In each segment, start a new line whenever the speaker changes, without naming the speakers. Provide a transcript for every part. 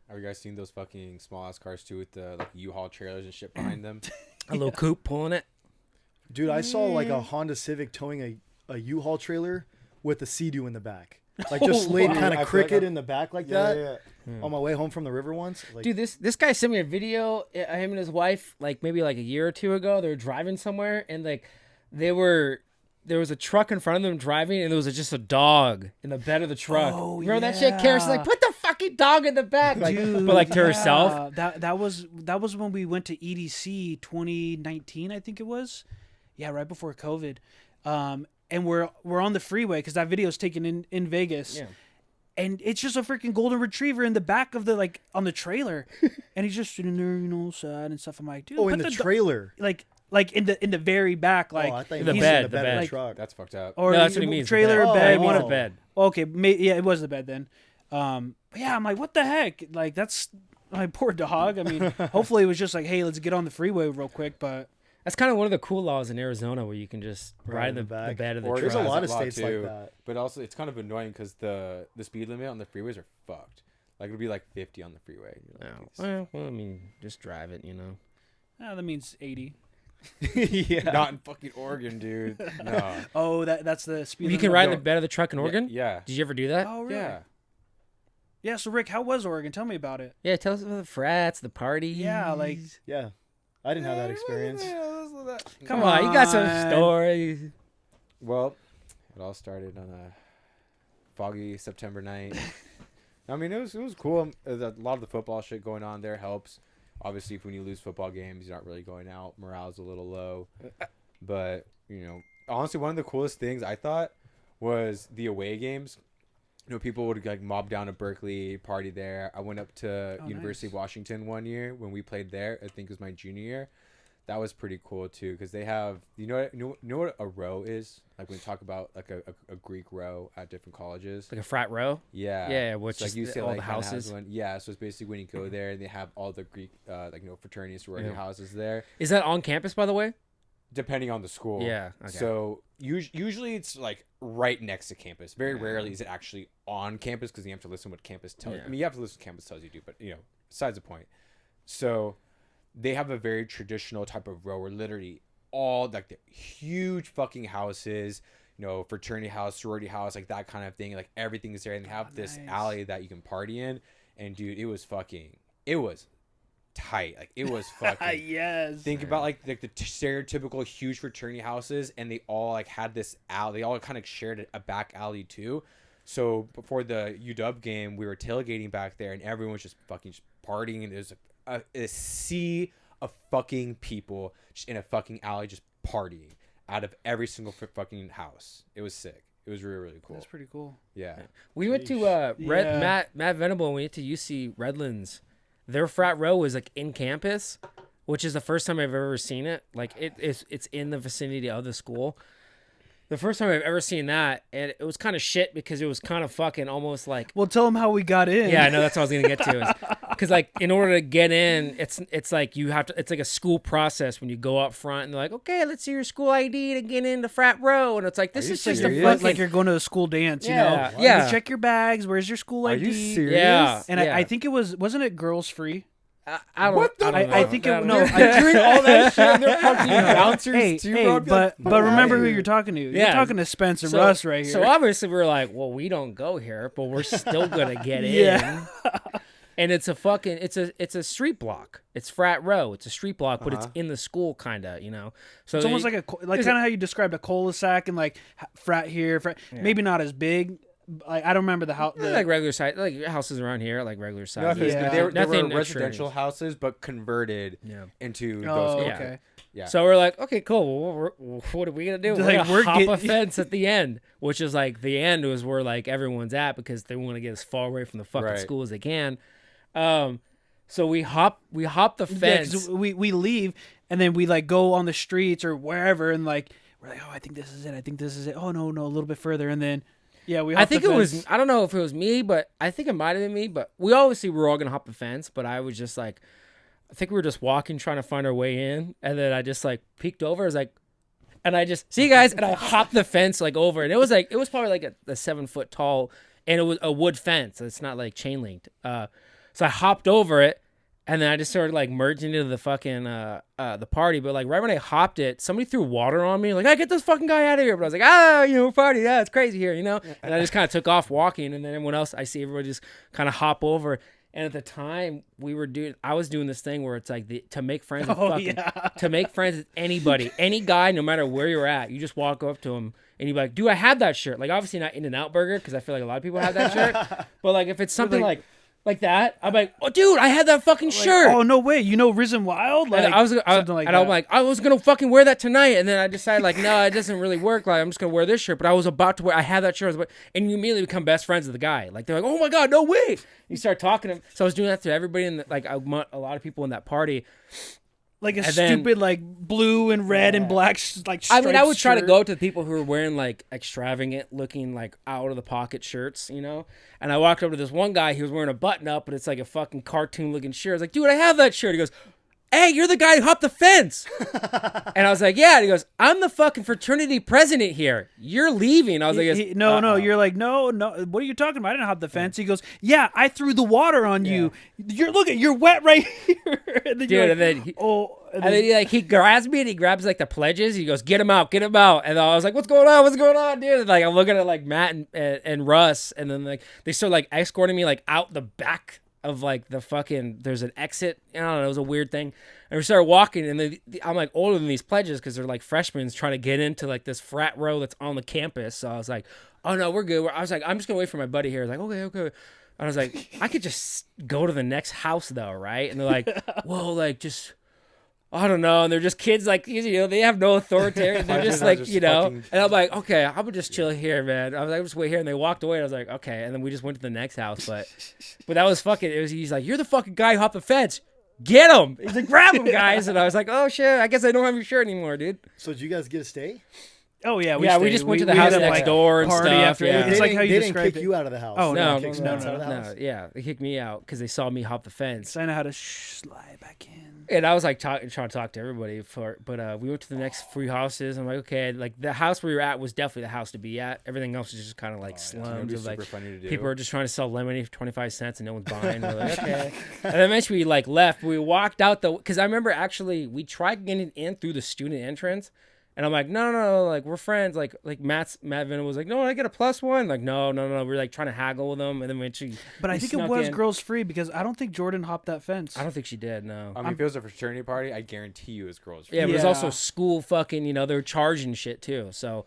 Have you guys seen those fucking small ass cars too with the like U-Haul trailers and shit behind them?
A little coupe pulling it.
Dude, I saw like a Honda Civic towing a U-Haul trailer with a Sea-Doo in the back. Like just laid kind of cricket in the back like that. On my way home from the river once. Like,
Dude, this guy sent me a video. Him and his wife, like maybe like a year or two ago, they were driving somewhere, and like there was a truck in front of them driving, and there was just a dog in the bed of the truck.
Oh,
remember that shit? Karen's like, put the fucking dog in the back, like,
Dude,
but like to herself.
That was when we went to EDC 2019, I think it was. Yeah, right before COVID. And we're on the freeway because that video is taken in Vegas.
Yeah.
And it's just a freaking golden retriever in the back of the like on the trailer, and he's just sitting there, sad and stuff. I'm like, dude,
oh, in the trailer,
like in the very back, like
I think
the
he's
bed,
in the bed of
like,
the truck.
That's fucked up.
or
No, that's what he means.
trailer
the
bed.
He
One
means
of
the bed.
Okay, yeah, it was the bed then. But yeah, I'm like, what the heck? Like that's my poor dog. I mean, hopefully it was just like, hey, let's get on the freeway real quick, but.
That's kind of one of the cool laws in Arizona where you can just ride in the bed of the truck.
There's a lot of
Has
states
too,
like that.
But also, it's kind of annoying because the speed limit on the freeways are fucked. Like, it'll be like 50 on the freeway.
Well, I mean, just drive it,
That means 80.
Yeah.
Not in fucking Oregon, dude. No.
Oh, that's the speed.
You
limit?
can ride in the bed of the truck in Oregon?
Yeah.
Did you ever do that?
Oh, really?
Yeah.
Yeah. So Rick, how was Oregon? Tell me about it.
Yeah, tell us about the frats, the parties.
Yeah, like.
Yeah. I didn't have that experience.
Come on, you got some stories.
Well, it all started on a foggy September night. I mean, it was cool. A lot of the football shit going on there helps. Obviously, when you lose football games, you're not really going out. Morale's a little low. But, honestly, one of the coolest things I thought was the away games. People would like mob down to Berkeley, party there. I went up to University of Washington one year when we played there. I think it was my junior year. That was pretty cool too, because they have you know what a row is, like when we talk about like a Greek row at different colleges,
Like a frat row?
yeah,
which
so, like
is
UCLA
all the
kinda has
houses.
one. Yeah, so it's basically when you go there and they have all the Greek fraternity sorority houses there,
Is that on campus, by the way?
depending on the school.
Yeah, okay.
So usually it's like right next to campus. Very rarely is it actually on campus because you have to listen to what campus tells you.
Yeah.
I mean, you have to listen to what campus tells you to, but besides the point. So they have a very traditional type of row where literally all like the huge fucking houses, fraternity house, sorority house, like that kind of thing. Like everything is there, and they have this alley that you can party in. And dude, it was tight. Like it was fucking
Yes.
Think about like the stereotypical huge fraternity houses, and they all like had this alley. They all kind of shared a back alley too. So before the UW game, we were tailgating back there, and everyone was just fucking partying, and there's a sea of fucking people just in a fucking alley just partying out of every single fucking house. It was sick. It was really, really cool.
That's pretty cool.
Yeah.
We went to Matt Venable, and we went to UC Redlands. Their frat row was like in campus, which is the first time I've ever seen it. Like it's in the vicinity of the school. The first time I've ever seen that, and it was kind of shit because it was kind of fucking almost like.
Well, tell them how we got in.
Yeah, I know that's what I was gonna get to. Because like in order to get in, it's like you have to. It's like a school process when you go up front and they're like, okay, let's see your school ID to get into frat row, and it's like this is just a fucking
like you're going to a school dance.
Yeah,
You check your bags. Where's your school ID?
Are you serious?
Yeah,
And I think it wasn't it girls free?
I don't know.
I think it, no.
They're doing all that shit, and they're fucking bouncers too, bro.
But remember who you're talking to. You're talking to Spence and Russ right here.
So obviously we're like, well, we don't go here, but we're still gonna get in. And it's a street block. It's frat row. It's a street block, but it's in the school, kind of, So
it's almost like kind of how you described a cul-de-sac and like frat here, maybe not as big. I don't remember the house.
Like regular size, like houses around here, like regular size.
They were
Nothing
residential houses, but converted into those.
Okay.
Yeah.
So we're like, okay, cool. Well, what are we gonna do? We're gonna hop a fence at the end, which is like the end was where like everyone's at because they want to get as far away from the fucking school as they can. So we hop the fence.
Yeah, we leave and then we like go on the streets or wherever and like we're like, oh, I think this is it. Oh no, a little bit further and then. Yeah, we.
I think it was. I don't know if it was me, but I think it might have been me. But we obviously were all gonna hop the fence. But I was just like, I think we were just walking, trying to find our way in, and then I just like peeked over. I was like, and I just see you guys, and I hopped the fence like over, and it was probably like a 7 foot tall, and it was a wood fence. It's not like chain linked. So So I hopped over it, and then I just started like merging into the fucking the party. But like right when I hopped it, somebody threw water on me. Like, I get this fucking guy out of here. But I was like, party, yeah, it's crazy here, And I just kind of took off walking, and then everyone else, I see everybody just kind of hop over. And at the time, I was doing this thing where it's like to make friends with to make friends with anybody, any guy, no matter where you're at, you just walk up to him and you be like, "Do I have that shirt?" Like, obviously not In-N-Out Burger, because I feel like a lot of people have that shirt. But like if it's something like that, I'm like, "Oh, dude, I had that fucking shirt."
Oh, no way. Risen Wild? Like, something like that.
I'm like, I was gonna fucking wear that tonight, and then I decided like, no, it doesn't really work. Like, I'm just gonna wear this shirt. But I was about to wear. I had that shirt, and you immediately become best friends with the guy. Like, they're like, "Oh my god, no way!" You start talking to him. So I was doing that to everybody, and like a lot of people in that party.
Like a stupid like blue and red and black like
I mean, I would try to
shirt.
go to the people who were wearing like extravagant looking like out of the pocket shirts, And I walked over to this one guy. He was wearing a button up, but it's like a fucking cartoon looking shirt. I was like, "Dude, I have that shirt." He goes, "Hey, you're the guy who hopped the fence." And I was like, "Yeah." And he goes, "I'm the fucking fraternity president here. You're leaving." I was like,
No. You're like, no. What are you talking about? I didn't hop the fence. He goes, "Yeah, I threw the water on you. You're wet right here." And then
dude,
like,
and then he grabs me and he grabs like the pledges. He goes, get him out. And I was like, what's going on, dude? And like I'm looking at like Matt and Russ, and then like they start like escorting me like out the back of like the fucking, there's an exit. I don't know, it was a weird thing. And we started walking, and I'm like older than these pledges because they're like freshmen trying to get into like this frat row that's on the campus. So I was like, oh no, we're good. I was like, I'm just gonna wait for my buddy here. I was like, okay. I was like, I could just go to the next house though, right? And they're like, well, like just, I don't know. And they're just kids, like, they have no authority. They're just like, and I'm like, okay, I would just chill here, man. I was like, just wait here. And they walked away. And I was like, okay. And then we just went to the next house. But that was fucking, he's like, you're the fucking guy who hopped the fence. Get him. He's like, grab him, guys. And I was like, oh shit, I guess I don't have your shirt anymore, dude.
So did you guys get to stay?
Oh yeah,
we just went to the house next door and stuff.
After it's like how you
they didn't
described
kick
it.
you out of the house.
Oh
no,
Yeah,
they kicked me out because they saw me hop the fence.
So I know how to slide back in.
And I was like trying to talk to everybody but we went to the next three houses. I'm like, okay, like the house we were at was definitely the house to be at. Everything else was just kind of like slums. Of, like people are just trying to sell lemonade for 25 cents and no one's buying. We're like, okay. And then eventually we like left. We walked out because I remember actually we tried getting in through the student entrance. And I'm like, no, like we're friends. Like Matt Venom was like, no, I get a +1. Like, no. We're like trying to haggle with them, and then eventually.
But I think it was girls free because I don't think Jordan hopped that fence.
I don't think she did. No.
I mean, if it was a fraternity party, I guarantee you it was girls free.
Yeah, but it was also school fucking. They were charging shit too. So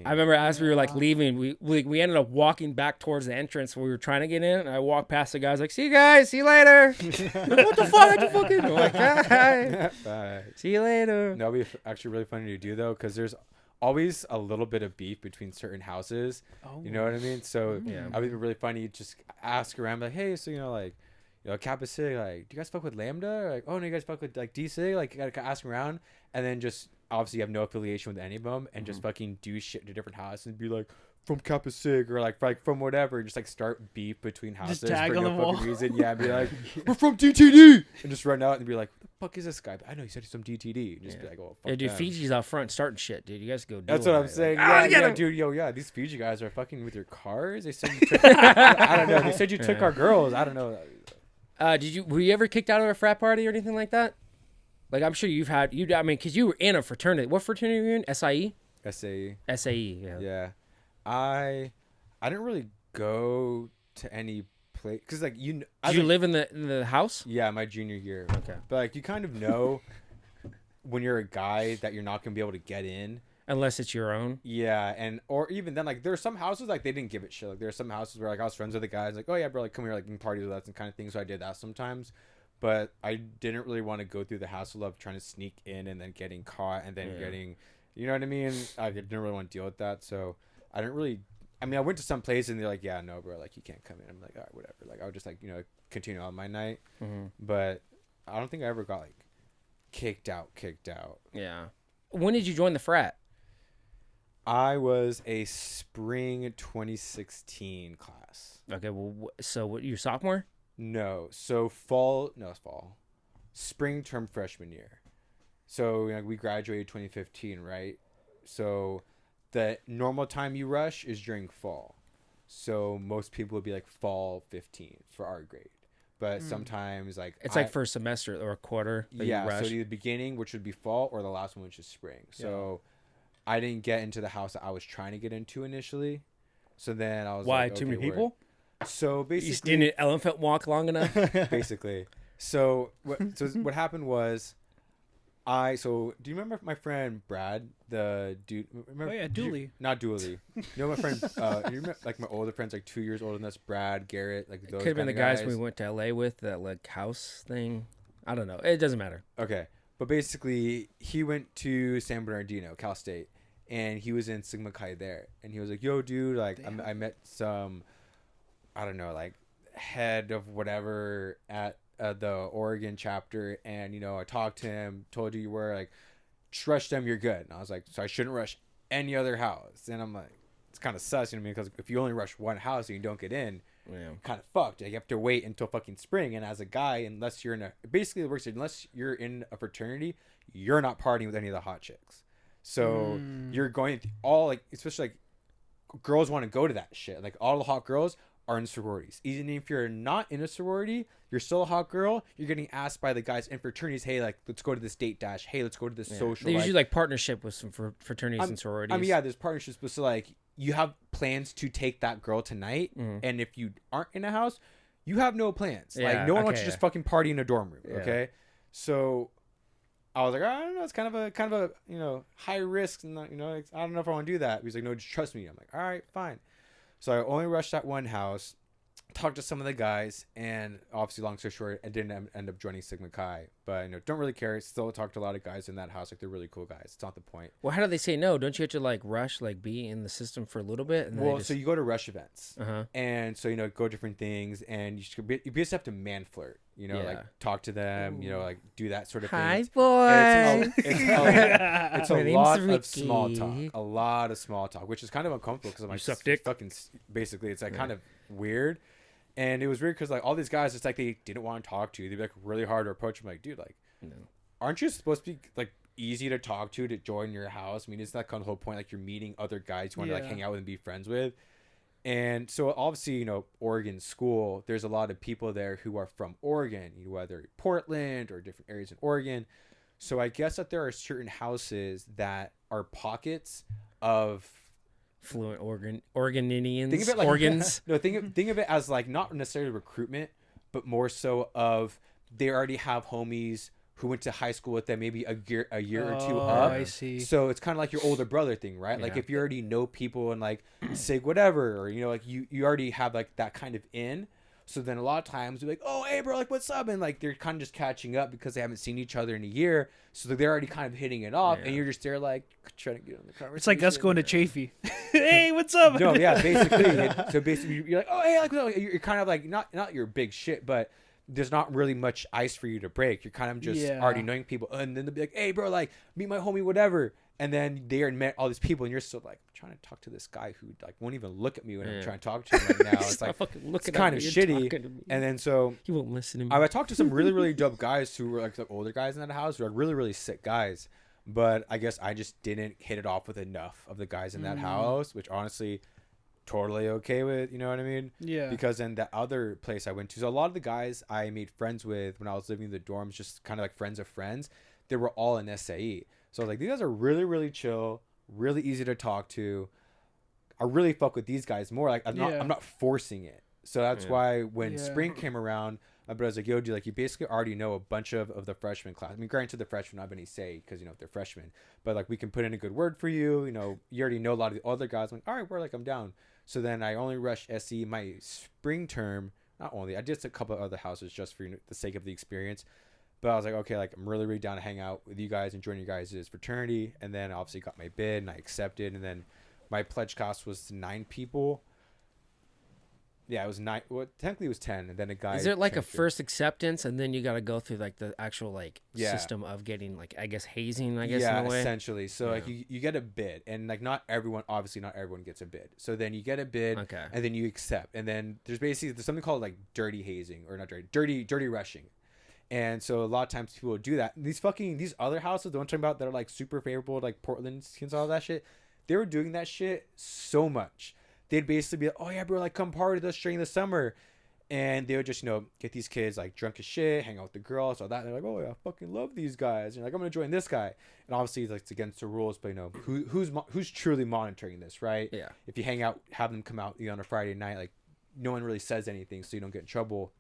I remember as we were like leaving, we ended up walking back towards the entrance where we were trying to get in. And I walked past the guys like, see you guys, see you later. What the fuck? You fucking like, hi.
Bye.
See you later.
No, it'd be actually really funny to do though, because there's always a little bit of beef between certain houses. You know what I mean? So I would be really funny. Just ask around, like, hey, so Kappa Sig, like, do you guys fuck with Lambda? Or, like, oh no, you guys fuck with like D Sig? Like, you gotta ask around, and then just obviously you have no affiliation with any of them, and just fucking do shit to different houses and be like, from Kappa Sig or like from whatever, just like start beef between houses
just tag
for
on
no
the
fucking
wall.
reason. Yeah, be like, we're from DTD, and just run out and be like, what the fuck is this guy? I know he said he's from DTD. And just be like, oh, fuck
dude,
them.
Fiji's out front starting shit, dude. You guys go.
That's what I'm saying. Dude, these Fiji guys are fucking with your cars. They said you took, I don't know. They said you took our girls. I don't know.
Were you ever kicked out of a frat party or anything like that? Like, I'm sure you've had because you were in a fraternity. What fraternity were you in? SIE. SAE. Yeah.
Yeah, I didn't really go to any place because like did
you live in the house?
Yeah, my junior year.
Okay,
but like you kind of know when you're a guy that you're not gonna be able to get in
unless it's your own.
Yeah, or even then, like there are some houses like they didn't give it shit. Like there are some houses where like I was friends with the guys, like, oh yeah, bro, like come here, like you can party with us and kind of thing. So I did that sometimes, but I didn't really want to go through the hassle of trying to sneak in and then getting caught and then getting, you know what I mean? I didn't really want to deal with that, so I didn't really. I mean, I went to some place and they're like, yeah, no, bro, like you can't come in. I'm like, all right, whatever. Like I would just like continue on my night, but I don't think I ever got like kicked out.
Yeah. When did you join the frat?
I was a spring 2016 class.
Okay, well, so what? You sophomore?
No, so fall. Spring term freshman year. So we graduated 2015, right? So the normal time you rush is during fall. So most people would be like fall 15 for our grade. but sometimes like
it's like first semester or a quarter. That you rush.
So the beginning, which would be fall, or the last one, which is spring. So I didn't get into the house that I was trying to get into initially. So then I was
why
like,
too
okay,
many people?
So basically,
you didn't elephant walk long enough.
Basically, so what happened was, do you remember my friend Brad, the dude? Remember,
Dooley.
Not Dooley. You know my friend. You remember like my older friends, like 2 years older than us, Brad, Garrett, like those.
Could have been the guys we went to LA with, that like house thing. I don't know. It doesn't matter.
Okay, but basically, he went to San Bernardino, Cal State, and he was in Sigma Chi there, and he was like, "Yo, dude, like I met some, I don't know, like head of whatever at the Oregon chapter, and I talked to him, told you were like, just rush them, you're good." And I was like, so I shouldn't rush any other house. And I'm like, it's kind of sus, because if you only rush one house and you don't get in, kind of fucked. Like, you have to wait until fucking spring. And as a guy, unless you're unless you're in a fraternity, you're not partying with any of the hot chicks. So you're going all like, especially like girls want to go to that shit. Like all the hot girls are in sororities. Even if you're not in a sorority, you're still a hot girl. You're getting asked by the guys in fraternities, "Hey, like, let's go to this date dash. Hey, let's go to this social."
They usually like partnership with some fraternities and sororities.
I mean, yeah, there's partnerships, but so like you have plans to take that girl tonight, and if you aren't in a house, you have no plans. Like no one wants to just fucking party in a dorm room. Yeah. Okay, so I was like, I don't know, it's kind of a high risk, and I don't know if I want to do that. He's like, no, just trust me. I'm like, all right, fine. So I only rushed that one house, talked to some of the guys, and obviously, long story short, I didn't end up joining Sigma Chi. But don't really care. Still talked to a lot of guys in that house. Like, they're really cool guys. It's not the point.
Well, how do they say no? Don't you have to like rush, like be in the system for a little bit? And
so you go to rush events, and so go different things, and you basically have to man flirt. Like talk to them. Like do that sort of thing.
Hi, boy.
It's a lot of small talk. A lot of small talk, which is kind of uncomfortable because I'm like,
suck dick.
Fucking. Basically, it's like kind of weird. And it was weird because like all these guys, it's like they didn't want to talk to you. They'd be like really hard to approach. I'm like, dude, like, aren't you supposed to be like easy to talk to join your house? I mean, isn't that kind of the whole point? Like you're meeting other guys you want to like hang out with and be friends with. And so obviously, Oregon school, there's a lot of people there who are from Oregon, whether Portland or different areas in Oregon. So I guess that there are certain houses that are pockets of
fluent Oregonians.
Think of it like
organs.
No, think of it as like not necessarily recruitment, but more so of they already have homies who went to high school with them maybe a year or two up.
I see.
So it's kind of like your older brother thing, right? Yeah. Like if you already know people and like SIG whatever, or like you already have like that kind of in. So then a lot of times they're like, "Oh, hey bro, like what's up?" And like they're kind of just catching up because they haven't seen each other in a year. So they're already kind of hitting it off, and you're just there like trying to get on the conversation.
It's like us going to Chafee. Hey, what's up?
No, yeah, basically. So basically, you're like, "Oh, hey," like you're kind of like not your big shit, but there's not really much ice for you to break. You're kind of just already knowing people, and then they'll be like, "Hey, bro, like meet my homie, whatever." And then they met all these people, and you're still like trying to talk to this guy who like won't even look at me when I'm trying to talk to him right now. It's like it's kind of shitty. And then so
he won't listen to me.
I talked to some really really dope guys who were like the older guys in that house, who are really really sick guys. But I guess I just didn't hit it off with enough of the guys in that house, which honestly, totally okay with. You know what I mean?
Yeah.
Because in the other place I went to, so a lot of the guys I made friends with when I was living in the dorms, just kind of like friends of friends, they were all in SAE. So I was like, these guys are really, really chill, really easy to talk to. I really fuck with these guys more. Like I'm not forcing it. So that's why when spring came around, my brother's like, "Yo, dude, like you basically already know a bunch of the freshman class. I mean, granted, the freshmen not any say because they're freshmen, but like we can put in a good word for you. You already know a lot of the other guys. I'm like, all right, we're like I'm down. So then I only rushed SE my spring term. Not only I did a couple of other houses just for the sake of the experience. But I was like, okay, like I'm really, really down to hang out with you guys and join you guys' fraternity. And then obviously got my bid and I accepted. And then my pledge cost was 9 people. Yeah, it was 9. Well, technically it was 10. And then a guy.
Is there like a first acceptance and then you got to go through like the actual like
Yeah.
system of getting like, I guess, hazing, I guess,
Yeah,
in a way?
essentially. So like you get a bid and like not everyone gets a bid. So then you get a bid and then you accept. And then there's something called like dirty hazing or not dirty rushing. And so a lot of times people will do that. These other houses, the one I'm talking about that are like super favorable, like Portland and all that shit, they were doing that shit so much. They'd basically be like, "Oh yeah, bro, like come party with us during the summer." And they would just, get these kids like drunk as shit, hang out with the girls, all that. And they're like, oh yeah, I fucking love these guys. And you're like, I'm gonna join this guy. And obviously, like, it's against the rules, but who's truly monitoring this, right?
Yeah.
If you hang out, have them come out on a Friday night, like, no one really says anything, so you don't get in trouble.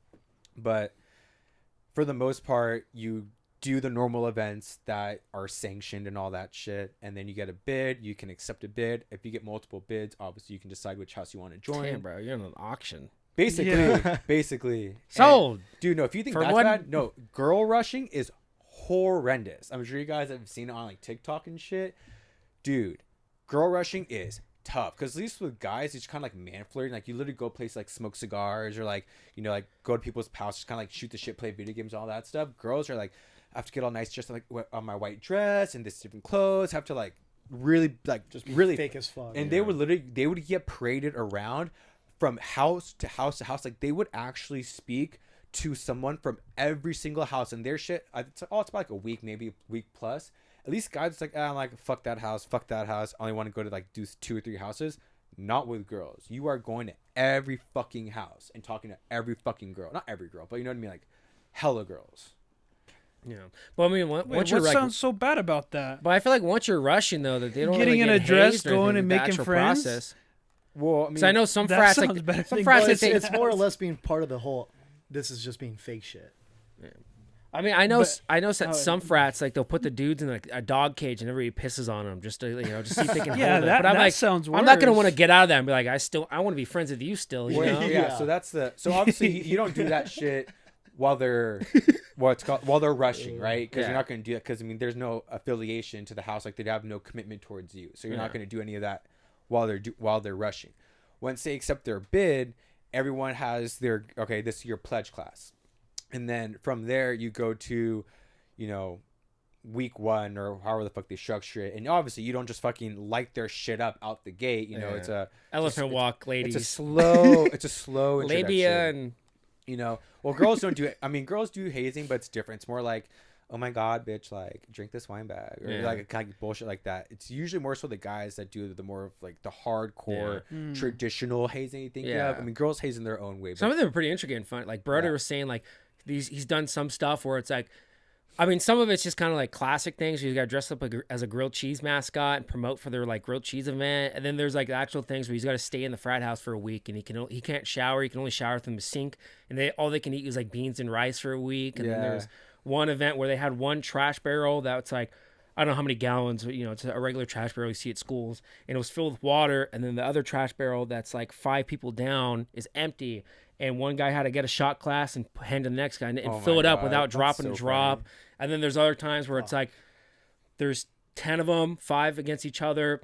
But for the most part, you do the normal events that are sanctioned and all that shit, and then you get a bid. You can accept a bid. If you get multiple bids, obviously you can decide which house you want to join.
Damn, bro, you're in an auction.
Basically.
Sold.
And, dude, no, if you think
For
that's
one-
bad, no, girl rushing is horrendous. I'm sure you guys have seen it on like TikTok and shit. Dude, girl rushing is tough, because at least with guys, it's kind of like man flirting. Like, you literally go places like smoke cigars, or like, like go to people's houses, kind of like shoot the shit, play video games, all that stuff. Girls are like, I have to get all nice, just like on my white dress and this different clothes, have to like really like just really
fake as fuck.
And they would get paraded around from house to house to house. Like, they would actually speak to someone from every single house, and their shit, it's about like a week, maybe a week plus. At least guys, it's like, I'm like, fuck that house. I only want to go to like do 2 or 3 houses. Not with girls. You are going to every fucking house and talking to every fucking girl. Not every girl, but you know what I mean? Like, hella girls.
Yeah, but I mean, once
What
you're like,
sounds so bad about that?
but I feel like once you're rushing though, that they don't
Getting
really
in
get
a dress,
hazed or
going
anything
and
with the
making
actual
friends?
process.
Well, I mean,
So I know some
That
frats,
sounds
like
better
some
than
frats,
But
they
it's
take.
more or less being part of the whole. This is just being fake shit.
I mean, I know
But-
that some frats, like, they'll put the dudes in like a dog cage and everybody pisses on them just to just see if they can
Yeah,
hold it.
that-
But I'm
that
like,
sounds
I'm not gonna
worse.
want to get out of that and be like, I want to be friends with you still. You know?
yeah.
Yeah.
So obviously you don't do that shit while they're while they're rushing, right? Because
Yeah.
you're not going to do that, because I mean, there's no affiliation to the house. Like, they have no commitment towards you, so you're not going to do any of that while they're rushing. Once they accept their bid, everyone has their, okay, this is your pledge class, and then from there you go to, week 1 or however the fuck they structure it. And obviously you don't just fucking light their shit up out the gate. It's a
Elephant walk, ladies.
it's a slow
labia
introduction.
and
Well, girls don't do it. I mean, girls do hazing, but it's different. It's more like, oh my god, bitch, like, drink this wine bag, or like kind of bullshit like that. It's usually more so the guys that do the more of like the hardcore traditional hazing you think you have. I mean, girls haze in their own way.
some of them are pretty intricate and fun. Like Broder was saying, like he's done some stuff where it's like, I mean, some of it's just kind of like classic things. You got to dress up as a grilled cheese mascot and promote for their like grilled cheese event. And then there's like actual things where he's got to stay in the frat house for a week, and he can't shower. He can only shower from the sink, and all they can eat is like beans and rice for a week. And then there's one event where they had one trash barrel that's like, I don't know how many gallons, but it's a regular trash barrel you see at schools, and it was filled with water. And then the other trash barrel that's like 5 people down is empty. And one guy had to get a shot glass and hand to the next guy and fill it up without dropping a drop.
Funny.
And then there's other times where it's like there's 10 of them, 5 against each other,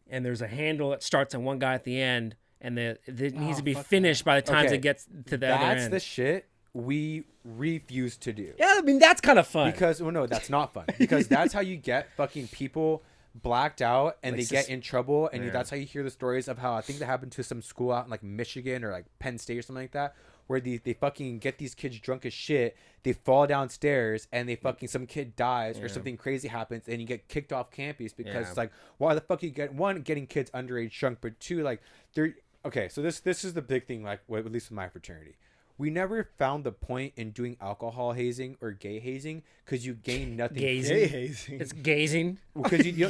and there's a handle that starts on one guy at the end, and it needs to be finished by the time
Okay.
it gets to the other end.
That's the shit we refuse to do.
Yeah, I mean, that's kind of fun.
Because, well, no, that's not fun. Because that's how you get fucking people blacked out, and
Like
they get in trouble. And that's how you hear the stories of how, I think that happened to some school out in like Michigan or like Penn State or something like that, where they fucking get these kids drunk as shit. They fall downstairs, and some kid dies or something crazy happens, and you get kicked off campus because it's like, why the fuck you getting kids underage drunk, but 2, like, they're okay. So this is the big thing, like, at least with my fraternity. We never found the point in doing alcohol hazing or gay hazing, because you gain nothing.
Gazing.
Gay hazing.
It's gazing.
Because you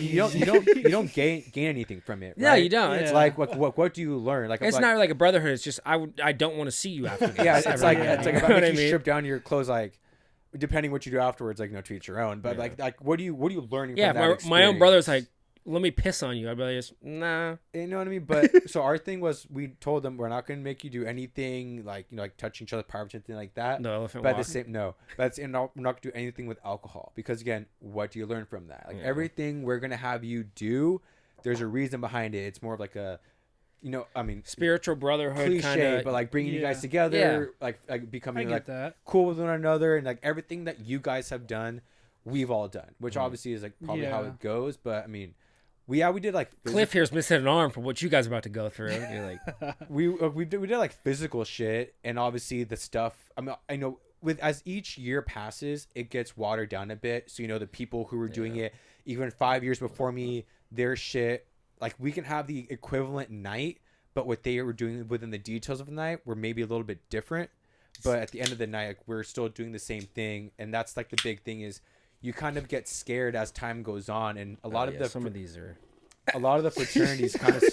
don't gain anything from it.
No,
right?
you don't.
It's
It's
like what do you learn? Like,
It's
like,
not like a brotherhood. It's just I don't want to see you after this.
yeah. It's
ever
like
again.
it's like
You
if
know
I
what
make
I
you
mean?
strip down your clothes, like, depending what you do afterwards, like, no, to each your own. But like what are you learning?
Yeah,
from that
my own
experience?
brother's like, let me piss on you. I'd be like, nah.
You know what I mean? But so our thing was, we told them, we're not going to make you do anything like, like touching each other, private, anything like that.
No elephant
But at
walk.
the same, no. But we're not going to do anything with alcohol, because again, what do you learn from that? Like, everything we're going to have you do, there's a reason behind it. It's more of like a, I mean,
Spiritual brotherhood
cliche,
kind of.
but like bringing you guys
Yeah.
together, like
I
becoming
get
like
that.
cool with one another, and like everything that you guys have done, we've all done, which obviously is like probably how
Yeah.
it goes. But I mean, we did like
Cliff here's missing an arm for what you guys are about to go through. You're like,
we did like physical shit, and obviously the stuff. I mean, I know as each year passes, it gets watered down a bit. So the people who were doing it even 5 years before me, their shit, like, we can have the equivalent night, but what they were doing within the details of the night were maybe a little bit different. but at the end of the night, like, we're still doing the same thing. And that's like the big thing is you kind of get scared as time goes on. And a lot of
some of these are.
A lot of the fraternities kind of.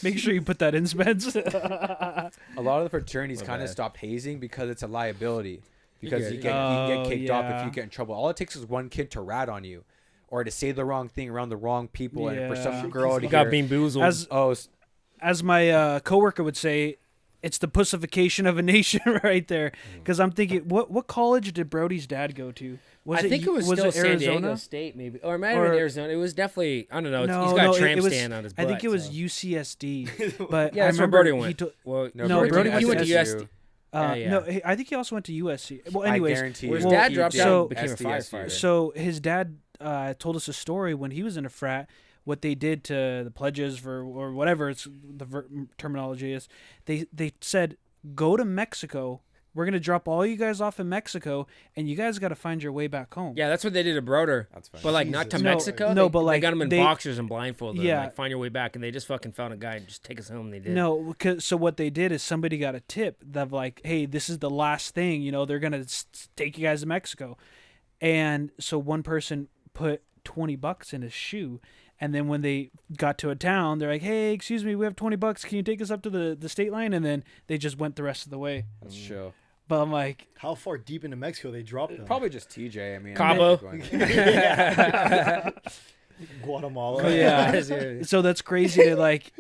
Make sure you put that in, Spence.
A lot of the fraternities kind of stop hazing because it's a liability. Because you get kicked off if you get in trouble. All it takes is one kid to rat on you, or to say the wrong thing around the wrong people, and for some girl to
got bamboozled.
As my coworker would say, it's the pussification of a nation right there. Because I'm thinking, what college did Brody's dad go to?
I think it was still San Diego State, maybe, or it might have been Arizona. It was definitely, I don't know. He's got a tramp stand on his butt.
I think it was UCSD. But
yeah, that's where Brody went.
Brody
went to USD.
No, I think he also went to USC. Well, anyways,
his
dad dropped out and became a firefighter.
So his dad told us a story when he was in a frat. What they did to the pledges or whatever it's the terminology is, they said, go to Mexico. We're gonna drop all you guys off in Mexico, and you guys got to find your way back home.
Yeah, that's what they did to Broder.
That's funny.
But like not to Mexico.
But
they got him in boxers and blindfolded.
Yeah,
and, like, find your way back, and they just fucking found a guy and just take us home. And they did.
No, so what they did is somebody got a tip that like, hey, this is the last thing. You know, they're gonna take you guys to Mexico, and so one person put $20 in his shoe. And then when they got to a town, they're like, hey, excuse me, we have $20. Can you take us up to the state line? And then they just went the rest of the way.
That's true.
But I'm like,
how far deep into Mexico they dropped them?
Probably just TJ. I mean,
Cabo.
Guatemala.
Yeah. So that's crazy to like,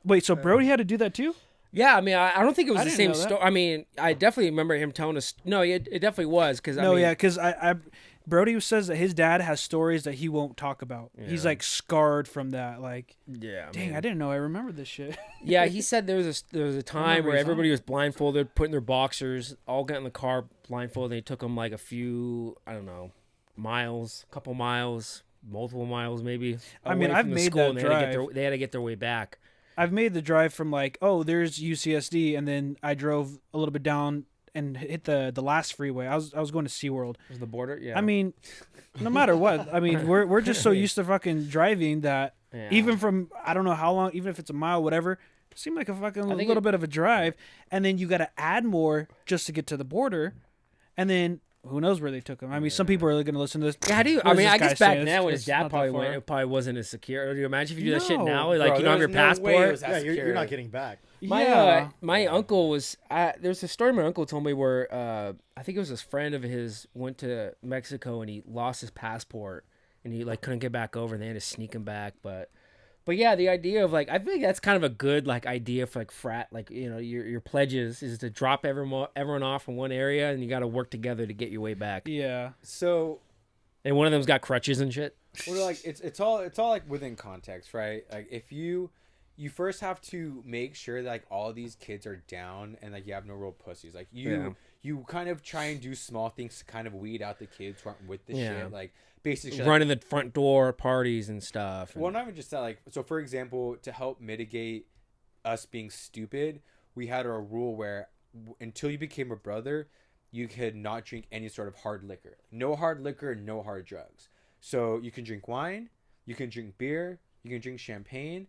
wait, so Brody had to do that too?
Yeah, I mean, I don't think it was the same story. I mean, I definitely remember him telling us. No, it definitely was because
because Brody says that his dad has stories that he won't talk about. Yeah. He's like scarred from that. Like, dang, I didn't know I remember this shit.
Yeah, he said there was a time where everybody was blindfolded, put in their boxers, all got in the car blindfolded. They took them like a few, I don't know, couple miles, multiple miles maybe.
I mean, I've made that drive.
They had to get their way back.
I've made the drive from like, oh, there's UCSD, and then I drove a little bit down and hit the last freeway. I was going to SeaWorld.
Was the border? Yeah.
I mean, no matter what. I mean, we're just so used to fucking driving that even from I don't know how long, even if it's a mile, whatever, it seemed like a fucking little bit of a drive. And then you got to add more just to get to the border, and then who knows where they took him. I mean, some people are going to listen to this.
Yeah, how do you? I mean, I guess back then when his dad probably went, it probably wasn't as secure. Do you imagine if you do that shit now? Like, bro, you don't have your passport.
You're not getting back.
My uncle was. There's a story my uncle told me where I think it was this friend of his went to Mexico and he lost his passport and he like couldn't get back over and they had to sneak him back. But yeah, the idea of like I think that's kind of a good like idea for like frat, like, you know, your pledges is to drop everyone off in one area and you got to work together to get your way back.
Yeah.
So,
and one of them's got crutches and shit.
Well, like it's all like within context, right? Like if you first have to make sure that like all these kids are down and like you have no real pussies. Like you kind of try and do small things to kind of weed out the kids who aren't with the shit. Like basically
running the front door parties and stuff.
Well, not even just that. Like, so for example, to help mitigate us being stupid, we had a rule where until you became a brother, you could not drink any sort of hard liquor. No hard liquor, no hard drugs. So you can drink wine, you can drink beer, you can drink champagne.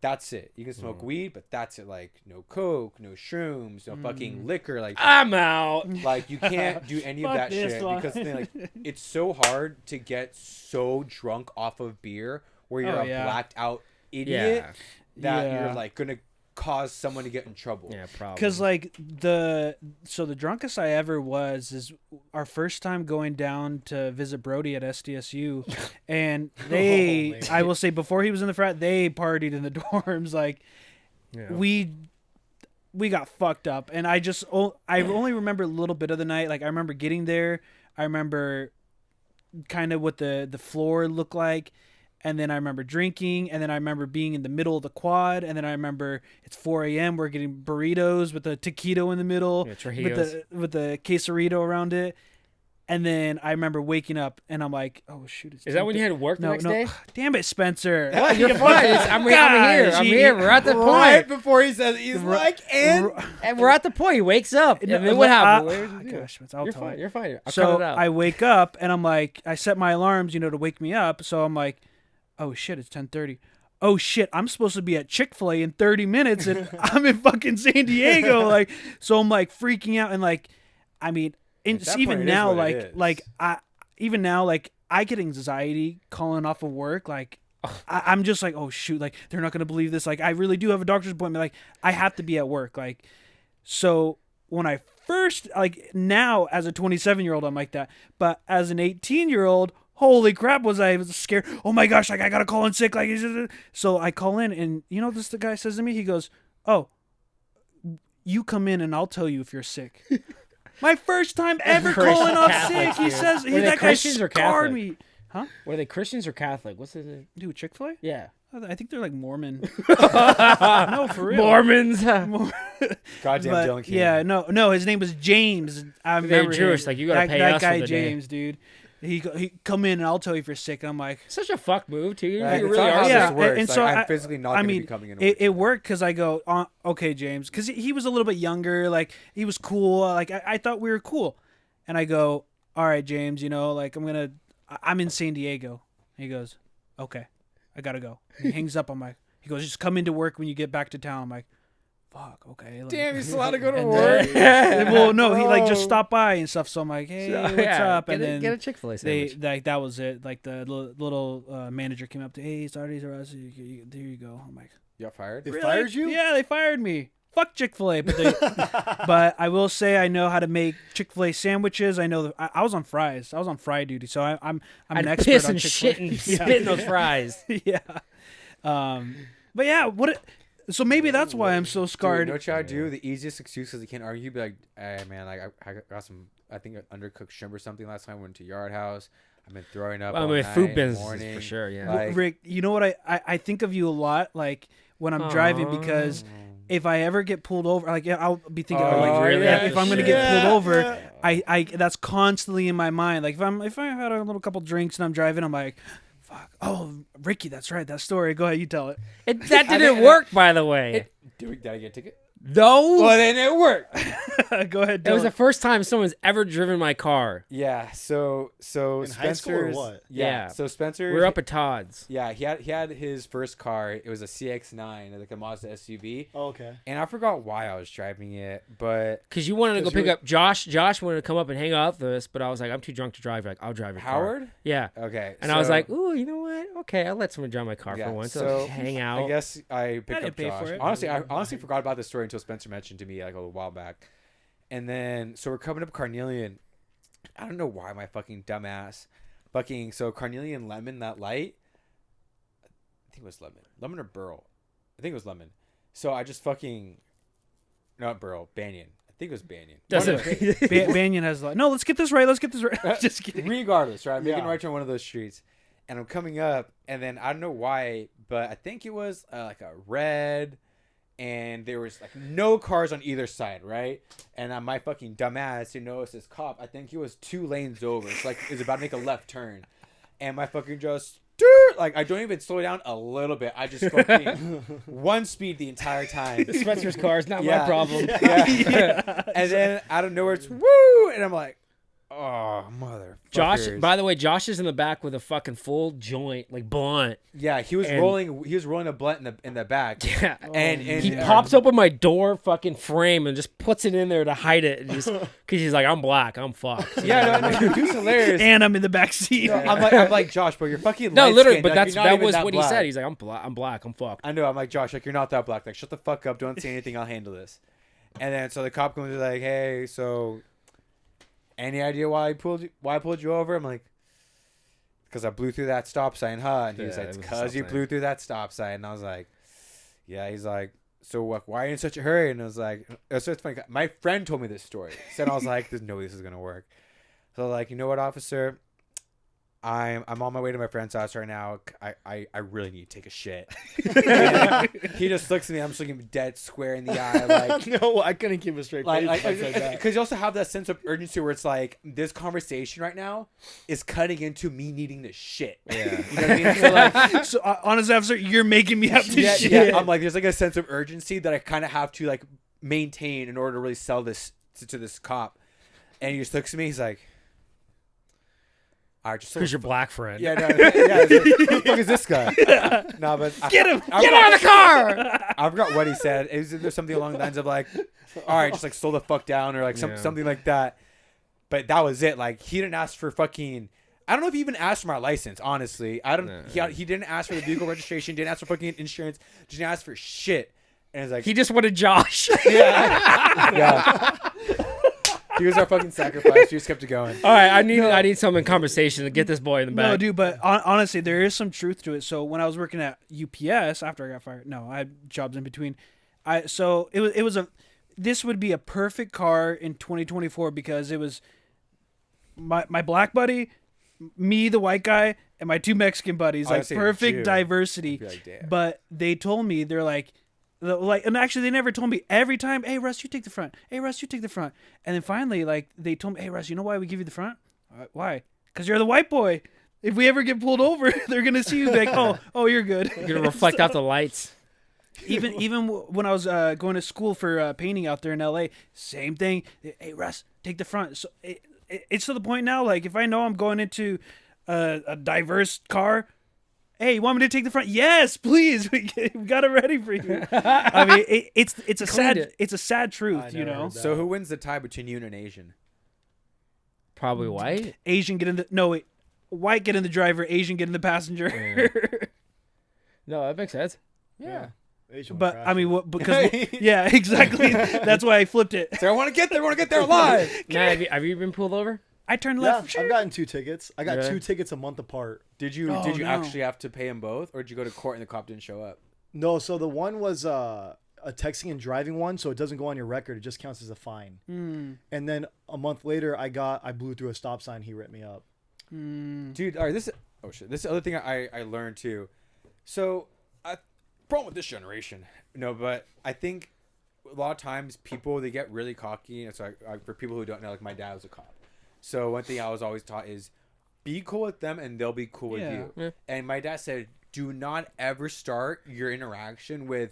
That's it. You can smoke weed, but that's it. Like no coke, no shrooms, no fucking liquor. Like
I'm out.
Like you can't do any of that shit because like it's so hard to get so drunk off of beer where you're a blacked out idiot that you're like gonna cause someone to get in trouble.
Yeah, probably.
Because like the drunkest I ever was is our first time going down to visit Brody at SDSU, and they I will say before he was in the frat, they partied in the dorms. Like we got fucked up, and I only remember a little bit of the night. Like I remember getting there, I remember kind of what the floor looked like. And then I remember drinking, and then I remember being in the middle of the quad, and then I remember it's 4 a.m. We're getting burritos with the taquito in the middle, with the quesarito around it, and then I remember waking up, and I'm like, oh shoot!
Is that when you had to work the next day?
Damn it, Spencer!
What? You're fine. I'm here. We're at the point.
Right before he says he's like, and
we're at the point. He wakes up, and then what happened?
Gosh,
you're fine. You're fine. I'll
so
cut it out.
I wake up, and I'm like, I set my alarms, to wake me up. So I'm like, oh shit, it's 10:30. oh shit, I'm supposed to be at Chick-fil-A in 30 minutes and I'm in fucking San Diego. Like, so I'm like freaking out. And like, I mean, and even now, I get anxiety calling off of work. Like, I'm just like, oh shoot, like they're not going to believe this. Like, I really do have a doctor's appointment. Like, I have to be at work. Like, so when I first, like now as a 27-year-old, I'm like that. But as an 18-year-old, holy crap, I was scared. Oh my gosh, like I got to call in sick. Like, so I call in and you know, the guy says to me, he goes, oh, you come in and I'll tell you if you're sick. My first time ever calling off sick. He says, that guy scarred me. Huh?
Were they Christians or Catholic? What's his name?
Dude, Chick-fil-A?
Yeah.
I think they're like Mormon. No, for real.
Mormons.
Goddamn Dylan King.
Yeah, no, his name was James. I remember
They're Jewish.
him.
Like, you gotta pay
that
us
guy
for the
James,
day.
dude. He come in and I'll tell you if you're sick. I'm like,
Such a fuck move, too.
Right.
You
It's
really
not how
are.
this works.
and
Like,
so
I'm physically not going to be coming in.
It worked because I go, okay, James, because he was a little bit younger. Like, he was cool. Like, I thought we were cool. And I go, all right, James, you know, like, I'm in San Diego. And he goes, okay, I got to go. And he hangs up. I'm like, he goes, just come into work when you get back to town. I'm like, fuck, okay. Like,
Damn, he's allowed to go to
and
work.
well, no, he like just stopped by and stuff. So I'm like, hey, what's up? And then
get a Chick-fil-A sandwich.
like that was it. Like the little manager came up to, hey, sorry, there you go. I'm like,
You got fired?
They fired you?
Yeah, they fired me. Fuck Chick-fil-A, but I will say I know how to make Chick-fil-A sandwiches. I know I was on fries. I was on fry duty, so I'm an expert
piss
on
and
Chick-fil-A.
shit and spit in those fries.
Yeah. But yeah, so maybe that's why I'm so scarred.
Dude, you know what I do? The easiest excuse because you can't argue. Be like, hey man, like I got some, I think undercooked shrimp or something last time. Went to Yard House. I've been throwing up.
I
all
mean,
night,
food
in the
business
morning.
for sure. Yeah.
Like,
Rick, you know what I think of you a lot, like when I'm driving, because if I ever get pulled over, like I'll be thinking, if I'm gonna get pulled over, I that's constantly in my mind. Like if I had a little couple drinks and I'm driving, I'm like, fuck, oh Ricky, that's right, that story. Go ahead, you tell it.
That didn't work, by the way.
did I get a ticket?
No.
Well, then it worked.
Go ahead.
It was the first time someone's ever driven my car.
Yeah. So
In high school or
Spencer's.
what?
Yeah. So Spencer.
We were up at Todd's.
Yeah, he had his first car. It was a CX-9, like a Mazda SUV.
Oh, okay.
And I forgot why I was driving it, but
Because you wanted to go
'Cause you
pick
were-
up Josh. Josh wanted to come up and hang out with us, but I was like, I'm too drunk to drive. Like, I'll drive your car.
Howard.
Yeah.
Okay.
And I was like, ooh, you know what? Okay, I'll let someone drive my car
Yeah,
for once.
so
So hang out.
I guess I picked
didn't
up
pay
Josh.
for it.
I honestly forgot about this story until Spencer mentioned to me like a while back. And then so we're coming up Carnelian. I don't know why my fucking dumbass fucking so Carnelian Lemon, that light. I think it was lemon or Burl. I think it was lemon. So I just fucking not Burl, Banyan. I think it was Banyan.
Doesn't
Banyan has like, no, let's get this right. Just kidding.
Regardless, right? I'm making
Yeah.
right turn on one of those streets, and I'm coming up, and then I don't know why, but I think it was like a red, and there was like no cars on either side, right? And my fucking dumbass didn't notice this cop. I think he was 2 lanes over. It's like it's about to make a left turn, and my fucking just like I don't even slow down a little bit. I just fucking one speed the entire time.
Spencer's car is not
Yeah.
my problem.
Yeah. And then out of nowhere it's woo, and I'm like, oh mother.
Josh, by the way, Josh is in the back with a fucking full joint, like blunt.
Yeah, he was
And-
rolling a blunt in the back.
Yeah.
And
He pops open my door fucking frame and just puts it in there to hide it. Because he's like, I'm black, I'm fucked.
Yeah, no, dude's hilarious.
And I'm in the back seat.
I'm like Josh, bro, you're fucking
No, literally,
light-skinned.
but
Like, you're not
that
even
was
that
what
black.
he said. He's like, I'm black, I'm fucked.
I know. I'm like Josh, like you're not that black. Like shut the fuck up. Don't say anything. I'll handle this. And then so the cop comes and like, hey, so any idea why I pulled you over? I'm like, because I blew through that stop sign, huh? And he was
Yeah,
like,
it was a
because
stop
you
sign.
blew through that stop sign. And I was like, yeah. He's like, so what? Why are you in such a hurry? And I was like, it's so funny. My friend told me this story. So I was like, there's no way this is gonna work. So like, you know what, officer? I'm on my way to my friend's house right now. I really need to take a shit. He just looks at me. I'm just looking him dead square in the eye, like
No, I couldn't keep a straight face.
like
that.
because you also have that sense of urgency where it's like this conversation right now is cutting into me needing to shit. Yeah, you know what I mean. So like,
So honestly, officer, you're making me have to
yeah,
shit.
yeah. I'm like, there's like a sense of urgency that I kind of have to like maintain in order to really sell this to this cop. And he just looks at me. He's like, all right, just
Who's your black friend?
yeah, no, yeah. It's like, who the fuck is this guy? No, but
Get him!
Get out of the car!
I forgot what he said. There's something along the lines of like, all right, just like slow the fuck down or like something like that. But that was it. Like he didn't ask for fucking. I don't know if he even asked for my license. Honestly, I don't.
No.
He didn't ask for the vehicle registration. Didn't ask for fucking insurance. Didn't ask for shit. And it's like
He just wanted Josh.
yeah. He was our fucking sacrifice. We just kept it going.
All right, I need some in conversation to get this boy in the back.
No, dude, but honestly, there is some truth to it. So when I was working at UPS after I got fired, no, I had jobs in between. This would be a perfect car in 2024 because it was my black buddy, me, the white guy, and my two Mexican buddies.
I
Like
was saying
perfect
Jew.
diversity.
I'd be like, damn.
But they told me and actually they never told me every time. Hey Russ, you take the front. Hey Russ, you take the front. And then finally, like they told me, hey Russ, you know why we give you the front? Why? Because you're the white boy. If we ever get pulled over, they're gonna see you like, oh, you're good.
You're gonna reflect out the lights.
Even when I was going to school for painting out there in LA, same thing. Hey Russ, take the front. So it's to the point now. Like if I know I'm going into a diverse car, hey, you want me to take the front? Yes, please. We got it ready for you. I mean, it's a sad truth, you know.
So who wins the tie between you and an Asian?
Probably white.
Asian get in the white get in the driver, Asian get in the passenger.
No, that makes sense.
Yeah.
But I mean, because yeah, exactly. That's why I flipped it.
So I want to get there. I want to get there alive.
Nah, have you been pulled over?
I turned
Yeah,
left.
I've gotten 2 tickets. I got
Really?
2 tickets a month apart.
Did you
Oh, no.
actually have to pay them both, or did you go to court and the cop didn't show up?
No, so the one was a texting and driving one, so it doesn't go on your record. It just counts as a fine. And then a month later, I blew through a stop sign. He ripped me up.
Dude, all right, this is the other thing I learned too. So, problem with this generation, but I think a lot of times people, they get really cocky. And so for people who don't know, like my dad was a cop. So one thing I was always taught is be cool with them and they'll be cool with you.
Yeah.
And my dad said, do not ever start your interaction with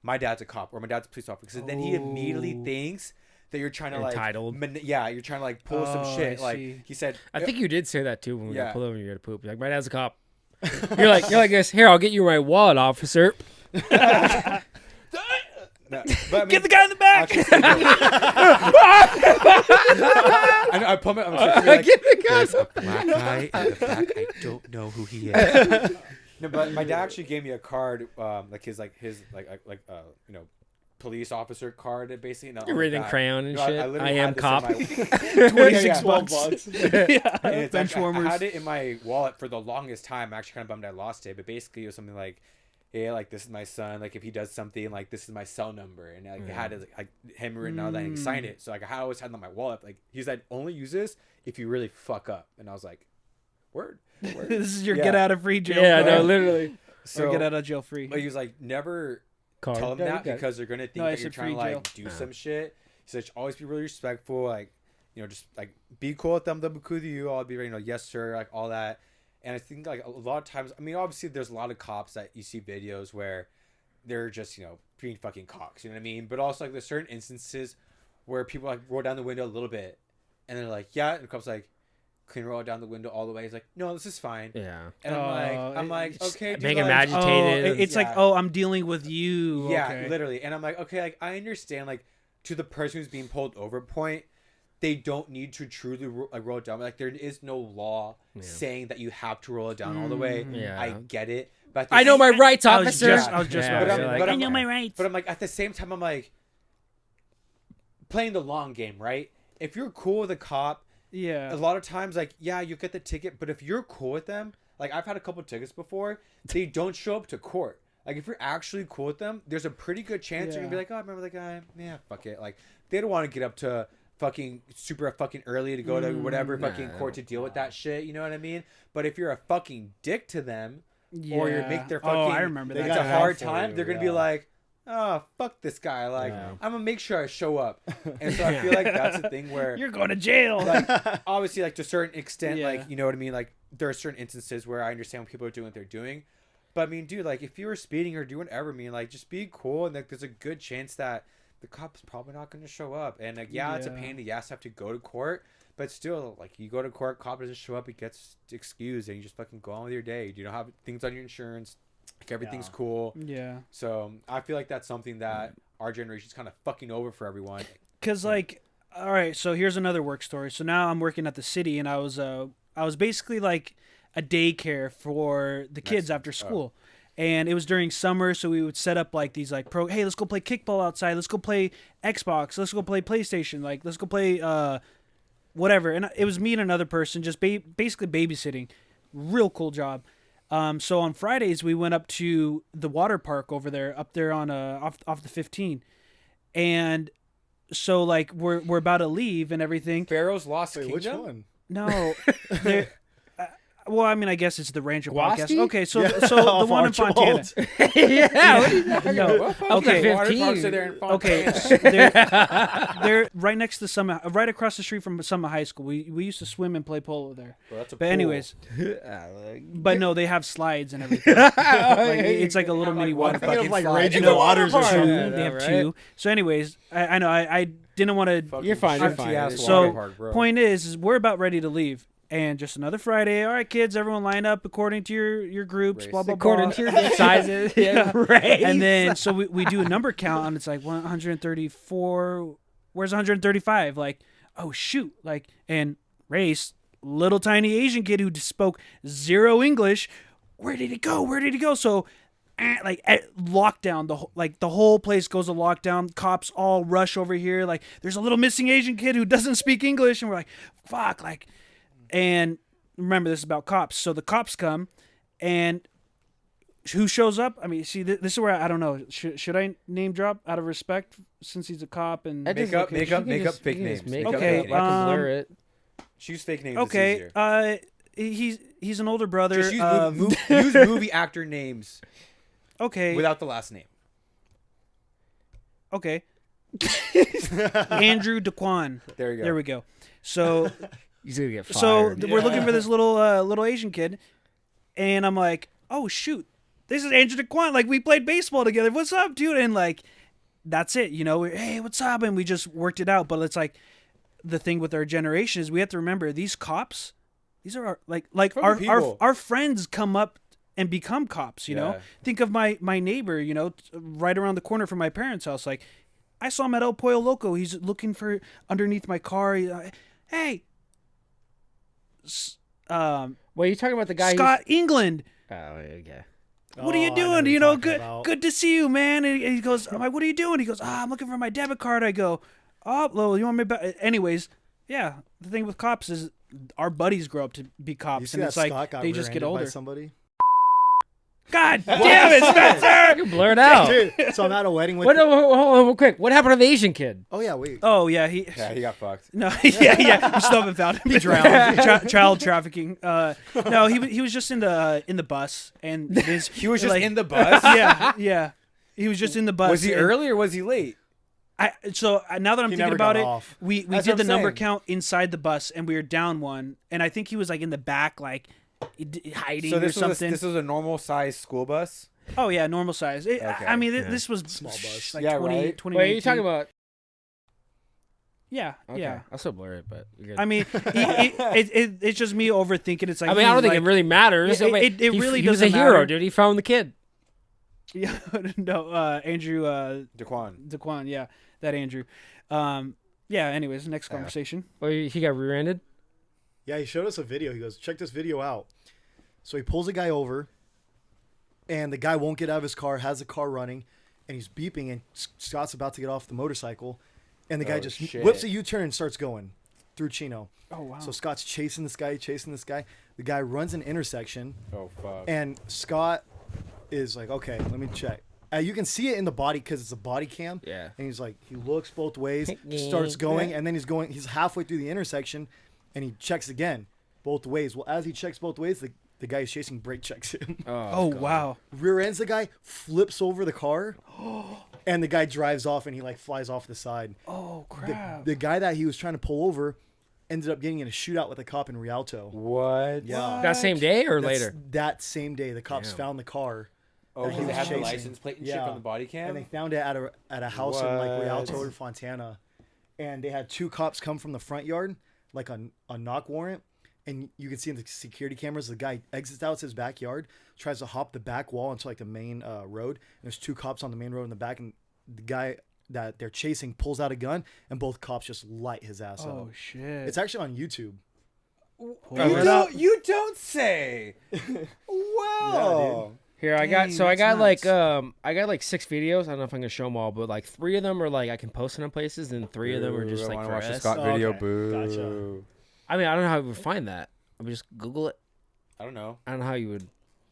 my dad's a cop or my dad's a police officer, because then he immediately thinks that you're trying to
Entitled.
you're trying to like pull some shit.
I
Like
see.
he said,
I think you did say that too when we
Yeah.
got pulled over and you had to poop. You're like, my dad's a cop. You're like this. Here, I'll get you my wallet, officer.
no, but I mean,
Get the guy in the back.
I pull my. I'm like, there's a black guy in the back. I don't know who he is. No, but my dad actually gave me a card, like his police officer card, basically.
You're written in crayon and shit. I
literally
am
had this in
cop.
my-
26
$12
bucks.
bucks.
And it's
Bench
actually,
warmers.
I had it in my wallet for the longest time. I'm actually kind of bummed I lost it, but basically it was something like, yeah, like this is my son. Like if he does something, like this is my cell number, and like it had like him written out that, and he signed it. So like I always had it on my wallet. Like he said, only use this if you really fuck up. And I was like, word.
This is your
Yeah.
get out of free jail.
Yeah,
card.
no, literally.
So
Or get out of jail free.
But he was like, never
Card.
tell them
Yeah,
that
you got it.
because they're gonna think
No, I
that you're
said
trying to
free
like do
jail.
some shit. He said, always be really respectful. Like, just like be cool with them. They'll be cool with you. I'll be ready. Yes, sir. Like all that. And I think like a lot of times, I mean, obviously there's a lot of cops that you see videos where they're just being fucking cocks. You know what I mean? But also like there's certain instances where people like roll down the window a little bit, and they're like, yeah, and the cop's like, can you roll down the window all the way? He's like, no, this is fine.
Yeah.
And I'm like,
just
okay, dude,
make him
like,
agitated.
It's like,
Yeah.
I'm dealing with you.
yeah,
Okay.
literally. And I'm like, okay, like I understand, like to the person who's being pulled over point, they don't need to truly roll it down. Like there is no law saying that you have to roll it down all the way.
Yeah.
I get it, but
I know my rights,
I was
officer.
just about
Yeah,
to
but
say,
I'm-
like,
but
I
I'm-
know my rights.
But I'm like, at the same time, I'm like playing the long game, right? If you're cool with a cop,
yeah.
a lot of times, like, yeah, you get the ticket, but if you're cool with them, like I've had a couple tickets before, they don't show up to court. Like if you're actually cool with them, there's a pretty good chance you're gonna be like, oh, I remember the guy. Yeah, fuck it. Like they don't want to get up to fucking super fucking early to go to whatever fucking court to deal with that shit. You know what I mean? But if you're a fucking dick to them, or you make their fucking,
Oh, I remember
They
that.
it's
got
a
it out
hard
for
time.
you,
They're gonna be
yeah.
like, oh, fuck this guy. Like
Yeah.
I'm gonna make sure I show up. And so I feel like that's the thing where
You're going to jail.
like obviously like to a certain extent,
Yeah.
like you know what I mean, like there are certain instances where I understand when people are doing what they're doing, but I mean dude, like if you were speeding or doing whatever, I mean like just be cool, and like there's a good chance that the cop's probably not going to show up. And like, yeah, it's a pain in the ass to have to go to court, but still, like, you go to court, cop doesn't show up, he gets excused, and you just fucking go on with your day. You don't have things on your insurance, like everything's cool.
Yeah.
So I feel like that's something that our generation's kind of fucking over for everyone.
Cause like, all right, so here's another work story. So now I'm working at the city, and I was basically like a daycare for the kids after school. And it was during summer, so we would set up like these like hey, let's go play kickball outside, let's go play Xbox, let's go play PlayStation, like let's go play whatever. And it was me and another person just basically babysitting. Real cool job. So on Fridays we went up to the water park over there, up there on off the 15, and so like we're about to leave and everything.
Pharaoh's Lost
Wait,
Kingdom?
which one?
No, well, I mean, I guess it's the Rancho podcast.
Guasti?
Okay, so the one in Fontana.
Yeah. What are you talking
No.
about?
Okay.
Water parks are there in
Okay,
Fontana.
they're right next to Summit, right across the street from Summit High School. We used to swim and play polo there.
Well, that's a
But
pool.
anyways, but no, they have slides and everything. Like, it's like a little mini water
fucking
park.
Of like
slide.
raging
It's a
waters or
water park.
something.
Yeah,
They have
right?
two. So anyways, I know I didn't want to.
Fucking
You're fine, you're fine.
empty-ass
So,
water park, bro.
Point is we're about ready to leave. And just another Friday. All right, kids, everyone line up according to your groups,
Race.
blah, blah,
According
blah.
to your dick sizes. Yeah. Right.
And then, so we do a number count, and it's like 134. Where's 135? Like, oh, shoot. Like, and race, little tiny Asian kid who spoke zero English. Where did he go? Where did he go? So, lockdown. The whole place goes to lockdown. Cops all rush over here. Like, there's a little missing Asian kid who doesn't speak English. And we're like, fuck. Like, and remember, this is about cops. So the cops come, and who shows up? I mean, see, this is where I don't know. Should I name drop out of respect since he's a cop and
Make up fake names.
Make
Make
up
up
Okay,
fake
I
names.
can blur it.
Choose fake names.
okay?
It's easier.
He's an older brother.
Just use,
of,
use movie actor names
okay,
without the last name.
okay. Andrew DeQuan.
There you go.
There we go. So
He's gonna get
so
fired.
we're looking for this little Asian kid, and I'm like, oh shoot, this is Andrew DeQuan. Like, we played baseball together. What's up, dude? And like, that's it. You know, hey, what's up? And we just worked it out. But it's like the thing with our generation is we have to remember these cops. These are our friends come up and become cops. You know,
Yeah.
think of my neighbor. You know, right around the corner from my parents' house. Like, I saw him at El Pollo Loco. He's looking for underneath my car. Hey.
Well, you talking about the guy?
Scott England.
Oh, okay.
What are you
I know
doing?
what
You
you're
know,
talking
good
about.
good to see you, man. And he goes, I'm like, what are you doing? He goes, I'm looking for my debit card. I go, oh, well, you want me back? Anyways, yeah. The thing with cops is our buddies grow up to be
You
cops,
see
and
that
it's like
Scott got
they just get
rear-ended by
older.
somebody?
God damn it, Spencer!
You blur it out.
Dude, so I'm at a wedding with.
What? Hold on, real quick. What happened to the Asian kid?
Oh yeah, wait.
Oh yeah, he.
Yeah, he got fucked.
No, yeah. We still haven't found him. He drowned. Child trafficking. No, he was just in the bus, and
He was just
like,
in the bus.
yeah. He was just in the bus.
Was he
and-
early or was he late?
Now that I'm
He
thinking
never
about
got
it,
off.
we
That's
did
what
the
I'm
number
saying.
count inside the bus, and we were down one, and I think he was like in the back, like hiding
So
or
this was
something.
this was a normal size school bus.
Oh yeah, normal size. I mean, this was
Small bus.
like
Yeah,
20,
right?
20.
Wait, are you talking about?
Yeah,
Okay.
yeah.
I'll still blur it, but you're good.
I mean, it's just me overthinking. It's like
I don't think it really matters.
Yeah,
I mean,
it really
he was a
doesn't
hero,
matter.
dude. He found the kid.
Yeah, no, Andrew
Daquan.
DeQuan. Yeah, that Andrew. Yeah. Anyways, next conversation.
Well, he got rear-ended.
Yeah, he showed us a video. He goes, check this video out. So he pulls a guy over, and the guy won't get out of his car, has the car running, and he's beeping, and Scott's about to get off the motorcycle, and the guy just
shit.
whips a U-turn and starts going through Chino.
Oh wow.
So Scott's chasing this guy. The guy runs an intersection,
Oh fuck.
and Scott is like, okay, let me check. You can see it in the body because it's a body cam.
Yeah.
And he's like, he looks both ways, starts going, and then he's halfway through the intersection, and he checks again, both ways. Well, as he checks both ways, the guy he's chasing brake checks him.
Oh wow.
Rear ends the guy, flips over the car, and the guy drives off, and he like flies off the side.
Oh crap.
The guy that he was trying to pull over ended up getting in a shootout with a cop in Rialto.
What?
Yeah.
That same day or
That's-
later?
That same day, the cops
Damn.
found the car
Oh,
that he
because they
was
had the
chasing.
license plate and shit
Yeah.
from the body cam.
And they found it at a house in like Rialto
What?
or Fontana, and they had 2 cops come from the front yard, like a knock warrant, and you can see in the security cameras the guy exits out to his backyard, tries to hop the back wall into like the main road. And there's 2 cops on the main road in the back, and the guy that they're chasing pulls out a gun, and both cops just light his ass up.
Oh shit!
It's actually on YouTube.
You don't say. Wow.
Here I got
Dang,
I got
that's
I got like 6 videos. I don't know if I'm gonna show them all, but like 3 of them are like I can post them in places, and 3 of them are just
I
like
want
for
to watch the
us.
Scott
Oh,
video.
okay.
Boo.
Gotcha.
I mean, I don't know how you would find that. I would just Google it.
I don't know.
I don't know how you would.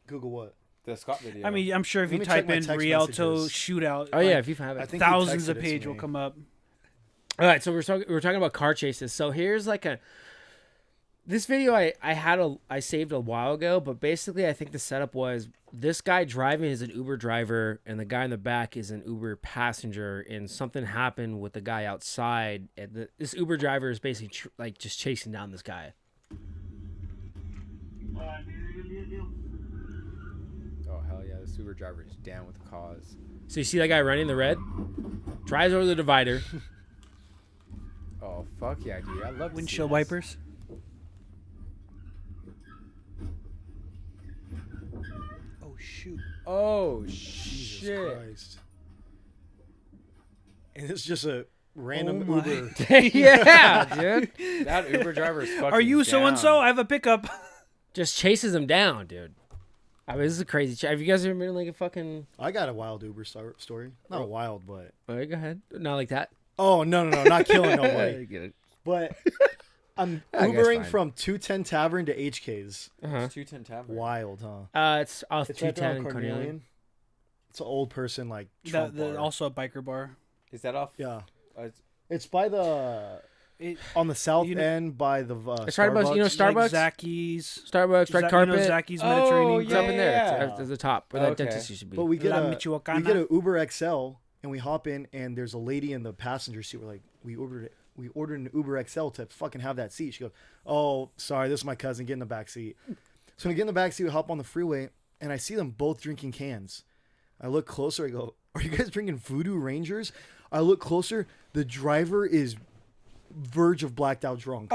Google what?
The Scott video.
I mean, I'm sure if
Let
you
me check
type
my
in
text
Rialto
messages.
shootout,
Oh yeah, if you have
I
it.
think he
thousands
texted
of
it to
page will
me.
come up.
All right, so we're talking about car chases. So here's like this video I saved a while ago, but basically I think the setup was this guy driving is an Uber driver, and the guy in the back is an Uber passenger, and something happened with the guy outside, and this Uber driver is basically like just chasing down this guy.
Oh hell yeah! The Uber driver is down with the cause.
So you see that guy running the red, drives over the divider.
Oh fuck yeah, dude! I love to see
Windshield
this.
wipers. Oh shoot!
Oh
Jesus
shit!
Christ. And it's just a random
Oh my.
Uber.
Yeah, dude.
That Uber driver is fucking.
Are you so and so?
down.
I have a pickup.
Just chases him down, dude. I mean, this is a crazy. Have you guys ever been in, like a fucking?
I got a wild Uber story. Not wild, but
Oh, go ahead. Not like that.
oh no, not killing nobody.
Get it.
But I'm
I guess
Ubering
fine.
from 210 Tavern to HK's.
Uh-huh.
It's 210 Tavern.
Wild, huh?
It's off
It's right there
210
on
and
Cornelian.
Cornelian.
It's an old person like Trump bar.
Also a biker bar.
Is that off?
Yeah,
It's-
it's by the
It,
on the south
You know-
end by the
It's right above, you know, Starbucks?
Like Zacky's.
Starbucks, red carpet.
Zacky's
Oh,
Mediterranean.
It's up in there.
Yeah.
It's at the top where that
Okay.
dentist used to be.
But we get
La
a
Michoacana.
Uber XL and we hop in and there's a lady in the passenger seat. We're like, we ordered an Uber XL to fucking have that seat. She goes, oh, sorry, this is my cousin. Get in the back seat. So when we get in the back seat, we hop on the freeway and I see them both drinking cans. I look closer. I go, are you guys drinking Voodoo Rangers? I look closer. The driver is verge of blacked out drunk.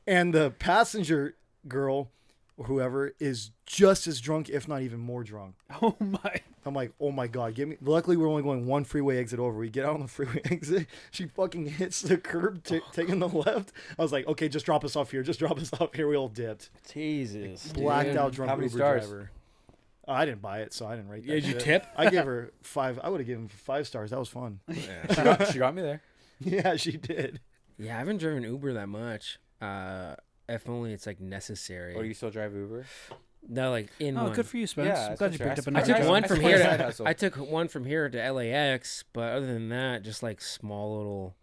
And the passenger girl or whoever is just as drunk, if not even more drunk.
Oh my!
I'm like, oh my God, give me. Luckily, we're only going one freeway exit over. We get out on the freeway exit. She fucking hits the curb, taking the left. I was like, okay, just drop us off here. Just drop us off here. We all dipped.
Jesus.
Blacked
dude.
out drunk
How many
Uber
stars?
driver. I didn't buy it, so I didn't rate that.
Did you
shit.
tip?
I gave her 5. I would have given 5 stars. That was fun.
Yeah, she got me there.
Yeah, she did.
Yeah, I haven't driven Uber that much. If only it's like necessary.
Oh, you still drive Uber?
No, like in
Oh,
one.
good for you, Spence.
Yeah,
I'm
that's
glad
what
you
you're
picked up
asking.
I
another
took
Nice.
job.
one from
Nice
here.
side
To,
hustle.
I took one from here to LAX, but other than that, just like small little,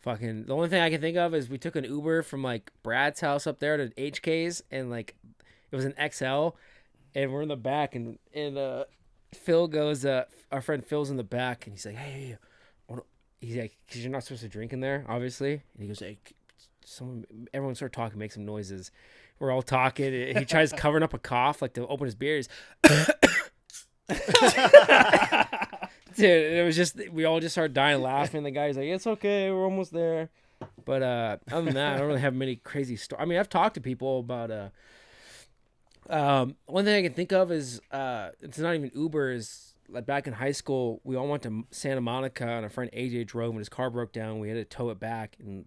fucking. The only thing I can think of is we took an Uber from like Brad's house up there to HK's, and like it was an XL, and we're in the back, and Phil goes, our friend Phil's in the back, and he's like, hey, he's like, because you're not supposed to drink in there, obviously, and he goes, hey, everyone start talking, make some noises. We're all talking. He tries covering up a cough, like to open his beer. He's dude, it was just we all just started dying laughing. The guy's like, "It's okay, we're almost there." But other than that, I don't really have many crazy stories. I mean, I've talked to people about. One thing I can think of is it's not even Uber. Is like back in high school, we all went to Santa Monica, and our friend AJ drove, and his car broke down. We had to tow it back, and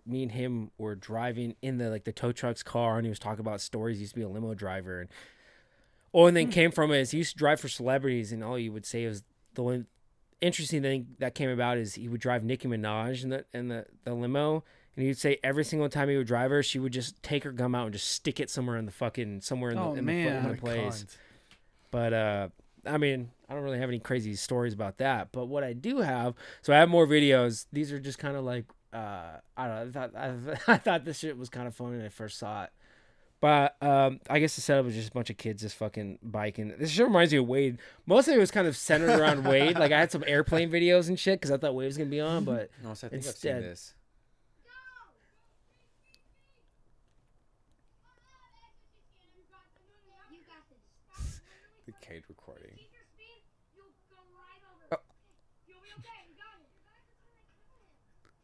me and him were driving in the tow truck's car, and he was talking about stories. He used to be a limo driver, and one thing came from it is he used to drive for celebrities, and all he would say was the one interesting thing that came about is he would drive Nicki Minaj in the limo, and he'd say every single time he would drive her, she would just take her gum out and just stick it somewhere in the place. But I mean, I don't really have any crazy stories about that. But what I do have, so I have more videos. These are just kind of like I don't know. I thought this shit was kind of funny when I first saw it. But I guess the setup was just a bunch of kids just fucking biking. This shit reminds me of Wade. Most of it was kind of centered around Wade. Like I had some airplane videos and shit because I thought Wade was gonna be on, but
No, so I think I've
instead,
seen this. the kid recording.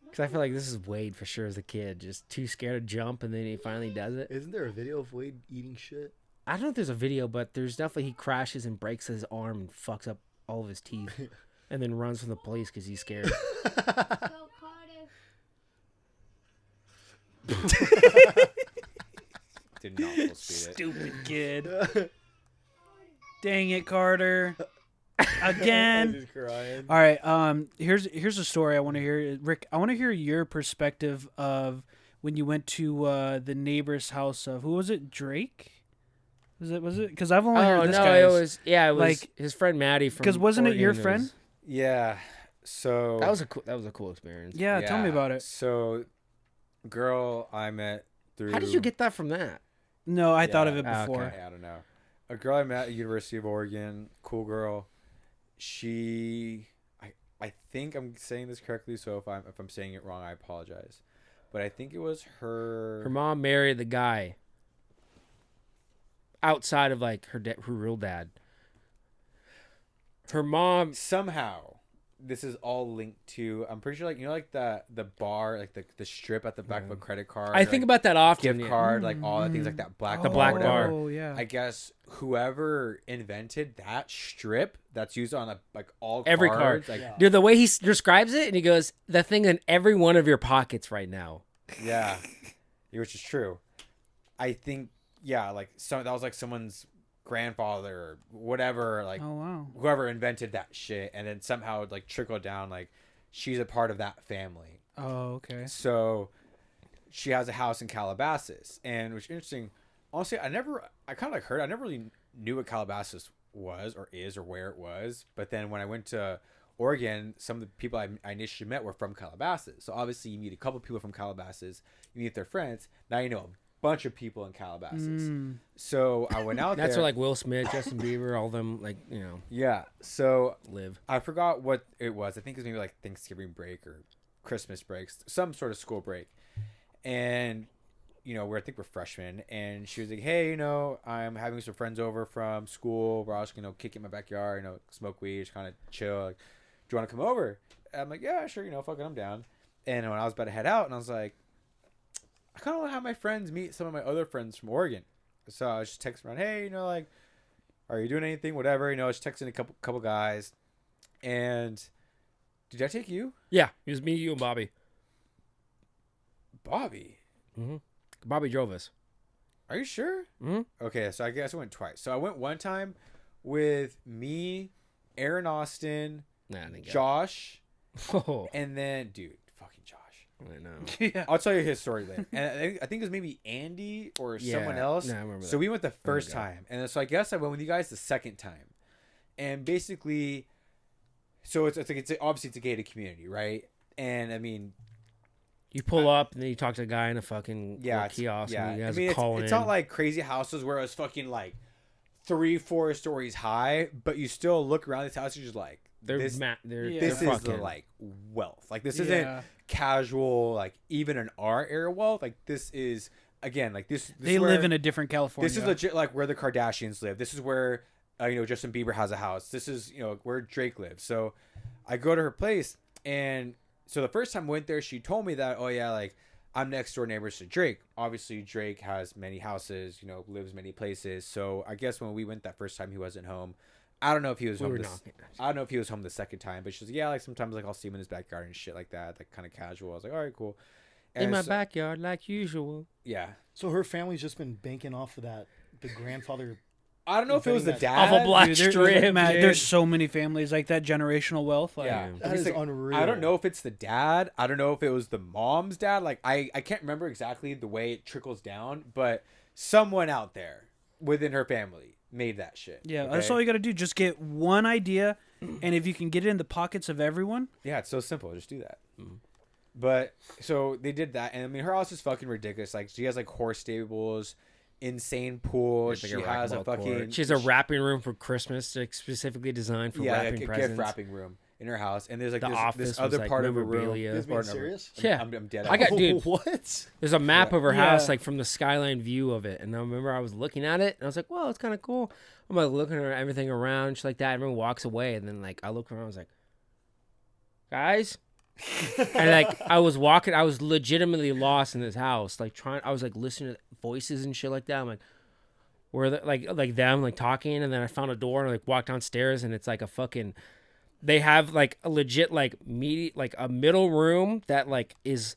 Because I feel like this is Wade for sure as a kid, just too scared to jump, and then he finally does it.
Isn't there a video of Wade eating shit?
I don't know if there's a video, but there's definitely he crashes and breaks his arm and fucks up all of his teeth, and then runs from the police because he's scared.
Did not full speed it.
Stupid kid. Dang it, Carter. Again.
Just crying.
All right. Here's a story I want to hear. Rick, I want to hear your perspective of when you went to the neighbor's house of, who was it? Drake? Was it? Because I've only heard this guy's.
It was
like,
his friend Maddie from.
Because wasn't it your
Oregon.
friend?
Yeah. So
That was a cool experience.
Yeah, tell me about it.
So, girl I met through.
How did you get that from that?
No, I thought of
Yeah,
it before.
okay.
I don't know. A girl I met at the University of Oregon, cool girl. I think I'm saying this correctly, so if I'm saying it wrong, I apologize. But I think it was her.
Her mom married the guy outside of like her real dad. Her mom
Somehow, this is all linked to. I'm pretty sure, like, you know, like the bar, like the strip at the back of a credit card.
I think about that often.
gift card, like all the things like that.
The black bar.
Oh yeah.
I guess whoever invented that strip that's used on like all
Every
cards,
card.
like
Dude, the way he describes it, and he goes, "The thing in every one of your pockets right now."
yeah, which is true. I think like that was like someone's grandfather or whatever, like
Oh wow.
whoever invented that shit, and then somehow it like trickled down. Like she's a part of that family.
Oh okay.
So she has a house in Calabasas, and which is interesting. Honestly, I kind of like heard. I never really knew what Calabasas was or is or where it was. But then when I went to Oregon, some of the people I initially met were from Calabasas. So obviously you meet a couple people from Calabasas, you meet their friends. Now you know a bunch of people in Calabasas. So I went out
That's
there.
where like Will Smith, Justin Bieber, all them
Yeah. So
live.
I forgot what it was. I think it was maybe like Thanksgiving break or Christmas breaks, some sort of school break. And I think we're freshmen, and she was like, "Hey, I'm having some friends over from school. We're all just kick it in my backyard, smoke weed, just kind of chill. Like, do you want to come over?" And I'm like, "Yeah, sure. Fuck it, I'm down." And when I was about to head out, and I was like, I kind of want to have my friends meet some of my other friends from Oregon. So I was just texting around, "Hey, like, are you doing anything? Whatever." Just texting a couple guys. And did I take you,
Yeah, it was me, you, and Bobby.
Bobby?
Mm-hmm. Bobby drove us.
Are you sure?
Mm-hmm.
Okay, so I guess I went twice. So I went one time with me, Aaron Austin,
Nah, I didn't go.
Josh,
Oh,
and then fucking Josh.
I know.
Yeah.
I'll tell you his story later. And I think it was maybe Andy or someone else.
Nah, I remember
So
that.
we went the first
God.
time, and so I guess I went with you guys the second time. And basically, so it's obviously it's a gated community, right? And I mean,
You pull up and then you talk to a guy in a fucking little kiosk.
yeah.
And you
I
guys
mean,
call
it's
in.
not like crazy houses where it's fucking like 3-4 stories high, but you still look around these houses, you're just like,
They're
this,
they're
this
they're
is the
fucking-
like wealth. Like this
Yeah.
isn't casual. Like even in our era wealth. Like this is again like this.
They live in a different California.
This is legit like where the Kardashians live. This is where Justin Bieber has a house. This is where Drake lives. So I go to her place, and so the first time I went there, she told me that, oh yeah, like I'm next door neighbors to Drake. Obviously Drake has many houses, lives many places. So I guess when we went that first time, he wasn't home. I don't know if he was
We
home.
were
This,
knocking.
I don't know if he was home the second time, but she's like, yeah, like sometimes like I'll see him in his backyard and shit like that, like kind of casual. I was like, all right, cool.
In
And
my
so-
backyard, like usual.
Yeah.
So her family's just been banking off of that. The grandfather.
I don't know if it was the
Inventing
dad.
Off a black
Dude,
strip.
Matt,
dude.
there's so many families like that, generational wealth. Like,
Yeah.
That
It's
is
like,
unreal.
I don't know if it's the dad. I don't know if it was the mom's dad. Like I can't remember exactly the way it trickles down, but someone out there within her family made that shit.
Yeah, that's all you got to do. Just get one idea, and if you can get it in the pockets of everyone,
Yeah, it's so simple. Just do that. But so they did that, and I mean, her house is fucking ridiculous. Like she has like horse stables, insane pool.
It's like
She
a
has a
racquetball
fucking.
court. She has a wrapping room for Christmas, like specifically designed for
yeah,
wrapping
like a
presents.
gift wrapping room. in her house, and there's like
The office
this
was,
other
like,
part of her room.
memorabilia.
You guys being
Part of her-
serious?
Yeah.
I'm dead.
I got- dude.
What?
There's a map of her
Yeah.
house, like from the skyline view of it. And I remember I was looking at it, and I was like, "Well, it's kind of cool." I'm like looking at everything around, shit like that. Everyone walks away, and then like I look around, I was like, "Guys," and like I was walking, I was legitimately lost in this house, like I was like listening to voices and shit like that. I'm like, where the, like them like talking, and then I found a door and like walked downstairs, and it's like a fucking. They have like a legit like a middle room that like is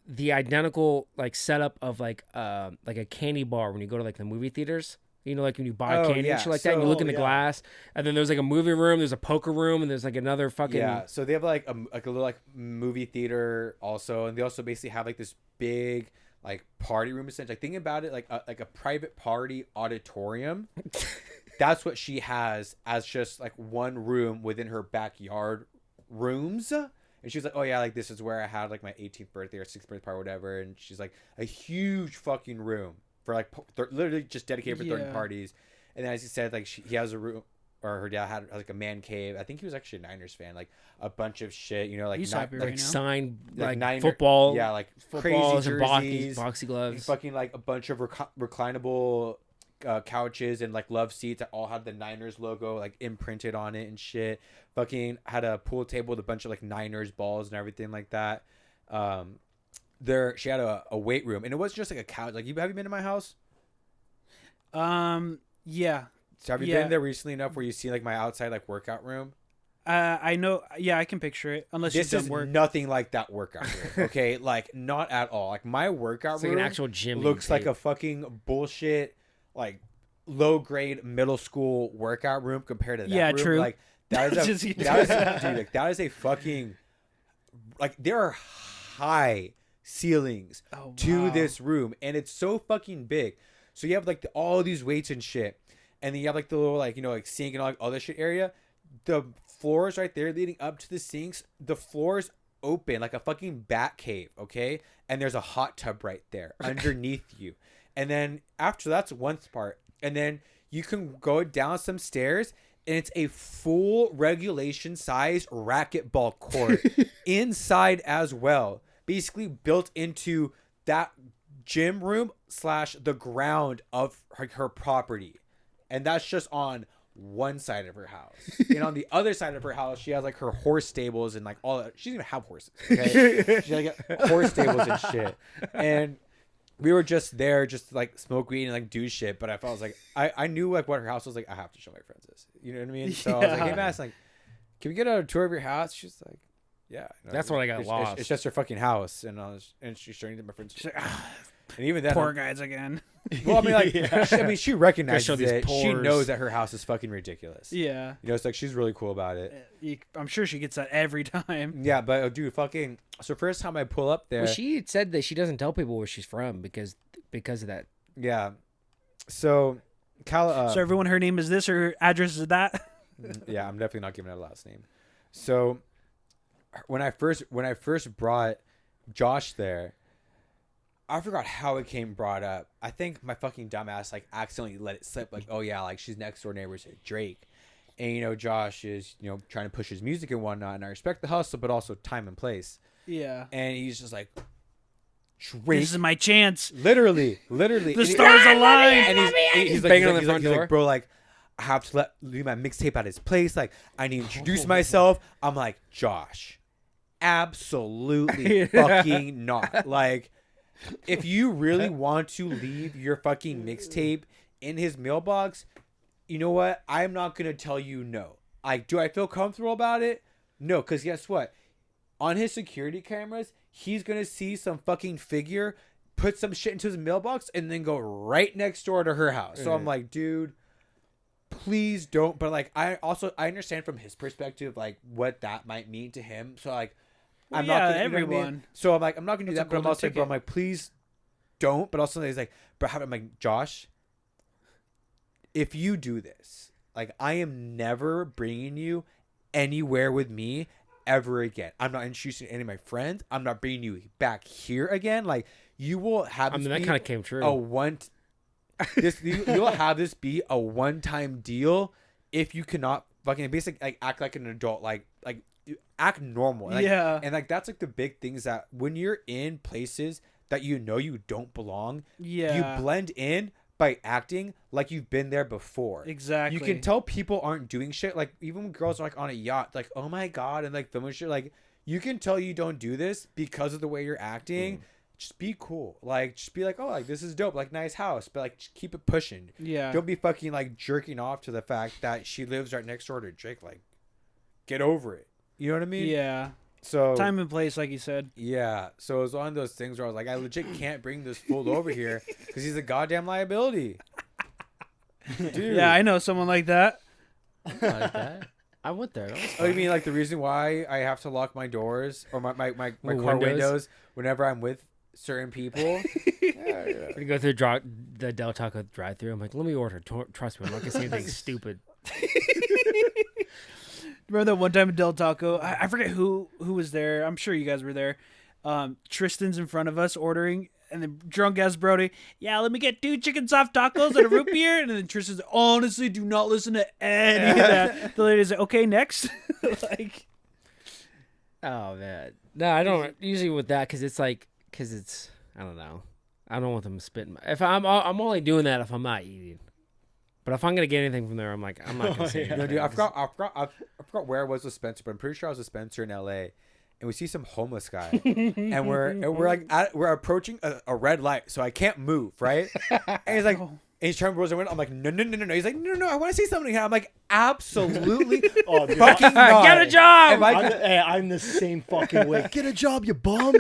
the identical like setup of like a candy bar when you go to like the movie theaters. You know, like when you buy
Oh,
candy
yeah.
and shit like that, and you look in the
yeah.
glass, and then there's like a movie room, there's a poker room, and there's like another fucking
Yeah, so they have like a little like movie theater also, and they also basically have like this big like party room essentially. Like think about it like a private party auditorium. That's what she has as just like one room within her backyard rooms. And she's like, oh yeah, like this is where I had like my 18th birthday or 6th birthday party or whatever. And she's like a huge fucking room for like literally just dedicated for throwing parties. And then as he said, like he has a room, or her dad had like a man cave. I think he was actually a Niners fan, like a bunch of shit, you know, like
He's
not,
happy
like
right now.
signed like
Niner-
football,
yeah, like
footballs
crazy
and
jerseys,
boxy gloves.
fucking like a bunch of reclinable couches and like love seats that all had the Niners logo like imprinted on it and shit. Fucking had a pool table with a bunch of like Niners balls and everything like that. She had a weight room, and it wasn't just like a couch. Like have you been to my house?
Yeah.
So have you been there recently enough where you see like my outside like workout room?
I know. Yeah, I can picture it. Unless
This
you've
is
done work.
nothing like that workout room. Okay, like not at all. Like my workout
It's
room
like an actual gym.
looks like a fucking bullshit like low grade middle school workout room compared to that
Yeah,
room.
true.
Like that is a
Just-
dude, like that is a fucking like there are high ceilings
Oh,
to
wow.
this room, and it's so fucking big. So you have like all these weights and shit, and then you have like the little like like sink and all like other shit area. The floors right there leading up to the sinks, the floors open like a fucking bat cave, okay? And there's a hot tub right there underneath you. And then after that's one part. And then you can go down some stairs, and it's a full regulation size racquetball court inside as well. Basically built into that gym room / the ground of her property. And that's just on one side of her house. And on the other side of her house, she has like her horse stables and like all that. She doesn't even have horses. Okay? She has like horse stables and shit. And we were just there just to like smoke weed and like do shit. But I felt like I knew like what her house was like. I have to show my friends this. You know what I mean? So I was like, hey Matt, like, can we get a tour of your house? She's like, yeah.
That's when I got lost.
It's just her fucking house. And she's showing it to my friends. She's like, and even then,
Poor guys again.
well, I mean, like, she recognizes
show these
it. She
pores.
knows that her house is fucking ridiculous.
Yeah.
You know, it's like she's really cool about it.
I'm sure she gets that every time.
Yeah, but dude, fucking. So first time I pull up there,
Well, she said that she doesn't tell people where she's from because of that.
yeah. So,
So everyone, her name is this, her address is that.
yeah, I'm definitely not giving her last name. So, when I first brought Josh there, I forgot how it came brought up. I think my fucking dumbass like accidentally let it slip. Like, oh yeah, like she's next door neighbors to Drake, and Josh is trying to push his music and whatnot, and I respect the hustle, but also time and place.
Yeah.
And he's just like, Drake,
This is my chance.
literally,
The stars align.
and he's like,
banging on the front door.
bro, like, I have to leave my mixtape at his place. Like, I need to introduce myself. I'm like, Josh, absolutely fucking not. Like, if you really want to leave your fucking mixtape in his mailbox, you know what? I'm not gonna tell you no. Like, do I feel comfortable about it? No, because guess what? On his security cameras, he's gonna see some fucking figure put some shit into his mailbox and then go right next door to her house. So I'm like, dude, please don't. But like, I understand from his perspective like what that might mean to him. So like, I'm not gonna,
everyone.
So I'm like, I'm not gonna do
That's
that.
a
But I'm
golden
also like, bro, I'm
ticket.
like, please don't. But also he's like, but I'm like, Josh, if you do this, like, I am never bringing you anywhere with me ever again. I'm not introducing any of my friends. I'm not bringing you back here again. Like, you will have.
I
This
mean, that
be
kind of came true.
a one. You'll have this be a one-time deal if you cannot fucking basically like act like an adult. Like, like act normal. Like,
Yeah.
and like that's like the big things that when you're in places that you know you don't belong,
Yeah.
you blend in by acting like you've been there before.
Exactly.
You can tell people aren't doing shit. Like even when girls are like on a yacht, like oh my god, and like filming shit, like you can tell you don't do this because of the way you're acting. Just be cool. Like just be like, oh, like this is dope. Like nice house, but like just keep it pushing.
Yeah.
Don't be fucking like jerking off to the fact that she lives right next door to Drake. Like, get over it. You know what I mean?
Yeah.
So
Time and place, like you said.
yeah. So it was one of those things where I was like, I legit can't bring this fool over here because he's a goddamn liability. Dude.
Yeah, I know someone like that.
Like that. I went there. That was
Oh, you
fun.
mean like the reason why I have to lock my doors or my car
Windows?
windows whenever I'm with certain people? Yeah.
When you go through the Del Taco drive-through, I'm like, let me order. Trust me, I'm not gonna say anything stupid.
Remember that one time at Del Taco? I forget who was there. I'm sure you guys were there. Tristan's in front of us ordering, and the drunk ass Brody, yeah, let me get 2 chicken soft tacos and a root beer. And then Tristan's, honestly, do not listen to any of that. The lady's like, okay, next. Like,
Oh man, no, I don't usually with that because it's I don't know. I don't want them spitting. If I'm only doing that if I'm not eating. But if I'm gonna get anything from there, I'm not gonna say
No,
anything.
dude, I forgot where I was with Spencer, but I'm pretty sure I was with Spencer in LA, and we see some homeless guy, and we're like we're approaching a red light, so I can't move, right? And he's like, and he's trying to close the window. I'm like, no. He's like, no, I want to say something here. I'm like, absolutely,
Oh, dude,
fucking not.
Get a job.
Am I-
I'm the same fucking way. Get a job, you bum.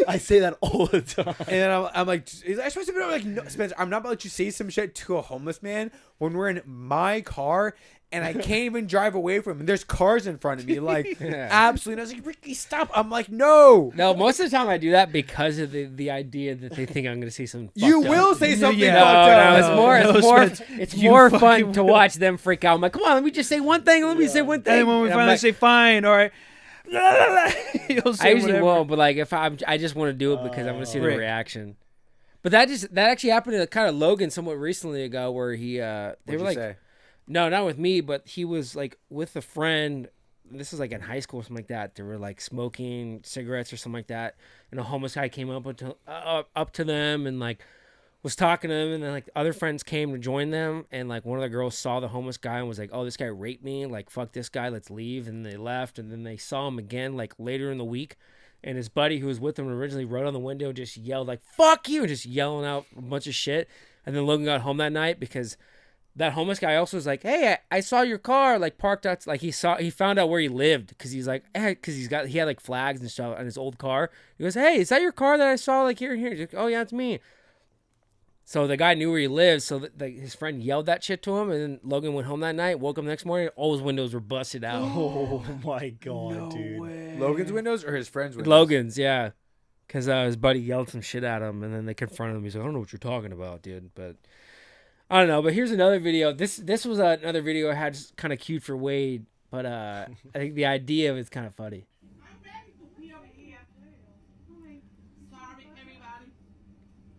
I say that all the time.
And then I'm like, is I supposed to be like, no, Spencer, I'm not about to let you say some shit to a homeless man when we're in my car and I can't even drive away from him. There's cars in front of me, like absolutely. And I was like, Ricky, stop. I'm like, no.
No, most of the time I do that because of the idea that they think I'm gonna see some.
You
fucked
will
up.
say something
Yeah.
fucked up.
No, it's more
Spence,
it's
you
more
fucking
fun to
will.
watch them freak out. I'm like, come on, let me just say one thing. Let me say one thing.
and then when we
And I'm
finally
like,
say, fine, all right. You'll say
I usually
whatever.
won't, but like if I just want to do it because I want to see the
Right.
reaction. But that actually happened to kind of Logan somewhat recently ago, where he they
What'd
were
you
like,
say?
no, not with me, but he was like with a friend. This was like in high school or something like that. They were like smoking cigarettes or something like that, and a homeless guy came up to them and like was talking to them, and then like other friends came to join them, and like one of the girls saw the homeless guy and was like, "Oh, this guy raped me. Like, fuck this guy. Let's leave." And they left, and then they saw him again like later in the week, and his buddy who was with him originally wrote on the window, just yelled like "fuck you," and just yelling out a bunch of shit. And then Logan got home that night because that homeless guy also was like, "Hey, I saw your car like parked out." Like he found out where he lived because he's like, because he had like flags and stuff on his old car. He goes, "Hey, is that your car that I saw like here and here?" He's like, "Oh yeah, it's me." So the guy knew where he lived, so his friend yelled that shit to him, and then Logan went home that night, woke up the next morning, all his windows were busted out.
Oh my god,
No
dude.
way.
Logan's windows or his friend's windows?
Logan's, yeah. Because his buddy yelled some shit at him, and then they confronted him. He's like, "I don't know what you're talking about, dude." But I don't know. But here's another video. This was another video I had kind of queued for Wade, but I think the idea of it's kind of funny.
I'm ready to pee over here. Sorry, everybody.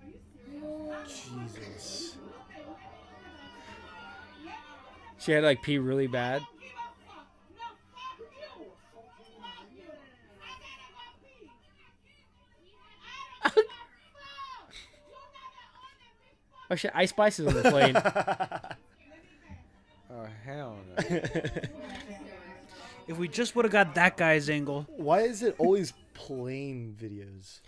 Are you serious?
Jesus.
She had like pee really bad.
Don't give a fuck. No, fuck you. I gotta go pee. I don't give a fuck. You're not the owner.
Oh shit! Ice Spice is on the plane.
Oh hell no.
If we just would have got that guy's angle.
Why is it always plain videos?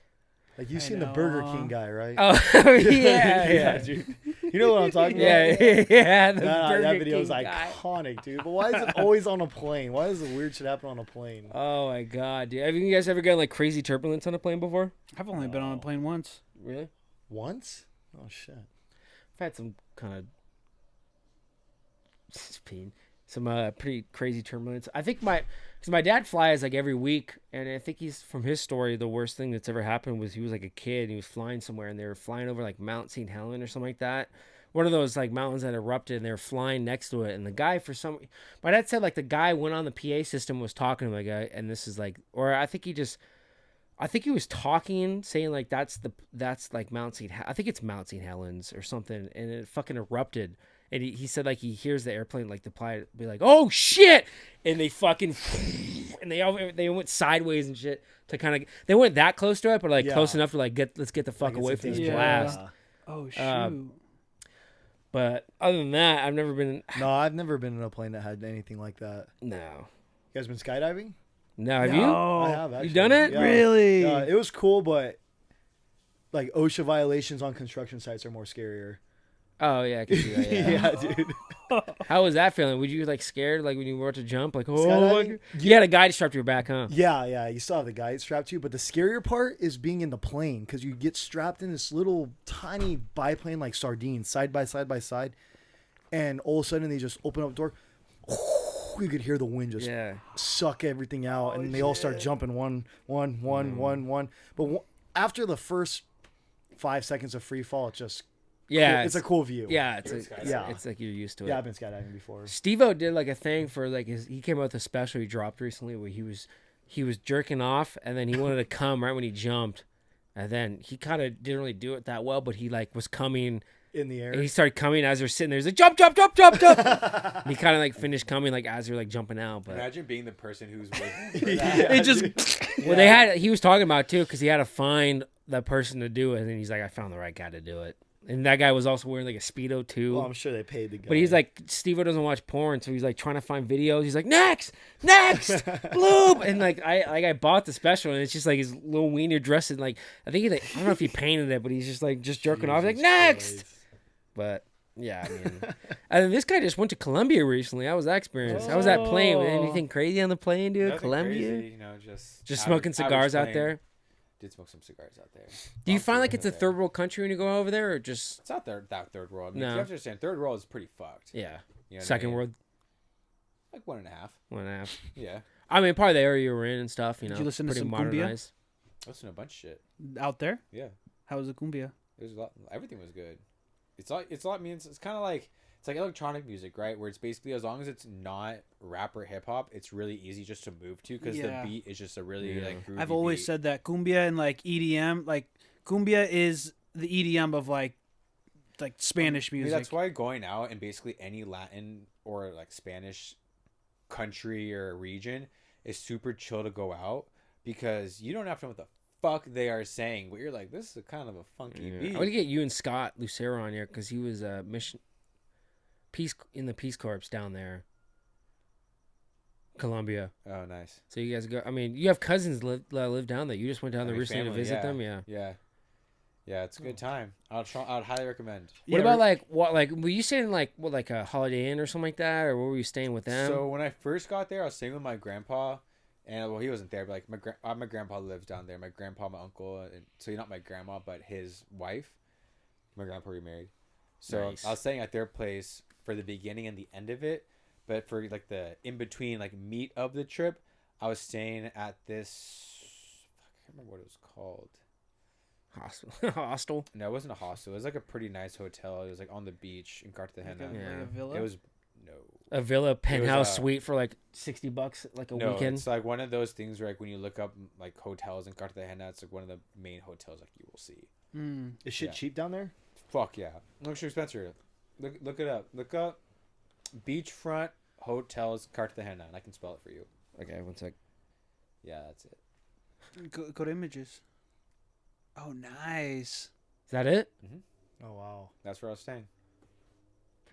Like you've seen the Burger
know.
King guy, right?
Oh yeah,
dude. You know what I'm talking about?
yeah. The
Nah,
Burger
that video is
King guy.
iconic, dude. But why is it always on a plane? Why does the weird shit happen on a plane?
Oh my god, dude! Have you guys ever gotten like crazy turbulence on a plane before?
I've only been on a plane once.
Really?
Once? Oh shit.
I've had some kind of pretty crazy turbulence. I think because my dad flies like every week, and I think he's from his story. The worst thing that's ever happened was he was like a kid. And he was flying somewhere, and they were flying over like Mount St. Helen or something like that. One of those like mountains that erupted, and they were flying next to it. And the guy my dad said like the guy went on the PA system, was talking to the guy, and this is like, or I think he was talking, saying like that's like Mount St. I think it's Mount St. Helens or something, and it fucking erupted. And he said like he hears the airplane like the pilot be like, "Oh shit!" and they fucking and they went sideways and shit to kind of. They went that close to it, but like
Yeah.
close enough to like let's get the fuck
Like, it's
away
a
from this
danger.
blast.
Oh shoot.
But other than that, I've never been.
No, I've never been in a plane that had anything like that.
No,
You guys been skydiving?
no. Have you?
No.
I have actually.
done it?
Yeah.
Really?
Yeah, it was cool, but like OSHA violations on construction sites are more scarier.
Oh yeah, I can see that. Yeah.
Yeah, dude.
How was that feeling? Were you like scared, like when you were to jump, like oh,
Skydiving?
like, you had a guide strapped to your back, huh?
Yeah. You still have the guide strapped to you, but the scarier part is being in the plane because you get strapped in this little tiny biplane like sardines, side by side, and all of a sudden they just open up the door. You could hear the wind just
Yeah.
suck everything out, and they all start jumping one. But after the first 5 seconds of free fall, it's just
Yeah,
cool. It's a cool view.
Yeah, it's
Yeah.
it's like you're used to it.
Yeah, I've been skydiving before.
Steve-O did like a thing for like he came out with a special he dropped recently where he was jerking off and then he wanted to come right when he jumped, and then he kind of didn't really do it that well, but he like was coming
In the air.
and he started coming as they're sitting there. He's like jump, jump, jump, jump, jump. And he kind of like finished coming like as they're like jumping out. But
Imagine being the person who's waiting for
Yeah,
that.
It just
well, they had he was talking about it too because he had to find that person to do it, and he's like I found the right guy to do it, and that guy was also wearing like a Speedo too.
Well, I'm sure they paid the guy.
But he's like, Steve-O doesn't watch porn, so he's like trying to find videos. He's like, next, bloop, and like I bought the special, and it's just like his little wiener dressed in like I think I don't know if he painted it, but he's just like jerking off, like
Jesus
next.
Christ.
But yeah, I mean, and this guy just went to Colombia recently. How was that experience? How was that plane? Anything crazy on the plane, dude?
Nothing
Colombia,
crazy, you know, just
smoking
average
cigars out
plane.
there.
Did smoke some cigars out there.
Do you
Lots
find
of
like
them
it's a
out there.
third world country when you go over there, or just
It's not that third world. I mean,
No.
you have to understand, third world is pretty fucked.
yeah,
You know what I
second
mean?
world,
Like 1.5.
1.5?
Yeah.
I mean, part of the area you were in and stuff. You know,
Did you listen to
pretty
some cumbia?
modernized.
Listen to a bunch of shit.
out there.
Yeah.
How was the cumbia?
There's a lot. Everything was good. It's a lot. I mean, it's kind of like it's like electronic music, right? Where it's basically as long as it's not rap or hip hop, it's really easy just to move to because
Yeah.
the beat is just a really
Yeah.
like groovy
I've always
beat.
said that cumbia and like EDM, like cumbia is the EDM of like Spanish
I mean,
music.
that's why going out and basically any Latin or like Spanish country or region is super chill to go out because you don't have to know what the fuck they are saying, but you're like, this is a kind of a funky
Yeah.
beat.
I want to get you and Scott Lucero on here because he was in the Peace Corps down there, Colombia.
Oh, nice.
So you guys go. I mean, you have cousins that live down there. You just went down
I
there
mean,
recently
family,
to visit
yeah.
them. Yeah.
Yeah. Yeah, it's a good time. I'd highly recommend.
What about like what like were you staying in like what like a Holiday Inn or something like that, or where were you staying with them?
So when I first got there, I was staying with my grandpa, and well, he wasn't there, but like my grandpa lives down there. My grandpa, my uncle, and so not my grandma, but his wife. My grandpa remarried, so
Nice.
I was staying at their place for the beginning and the end of it, but for like the in between like meat of the trip, I was staying at this. I can't remember what it was called.
Hostel.
No, it wasn't a hostel. It was like a pretty nice hotel. It was like on the beach in Cartagena.
Yeah.
like a villa.
It was no.
A villa penthouse
uh,
suite for like $60 like a
No,
weekend.
it's like one of those things where like when you look up like hotels in Cartagena, it's like one of the main hotels like you will see.
Mm.
Is shit
Yeah.
cheap down there?
Fuck yeah. Look, Spencer. Look it up. Look up beachfront hotels Cartagena, and I can spell it for you.
Okay, one sec.
Yeah, that's it.
Go to images. Oh, nice.
Is that it?
Oh wow.
That's where I was staying.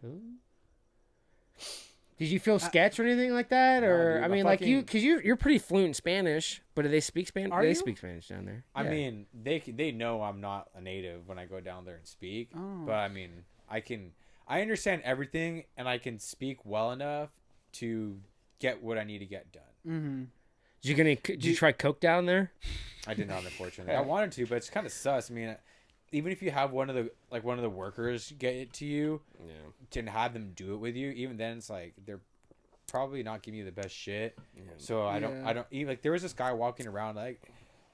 Cool. Did you feel sketch or anything like that,
No,
or
dude,
I
my
mean, like you,
fucking-
because you're pretty fluent in Spanish, but do they speak Spanish?
Are
They
you?
speak Spanish down there.
I
Yeah.
mean, they know I'm not a native when I go down there and speak,
Oh.
but I mean, I understand everything, and I can speak well enough to get what I need to get done.
Mm-hmm.
Did you try coke down there?
I did not, unfortunately. I wanted to, but it's kind of sus. I mean, even if you have one of the workers get it to you,
Yeah.
to have them do it with you, even then it's like they're probably not giving you the best shit. So I don't even like. There was this guy walking around like,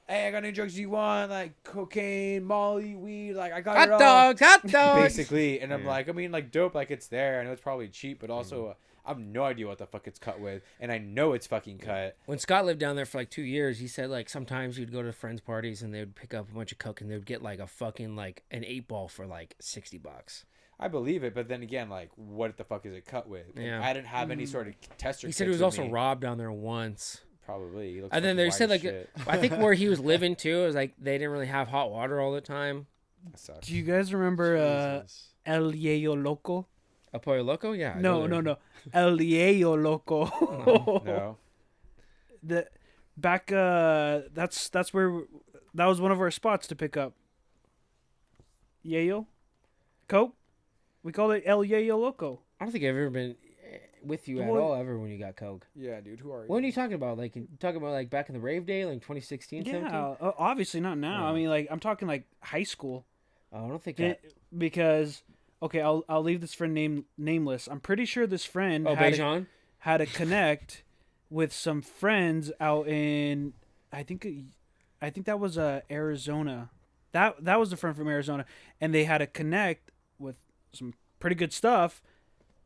"Hey, I got any drugs you want? Like cocaine, Molly, weed. Like I got it all."
Hot dogs.
Basically, and I'm
Yeah.
like, I mean, like dope, like it's there. I know it's probably cheap, but also I have no idea what the fuck it's cut with, and I know it's fucking cut.
When Scott lived down there for like 2 years, he said like sometimes he'd go to friends' parties and they would pick up a bunch of coke and they would get like a fucking like an 8-ball for like $60.
I believe it, but then again, like, what the fuck is it cut with? And
Yeah.
I didn't have any sort of tester.
He said he
kits
was
with
also
me.
robbed down there once.
Probably. He looks
And then
fucking
they said
white
like,
as shit.
I think where he was living too is like they didn't really have hot water all the time.
That sucks.
Do you guys remember
Jesus.
El Yayo Loco?
El Pollo Loco, yeah. I
No,
go
no,
there.
no. El Yayo Loco.
No.
The back that's where that was one of our spots to pick up. Yayo? Coke? We call it El Yayo Loco.
I don't think I've ever been with you at
Well-
all ever when you got Coke.
Yeah, dude. Who are you?
What are you talking about? Like talking about like back in the rave day, like 2016, 17?
Yeah, obviously not now. I
Yeah.
mean, like I'm talking like high school.
Oh, I don't think
It-
that.
because okay, I'll leave this friend nameless. I'm pretty sure this friend
Oh, Bejan?
had a connect with some friends out in I think that was Arizona. That was a friend from Arizona, and they had a connect with some pretty good stuff,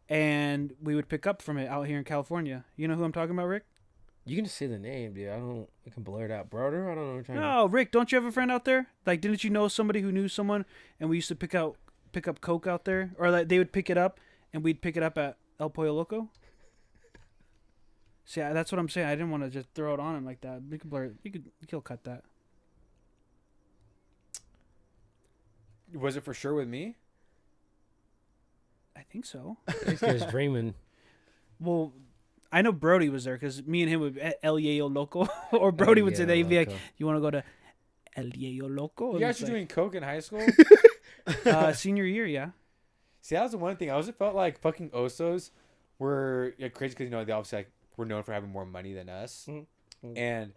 and we would pick up from it out here in California. You know who I'm talking about, Rick?
You can just say the name, dude. I can blur it out. Broder? I don't know what you're trying
No, Rick, don't you have a friend out there? Like, didn't you know somebody who knew someone, and we used to pick up Coke out there, or like they would pick it up, and we'd pick it up at El Pollo Loco. See, that's what I'm saying. I didn't want to just throw it on him like that. We could blur it. You'll cut that.
Was it for sure with me?
I think so.
This guy's dreaming.
Well, I know Brody was there because me and him would be El Yayo Loco, or Brody would say that he'd be like,
Loco.
"You want to go to El Yayo Loco?"
You
And
guys
it's
were
like,
doing coke in high school?
senior year, yeah.
See, that was the one thing. I always felt like fucking Osos were crazy because, they obviously like were known for having more money than us.
Mhm.
And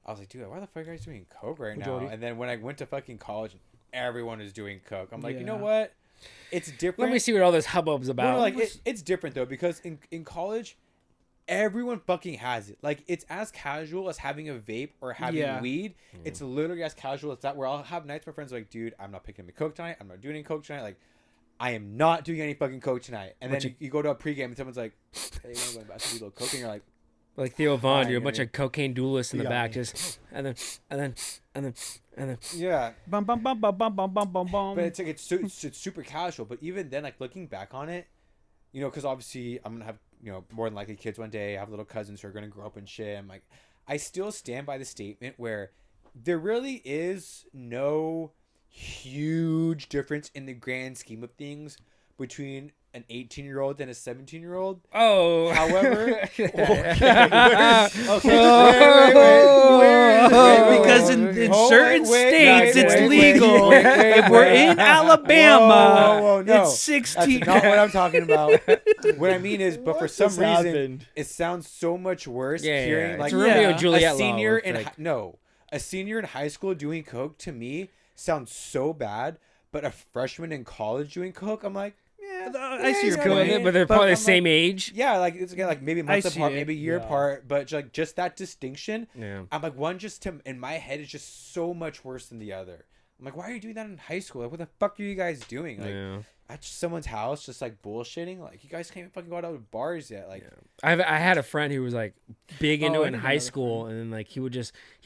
I was like, dude, why the fuck are you guys doing coke right
Majority.
now? And then when I went to fucking college, everyone is doing coke. I'm like, you know
Yeah.
what? It's different.
Let me see what all this hubbub's
No,
about.
no, like it's different though because in college, everyone fucking has it. Like it's as casual as having a vape or having
Yeah.
weed. It's literally as casual as that. Where I'll have nights with my friends like, dude, I'm not picking up coke tonight. I'm not doing any coke tonight. Like, I am not doing any fucking coke tonight. And
But
then you go to a pregame and someone's like, hey, you want to go back to do a little coke? And you're like,
Like Theo Vaughn,
Fine,
you're a
you
bunch
know.
of cocaine duelists in
You
the
got
back,
me.
just and then.
yeah.
Bum bum bum bum bum bum bum bum bum.
But it's like it's super casual. But even then, like looking back on it, because obviously I'm gonna have more than likely kids one day. I have little cousins who are gonna grow up and shit. I'm like, I still stand by the statement where there really is no huge difference in the grand scheme of things between an 18-year-old and a 17-year-old.
Oh,
However,
Because in certain states it's legal. If we're in Alabama,
Whoa, no.
it's 16.
That's not what I'm talking about. What I mean is, but for
What
some
just
reason,
happened?
it sounds so much worse
Yeah,
hearing
yeah.
like
It's Romeo
Yeah.
and Juliet
a senior
law,
in
it's like-
a senior in high school doing coke to me sounds so bad, but a freshman in college doing coke, I'm like, yeah,
I see your
yeah,
point.
yeah.
but they're probably
I'm
the same age.
Yeah, like it's again like maybe months
I see
apart,
it.
maybe a year
Yeah.
apart, but like just that distinction.
Yeah.
I'm like one just to in my head is just so much worse than the other. I'm like, why are you doing that in high school? Like, what the fuck are you guys doing? Like,
Yeah.
at someone's house, just like bullshitting. Like, you guys can't even fucking go out to bars yet. Like,
I had a friend who was like big into
Oh,
it
I
in
didn't
high
know that
school, and then like he would
Go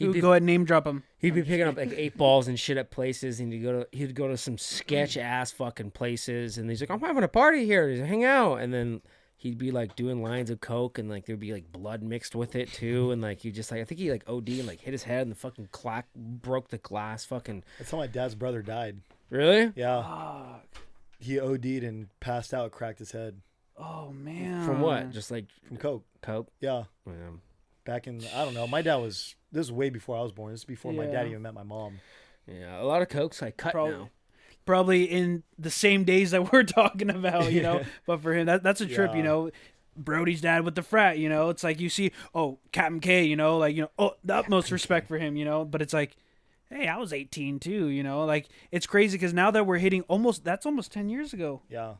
ahead and name drop him.
he'd be picking up like 8 balls and shit at places, and he'd go to some sketch ass fucking places, and he's like, I'm having a party here, he's like, hang out, and then he'd be like doing lines of coke, and like there'd be like blood mixed with it too, and like he just like I think he like OD and like hit his head and the fucking clock broke the glass. Fucking
That's how my dad's brother died.
really?
Yeah, he OD'd and passed out, cracked his head
Oh man.
From what? Just like
from coke.
coke?
Yeah,
Yeah.
back in I don't know. My dad was this is way before I was born. This is before my dad
Yeah.
even met my mom.
Yeah, a lot of coke's like cut now.
Probably in the same days that we're talking about, But for him, that's a trip,
Yeah.
Brody's dad with the frat, it's like you see, Captain K, the utmost respect for him, But it's like, hey, I was 18 too, Like it's crazy because now that we're hitting that's almost 10 years ago.
Yeah,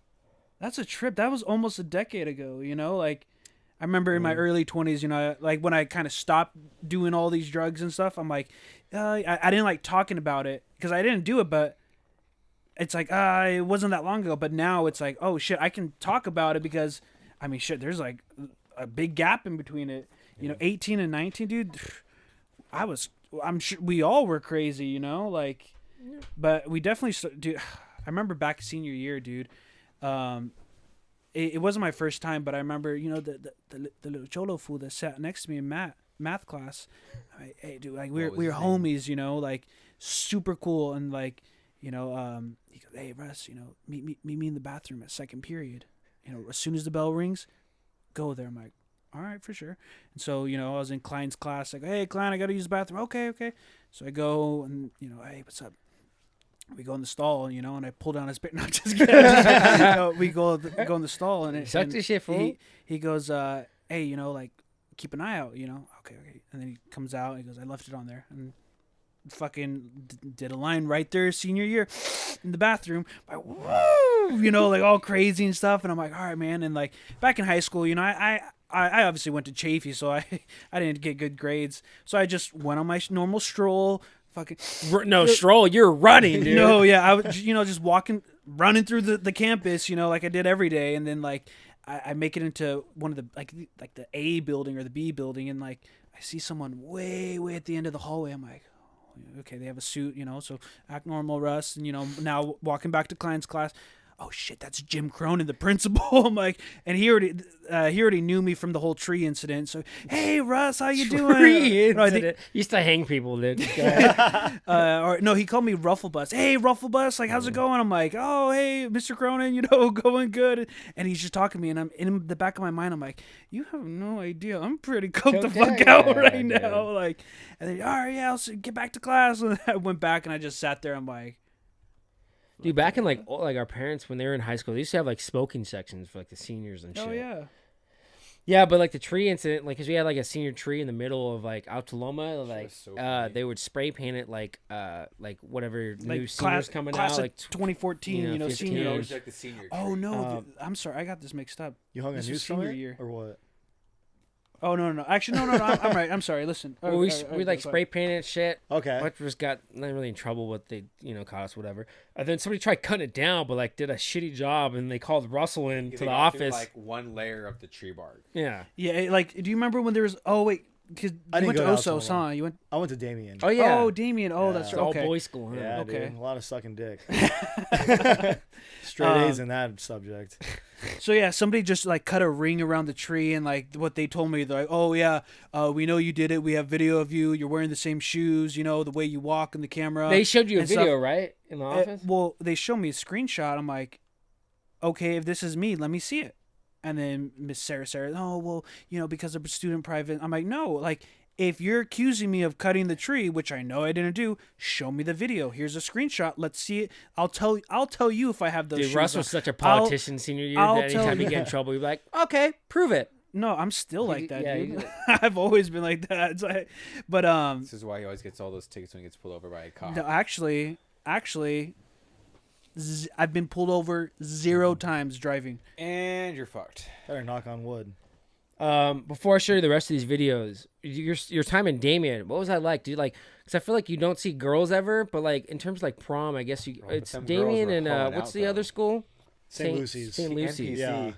That's a trip. That was almost a decade ago, Like I remember in my early 20s, like when I kind of stopped doing all these drugs and stuff, I'm like, I didn't like talking about it because I didn't do it, but it's like, it wasn't that long ago. But now it's like, oh shit, I can talk about it because, I mean, shit, there's like a big gap in between it. 18 and 19, dude. I'm sure we all were crazy, like, but we definitely, dude. I remember back senior year, dude. It wasn't my first time, but I remember, the little cholo fool that sat next to me, Matt. math class. I'm like, hey, dude, like
What
we
was
were
his name?
homies, you know, like super cool, and like, he goes, hey Russ, meet me in the bathroom at second period. As soon as the bell rings, go there. I'm like, all right, for sure. And so, I was in Klein's class, like, hey, Klein, I got to use the bathroom. Okay. So I go and, hey, what's up? We go in the stall, and I pull down his pants. No, just kidding. We go in the stall, and
Suck this shit, fool.
he goes, hey, like, keep an eye out, Okay. And then he comes out, and he goes, I left it on there. And fucking did a line right there senior year in the bathroom. Like, woo! Like all crazy and stuff. And I'm like, all right, man. And like back in high school, I obviously went to Chafee, so I didn't get good grades. So I just went on my normal stroll. Fucking
stroll. You're running, dude.
No, yeah, I was just running through the campus, like I did every day. And then like I make it into one of the like the A building or the B building, and like I see someone way at the end of the hallway. I'm like, okay, they have a suit, so act normal, Russ. And, now walking back to Klein's class, oh, shit, that's Jim Cronin, the principal. I'm like, and he already knew me from the whole tree incident. So, hey, Russ, how you doing?
Tree
No, I
incident. Used to hang people, dude.
or no, he called me Rufflebus. Hey, Rufflebus, like, how's it going? I'm like, oh, hey, Mr. Cronin, going good. And he's just talking to me, and I'm in the back of my mind, I'm like, you have no idea. I'm pretty coked the fuck out right now. Like, and then, all right, yeah, I'll get back to class. And I went back, and I just sat there. I'm like,
dude, back in like our parents when they were in high school, they used to have like smoking sections for like the seniors and shit.
oh yeah.
Yeah, but like the tree incident, like, cause we had like a senior tree in the middle of like Altaloma, like
so funny.
they would spray paint it like whatever
Like
new seniors coming
class
out,
of
like
2014,
15.
senior.
It was like the senior.
Oh
tree.
no, I'm sorry, I got this mixed up.
You hung a
This
new
was senior
summer
year.
or what?
Oh no, actually no, I'm right. I'm sorry. Listen,
well, we like spray painted shit.
Okay.
Which just got not really in trouble, but they caught us whatever. And then somebody tried cutting it down, but like did a shitty job, and they called Russell in to
They
the
got through,
office.
like one layer of the tree bark.
Yeah.
Yeah, like, do you remember when there was? Oh wait, because
I
you
didn't
went to
go to
Osos,
Altaloma.
huh? You went.
I went to Damien.
Oh yeah.
Oh, Damien. Oh,
Yeah.
that's
It's
right.
all
Okay.
boys school. Huh?
Yeah,
Okay.
dude, a lot of sucking dick. Straight A's in that subject.
So yeah, somebody just like cut a ring around the tree, and like what they told me, they're like, oh yeah, we know you did it. We have video of you. You're wearing the same shoes. The way you walk in the camera.
They showed you a
and
video,
stuff.
right, in the office?
Well, they showed me a screenshot. I'm like, okay, if this is me, let me see it. And then Miss Sarah, oh well, because of student private. I'm like, no, like, if you're accusing me of cutting the tree, which I know I didn't do, show me the video. Here's a screenshot. Let's see it. I'll tell you if I have those
Dude,
shoes
Russ
on.
was such a politician senior year
I'll
that anytime
tell
he
you.
get in trouble, he'd be like, okay, prove it.
No, I'm still like that,
Yeah,
dude.
you-
I've always been like that. It's like, but
This is why he always gets all those tickets when he gets pulled over by a cop.
no, actually, I've been pulled over 0 times driving.
And you're fucked.
Better knock on wood.
Before I show you the rest of these videos, your time in Damien, what was that like? Dude, like, because I feel like you don't see girls ever, but like in terms of like prom, I guess
Bro, but
it's
them girls
Damien
were
and
hoeing
what's
out,
the
though.
other school?
St. Lucy's.
St. Lucy's.
NPC.
Yeah.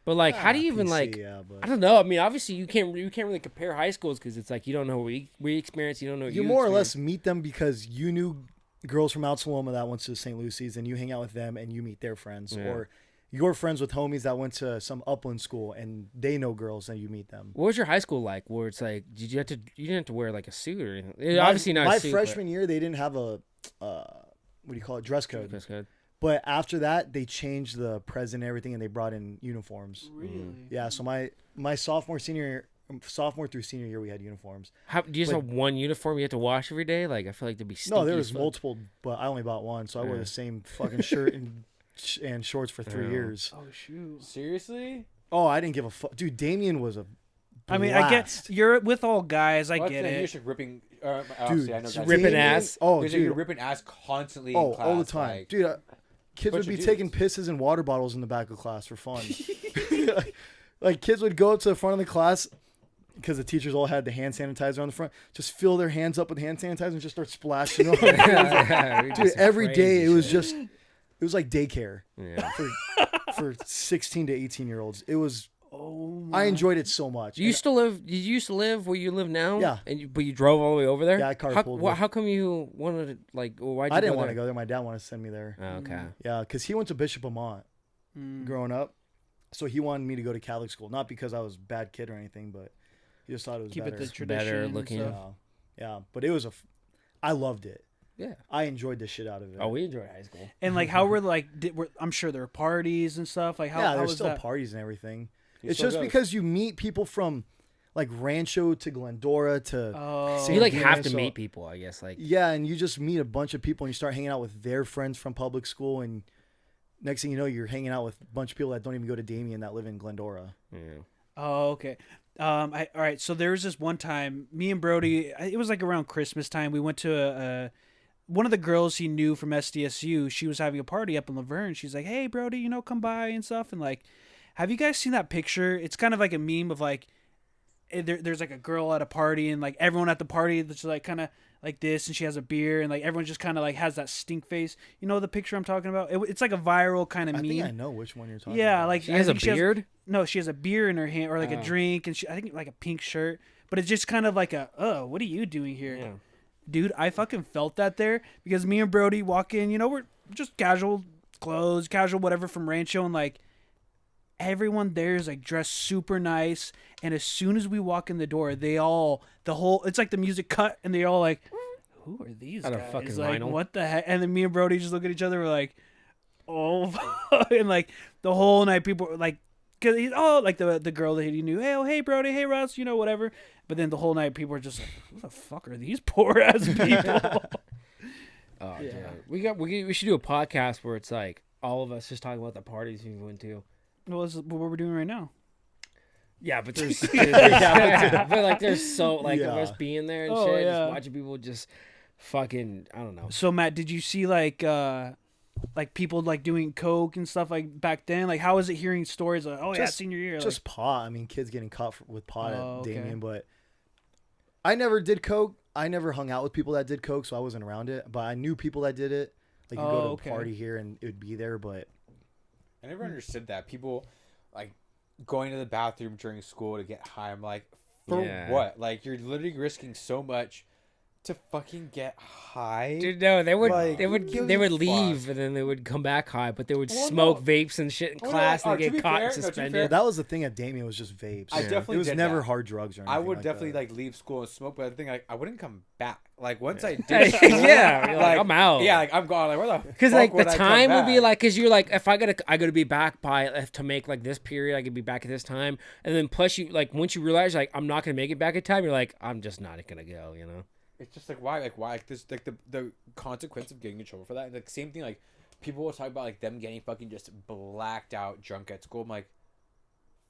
But like, how do you even
PC,
like?
yeah, but
I don't know. I mean, obviously you can't really compare high schools because it's like you don't know what we experience, you don't know what
you
you
more or
experience.
less meet them because you knew girls from Altaloma that went to St. Lucy's, and you hang out with them and you meet their friends,
Yeah.
or you're friends with homies that went to some upland school and they know girls and you meet them.
What was your high school like? Where it's like, you didn't have to wear like a suit or anything? Obviously not.
My
a suit,
freshman year, they didn't have a what do you call it, dress
but,
code.
that's good.
But after that, they changed the president and everything, and they brought in uniforms.
Really?
Yeah, so my sophomore through senior year, we had uniforms.
How do you just
But-
have one uniform you have to wash every day? Like I feel like there'd be stinky
No, there
as
was
fuck.
multiple, but I only bought one, so I wore
Yeah.
the same fucking shirt and shorts for 3
Yeah.
years.
Oh shoot.
Seriously?
Oh, I didn't give a fuck, dude. Damien was a.
I mean, I get
blast.
you're with all guys. I
What's
get
the
it.
You're ripping. Obviously, I know
just
guys-
ripping
Damien-
ass.
Oh,
Because you're
dude.
ripping ass constantly. in
Oh,
class,
all the time,
like-
dude. Kids would
bunch
be
of
taking
dudes.
pisses in water bottles in the back of class for fun. Like kids would go up to the front of the class because the teachers all had the hand sanitizer on the front. Just fill their hands up with hand sanitizer and just start splashing. On Dude, every day it was just. It was like daycare
Yeah.
for 16 to 18-year-olds. It was.
Oh.
I enjoyed it so much.
Did you used to live where you live now?
Yeah.
But you drove all the way over there?
Yeah, I carpooled.
How come you wanted to, like, why'd you
I didn't
go
want to
there?
go there. My dad wanted to send me there.
Oh, okay.
Yeah, because he went to Bishop Amant
Mm.
growing up, so he wanted me to go to Catholic school. Not because I was a bad kid or anything, but He just thought it was
Keep
better.
it the tradition.
Better
and
looking.
stuff.
Yeah, but it was I loved it.
Yeah.
I enjoyed the shit out of it.
Oh, we enjoyed high school.
And like, how were like? I'm sure there were parties and stuff. Like, how
there's
was
still
that?
parties and everything.
It
It's
still
just
goes.
because you meet people from like Rancho to Glendora to
Oh,
San
You like
Diego,
have to
so-
meet people, I guess. Like,
yeah, and you just meet a bunch of people and you start hanging out with their friends from public school, and next thing you know, you're hanging out with a bunch of people that don't even go to Damien that live in Glendora.
yeah.
Oh, okay. All right. So there was this one time, me and Brody. It was like around Christmas time. We went to one of the girls he knew from SDSU. She was having a party up in Laverne. She's like, "Hey, Brody, come by and stuff." And like, have you guys seen that picture? It's kind of like a meme of like, there's like a girl at a party and like everyone at the party that's like kind of like this, and she has a beer, and like everyone just kind of like has that stink face. You know the picture I'm talking about? It's like a viral kind of
I
meme.
think I know which one you're talking
Yeah,
about.
like
She has
I
a
think
beard?
no, she has a beer in her hand or like a
Oh.
drink, and I think like a pink shirt. But it's just kind of like what are you doing here,
Yeah.
dude? I fucking felt that there because me and Brody walk in. We're just casual clothes, casual whatever from Rancho, and like everyone there is like dressed super nice. And as soon as we walk in the door, it's like the music cut, and they all like, who are these
Out of
guys?
fucking
Like,
vinyl.
what the heck? And then me and Brody just look at each other. We're like, oh, and like the whole night people were like, cause like the girl that he knew, hey Brody, hey Russ, whatever. But then the whole night people were just like, who the fuck are these poor ass people?
Oh,
Yeah.
dude. We should do a podcast where it's like all of us just talking about the parties we went to.
Well, this is what we're doing right now.
Yeah, but there's, but like there's so like of
Yeah.
us being there and
Oh,
shit,
yeah.
just watching people just fucking I don't know.
So Matt, did you see like people like doing coke and stuff like back then? Like, how was it hearing stories like, oh yeah,
Just-
senior year?
Just pot. I mean, kids getting caught with pot
Oh,
at
okay.
Damien, but I never did coke. I never hung out with people that did coke, so I wasn't around it. But I knew people that did it. Like, you go to
okay.
a party here and it would be there, but
I never understood that. People like going to the bathroom during school to get high. I'm like, for
Yeah.
what? Like, you're literally risking so much to fucking get high.
Dude, no, they would
Like,
they would
who
they would
gives a
leave
fuck?
and then they would come back high, but they would
Well,
smoke
no.
vapes and shit in
Well, no,
class
to
and they
be
get caught
fair-
and
no, to be
suspended.
fair,
that was the thing at Damien was just vapes.
I definitely
it was
did
never
that.
hard drugs or anything.
I would
like
definitely
that.
like leave school and smoke, but the thing, like, I wouldn't come back. Like, once I
Yeah,
did school,
you're like, I'm out.
Yeah, like, I'm gone. Like, where the
Because
fuck
like the
would I come
time would be
back?
like, because you're like, if I gotta be back by to make like this period, I could be back at this time, and then plus you like once you realize like I'm not gonna make it back in time, you're like I'm just not gonna go,
It's just like why, like this, like the consequence of getting in trouble for that. Like same thing, like people will talk about like them getting fucking just blacked out drunk at school. I'm like,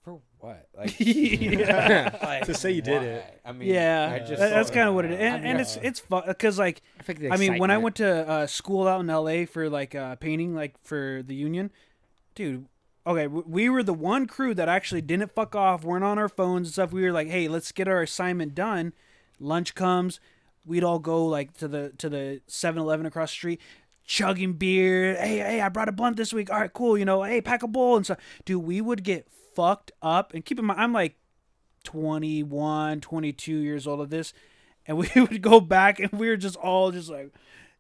for what? Like,
Yeah.
like,
To say you did
why?
it.
I mean,
Yeah,
I just
that's kind of what it is,
I mean,
and it's fun because like
I think the
I mean when I
excitement-
went to school out in LA for like painting like for the union, dude. Okay, we were the one crew that actually didn't fuck off, weren't on our phones and stuff. We were like, hey, let's get our assignment done. Lunch comes, we'd all go like to the 7-Eleven across the street, chugging beer. Hey, I brought a blunt this week. All right, cool. Hey, pack a bowl and stuff. Dude, we would get fucked up. And keep in mind, I'm like 21, 22 years old of this, and we would go back and we were just all just like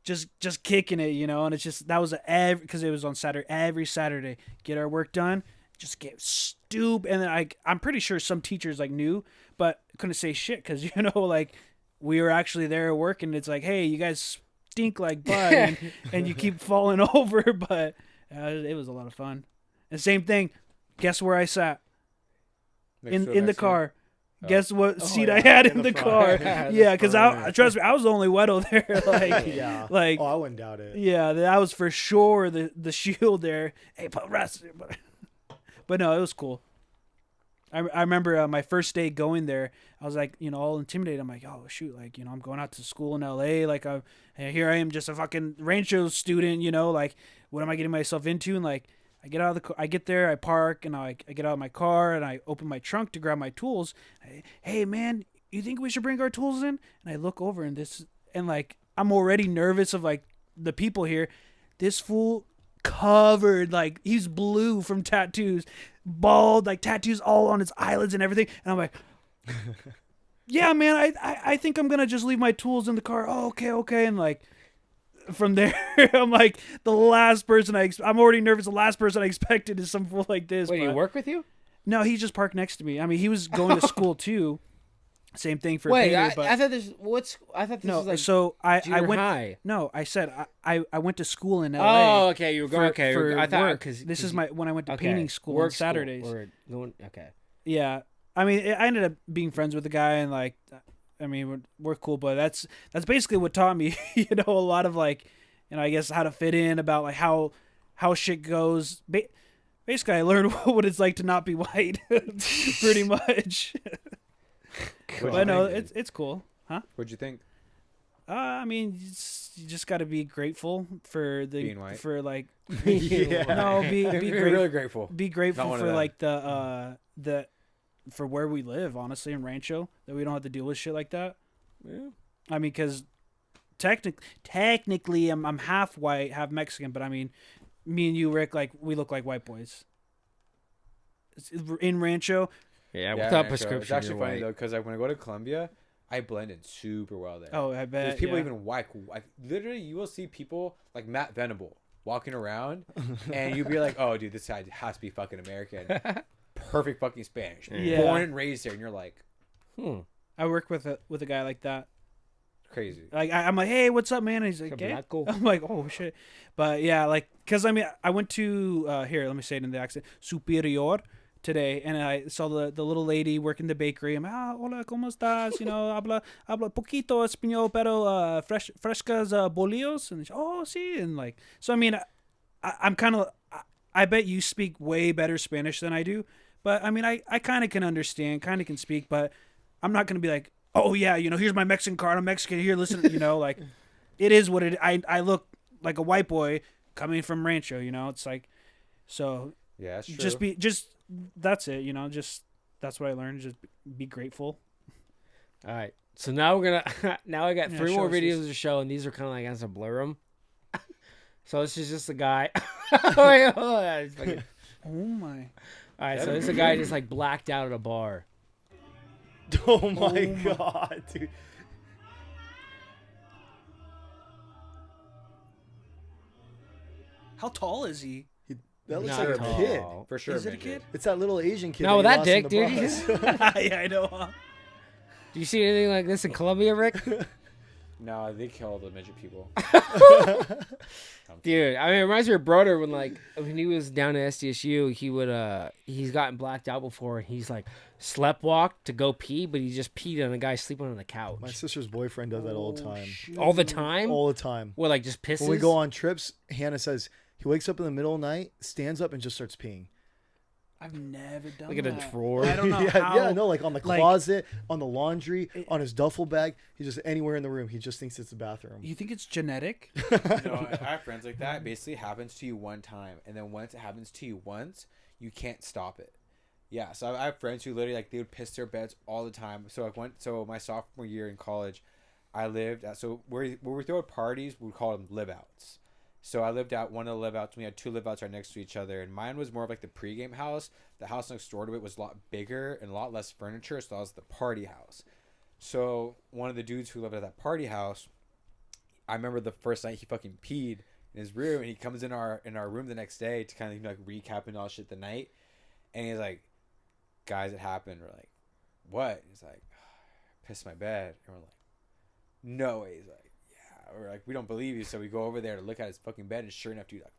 just kicking it, and it's just that was because it was on Saturday, every Saturday, get our work done, just get stupid. And then I'm pretty sure some teachers like knew but couldn't say shit because like we were actually there working. It's like, hey, you guys stink like bud, and you keep falling over, but it was a lot of fun. And same thing, guess where I sat?
Next to
in the
next to you.
car. Guess what seat I
yeah,
had
in
in
the
the
front.
car?
In the
Yeah, because
front.
trust me, I was the only weirdo there. Like,
Yeah.
like,
Oh, I wouldn't doubt it.
yeah, that was for sure the shield there. Hey, put rest. But no, it was cool. I remember my first day going there. I was like, all intimidated. I'm like, oh shoot, like I'm going out to school in LA. Like here I am, just a fucking Rancho student. Like what am I getting myself into? And like I get out of the car, I get there, I park, and I get out of my car and I open my trunk to grab my tools. Hey man, you think we should bring our tools in? And I look over and like I'm already nervous of like the people here. This fool covered, like he's blue from tattoos, bald, like tattoos all on his eyelids and everything. And I'm like, yeah, man, I think I'm gonna just leave my tools in the car. Oh, okay. And like from there, I'm like the last person I'm already nervous. The last person I expected is some fool like this.
Wait, do you
but-
work with you?
No, he just parked next to me. I mean, he was going to school too. Same thing for
Wait,
Peter, but
I thought this. I thought this
no.
was like
So I
junior
went.
high.
No, I said I went to school in L.A.
Oh, okay. You were going. Okay,
for
I thought
work.
because
This is when I went to painting school on
work
Saturdays.
Or going, okay.
Yeah, I mean, I ended up being friends with the guy, and like, I mean, we're cool, but that's basically what taught me, a lot of like, I guess how to fit in, about like how shit goes. Basically, I learned what it's like to not be white, pretty much. But no, it's cool, huh?
What'd you think?
I mean, you just got to be grateful for
Being white.
for like,
Yeah.
no, be
You're
grateful.
really grateful.
Be
Not
grateful
one of
for
them.
like the for where we live, honestly, in Rancho, that we don't have to deal with shit like that.
Yeah.
I mean, because technically, I'm half white, half Mexican, but I mean, me and you, Rick, like we look like white boys. In Rancho,
Yeah,
Yeah,
without
Rancho.
prescription,
It's actually
you're
funny
white.
though, because like when I go to Colombia, I blend in super well there.
oh, I bet
There's people
yeah.
even white. Like literally, you will see people like Matt Venable walking around, and you'd be like, "Oh, dude, this guy has to be fucking American." Perfect fucking Spanish.
Yeah.
Born and raised there, and you're like,
I work with a guy like that.
crazy.
Like I'm like, hey, what's up, man? And he's like, "Gay?"
Blanco.
I'm like, oh shit. But yeah, like, cause I mean, I went to here. Let me say it in the accent, Superior today, and I saw the little lady working the bakery. I'm hola, cómo estás? Habla poquito español, pero frescas bolillos. And sí, and like, so I mean, I'm kind of, I bet you speak way better Spanish than I do, but I mean, I kind of can understand, kind of can speak, but I'm not gonna be like, oh yeah, here's my Mexican card. I'm Mexican. Here, listen, like, it is what it. I look like a white boy coming from Rancho. It's like, so
Yeah, that's true.
that's it. Just that's what I learned. Just be grateful.
All right. So now we're gonna. Now I got
Yeah,
3
show
more
us
videos
this.
to show, and these are kind of like I have to blur them. So this is just a guy. Wait, hold on. It's fucking-
Oh my.
All right. So this is a guy just like blacked out at a bar.
Oh my god, dude.
How tall is he?
That looks
Not
like a
tall.
kid.
For sure.
Is it a
midget.
kid?
It's that little Asian kid.
No,
you
that
lost in
dick,
the
dude.
bus.
Yeah, I know. Huh?
Do you see anything like this in Colombia, Rick?
No, they kill the midget people.
Dude, I mean, it reminds me of brother when he was down at SDSU, he's gotten blacked out before, and he's like sleptwalked to go pee, but he just peed on a guy sleeping on the couch
My sister's boyfriend does that all the time.
all the time.
All the time.
What, like just pisses?
When we go on trips, Hannah says he wakes up in the middle of the night, stands up, and just starts peeing.
I've never done
Like in a
that.
drawer?
I don't know
yeah,
how.
yeah, no, like on the
like-
closet, on the laundry, on his duffel bag. He's just anywhere in the room. He just thinks it's the bathroom.
You think it's genetic?
No, I have friends like that. It basically happens to you one time, and then once it happens to you once, you can't stop it. Yeah, so I have friends who literally like they would piss their beds all the time. So my sophomore year in college, I lived at where we throw at parties, we would call them live outs. So I lived out one of the live outs. We had 2 live outs right next to each other, and mine was more of like the pregame house. The house next door to it was a lot bigger and a lot less furniture, so that was the party house. So one of the dudes who lived at that party house, I remember the first night he fucking peed in his room, and he comes in our room the next day to kind of like recapping all shit the night, and he's like, "Guys, it happened." We're like, "What?" He's like, "I pissed my bed," and we're like, "No way." He's like, we're like, we don't believe you, so we go over there to look at his fucking bed, and sure enough, dude, like,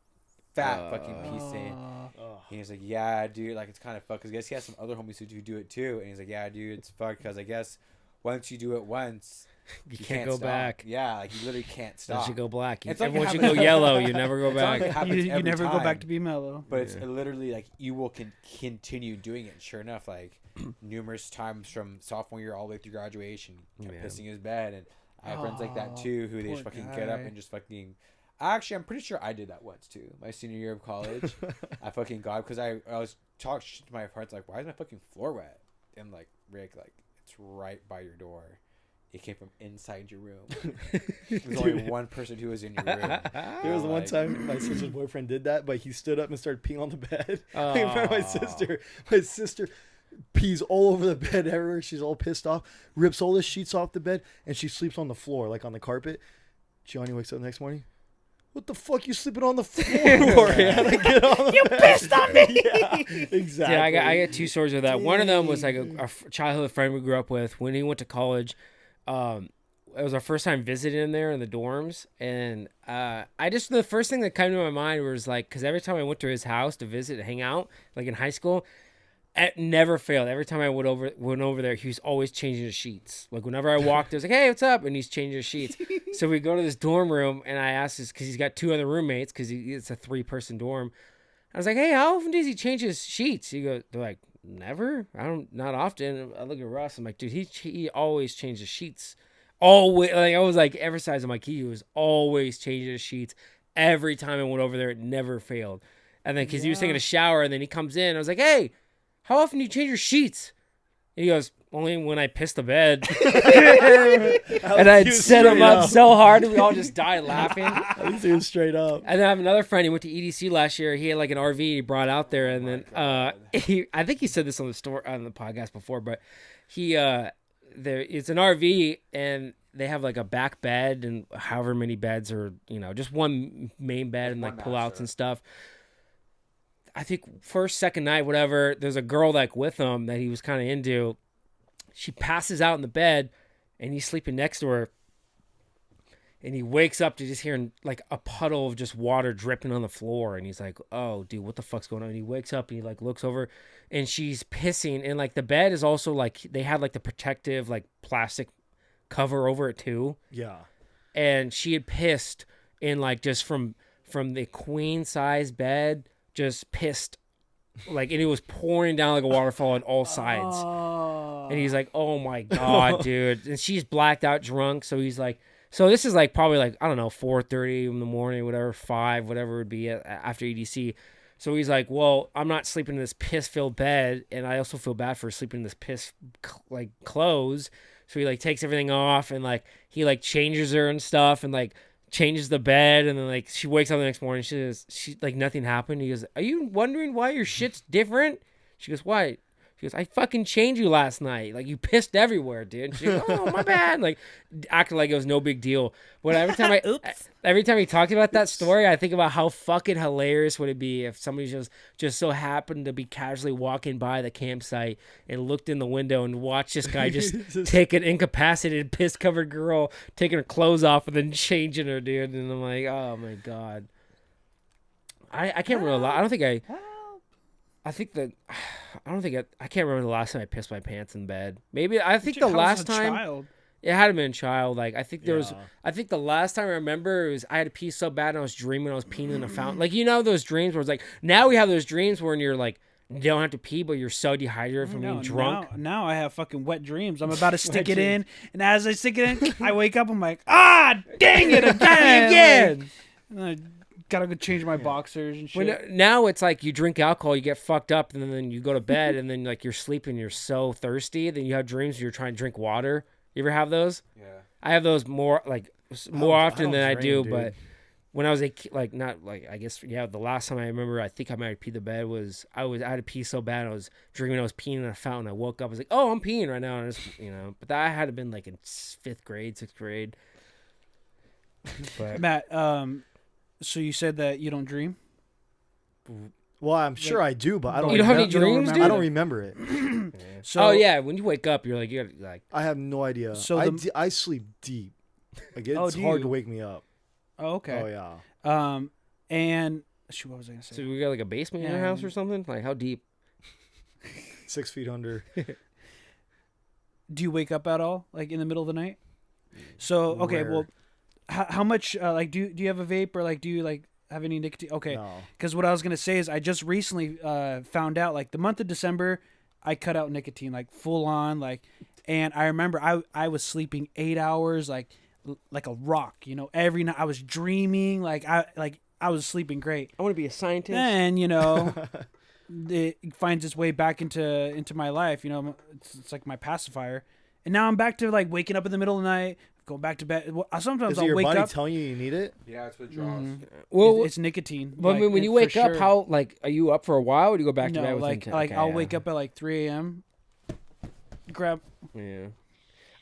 fat fucking pee stain.
Ugh.
And he's like, yeah, dude, like, it's kind of fucked, because I guess he has some other homies who do it too, and he's like, yeah, dude, it's fucked, because I guess once you do it once,
you can't go
stop.
back.
Yeah, like, you literally can't stop.
Once you go black,
It's like
once you
it
go
happens-
yellow, you never go
It's not like
back.
it happens
You
every
never go
time,
back to be mellow.
but it's literally, like, you will continue doing it, and sure enough, like, numerous times from sophomore year all the way through graduation, kept
Man.
pissing his bed, and I have friends like that too, who they just
poor
fucking get up
guy.
and just fucking. Actually, I'm pretty sure I did that once too. My senior year of college, I fucking got because I was talking shit to my parents like, "Why is my fucking floor wet?" And like, Rick, like, it's right by your door. It came from inside your room. There's only one person who was in your room.
There was
I'm
one
like,
time my sister's boyfriend did that, but he stood up and started peeing on the bed
Aw.
in front of my sister. My sister pees all over the bed everywhere. She's all pissed off, rips all the sheets off the bed, and she sleeps on the floor, like on the carpet. Gianni wakes up the next morning. what the fuck you sleeping on the floor? You
pissed on me.
Yeah, exactly.
Yeah, I got 2 stories of that. One of them was like a childhood friend we grew up with. When he went to college, it was our first time visiting there in the dorms, and the first thing that came to my mind was like, because every time I went to his house to visit and hang out, like in high school, it never failed. Every time I went over there, he was always changing the sheets. Like whenever I walked, I was like, "Hey, what's up?" And he's changing the sheets. So we go to this dorm room, and I asked this because he's got 2 other roommates because it's a 3-person dorm. I was like, "Hey, how often does he change his sheets?" They're like, "Never. Not often." I look at Russ. I'm like, "Dude, he always changes sheets. Always." Like I was like emphasizing, I'm like, he was always changing his sheets every time I went over there. It never failed. And then because he was taking a shower, and then he comes in, I was like, "Hey, how often do you change your sheets?" And he goes, "Only when I piss the bed." And I'd set him up so hard, and we all just died laughing.
At least he was straight up.
And then I have another friend. He went to EDC last year. He had like an RV he brought out there, and then I think he said this on the podcast before, but it's an RV, and they have like a back bed and however many beds, or just one main bed and like pullouts and stuff. I think first, second night, whatever, there's a girl like with him that he was kind of into. She passes out in the bed, and he's sleeping next to her. And he wakes up to just hearing like a puddle of just water dripping on the floor. And he's like, "Oh, dude, what the fuck's going on?" And he wakes up and he like looks over, and she's pissing. And like the bed is also like, they had like the protective like plastic cover over it too.
Yeah.
And she had pissed in like just from the queen size bed, just pissed, like, and it was pouring down like a waterfall on all sides. And he's like, "Oh my God, dude." And she's blacked out drunk. So he's like, so this is like probably like, I don't know, 4:30 in the morning, whatever, 5, whatever it would be after EDC. So he's like, "Well, I'm not sleeping in this piss-filled bed, and I also feel bad for sleeping in this piss like clothes." So he like takes everything off, and like he like changes her and stuff, and like changes the bed, and then like she wakes up the next morning. She like nothing happened. He goes, "Are you wondering why your shit's different?" She goes, "Why?" She goes, "I fucking changed you last night. Like you pissed everywhere, dude." She goes, "Oh, my bad." Like acting like it was no big deal. But every time he talked about that story, I think about how fucking hilarious would it be if somebody just so happened to be casually walking by the campsite and looked in the window and watched this guy just take an incapacitated, piss-covered girl, taking her clothes off and then changing her, dude. And I'm like, oh my God. I can't remember a lot. I can't remember the last time I pissed my pants in bed. Maybe I think the last time it had been a child. Like I think the last time I remember was I had to pee so bad and I was dreaming I was peeing in a fountain. Like those dreams where it's like, now we have those dreams where you're like, you don't have to pee, but you're so dehydrated from being drunk.
Now I have fucking wet dreams. I'm about to stick it in, and as I stick it in, I wake up. I'm like, dang it again. Like, gotta go change my boxers and shit.
Now it's like you drink alcohol, you get fucked up, and then you go to bed, and then like you're sleeping, you're so thirsty, then you have dreams where you're trying to drink water. You ever have those?
Yeah.
I have those more often than I do,
dude.
but when I was a kid, like not like I guess the last time I remember I think I might have peed the bed was I had to pee so bad I was dreaming I was peeing in a fountain. I woke up, I was like, "Oh, I'm peeing right now," and but that had to been like in 5th grade, 6th grade. But
Matt, so you said that you don't dream?
Well, I'm sure I do, but I don't.
You don't have any dreams, dude?
I don't remember it.
So,
when you wake up, you're like,
I have no idea.
So
I sleep deep. Like it's hard to wake me up.
Oh, okay.
Oh yeah.
And shoot, what was I gonna say?
so we got like a basement in your house or something? Like how deep?
6 feet under.
Do you wake up at all, like in the middle of the night? So okay,
Rare.
well, how much? Like, do you have a vape, or like do you like have any nicotine? Okay,
No.
because what I was gonna say is I just recently found out, like the month of December, I cut out nicotine like full on, like, and I remember I was sleeping 8 hours like a rock, every night I was dreaming, like I was sleeping great.
I want to be a scientist.
And it finds its way back into my life. It's like my pacifier. And now I'm back to like waking up in the middle of the night, going back to bed. Sometimes
Is it
I'll
your
wake
body
up.
telling you need it?
Yeah, it's withdrawals.
Well,
It's nicotine.
But
like,
when you
for
wake up,
sure.
how like are you up for a while, or do you go back to bed?
No, like I'll wake up at like 3 a.m. Grab.
Yeah.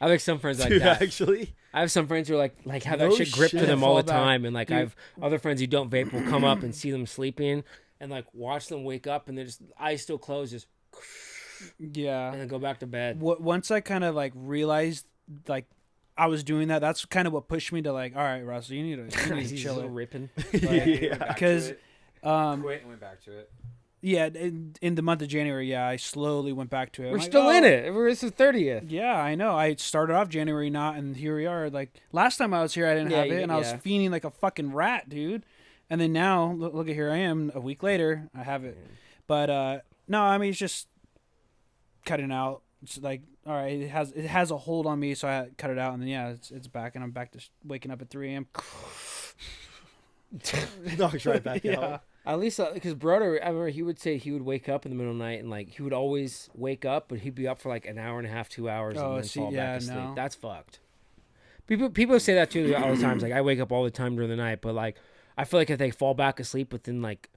I have like some friends like
Dude,
that.
actually.
I have some friends who are like have that
No
shit gripped to
shit.
them all the
Fall back.
time, and like
Dude.
I have other friends who don't vape will come up and see them sleeping, and like watch them wake up, and they're just eyes still closed, just
Yeah.
and then go back to bed.
Once I kind of like realized like I was doing that, that's kind of what pushed me to like, all right, Russell, you need to
He's
chill
still
it.
ripping.
Yeah.
Because
Quit and went back to it.
yeah, in the month of January, yeah, I slowly went back to it.
We're
I'm like,
still in
oh,
it. It's the 30th.
Yeah, I know. I started off January not, and here we are. Like last time I was here, I didn't
Yeah,
have it, and I was
yeah.
fiending like a fucking rat, dude. And then now, look at here I am. A week later, I have it. But no, I mean it's just cutting out. It's like all right, it has a hold on me, so I cut it out, and then yeah, it's back, and I'm back to waking up at 3 a.m.
Knocks right back
Yeah.
out.
At least because brother, I remember he would say he would wake up in the middle of the night and like he would always wake up, but he'd be up for like an hour and a half, 2 hours,
Oh,
and then
see,
fall
yeah,
back to sleep.
no.
That's fucked. People say that too all the times. Like I wake up all the time during the night, but like I feel like if they fall back asleep within like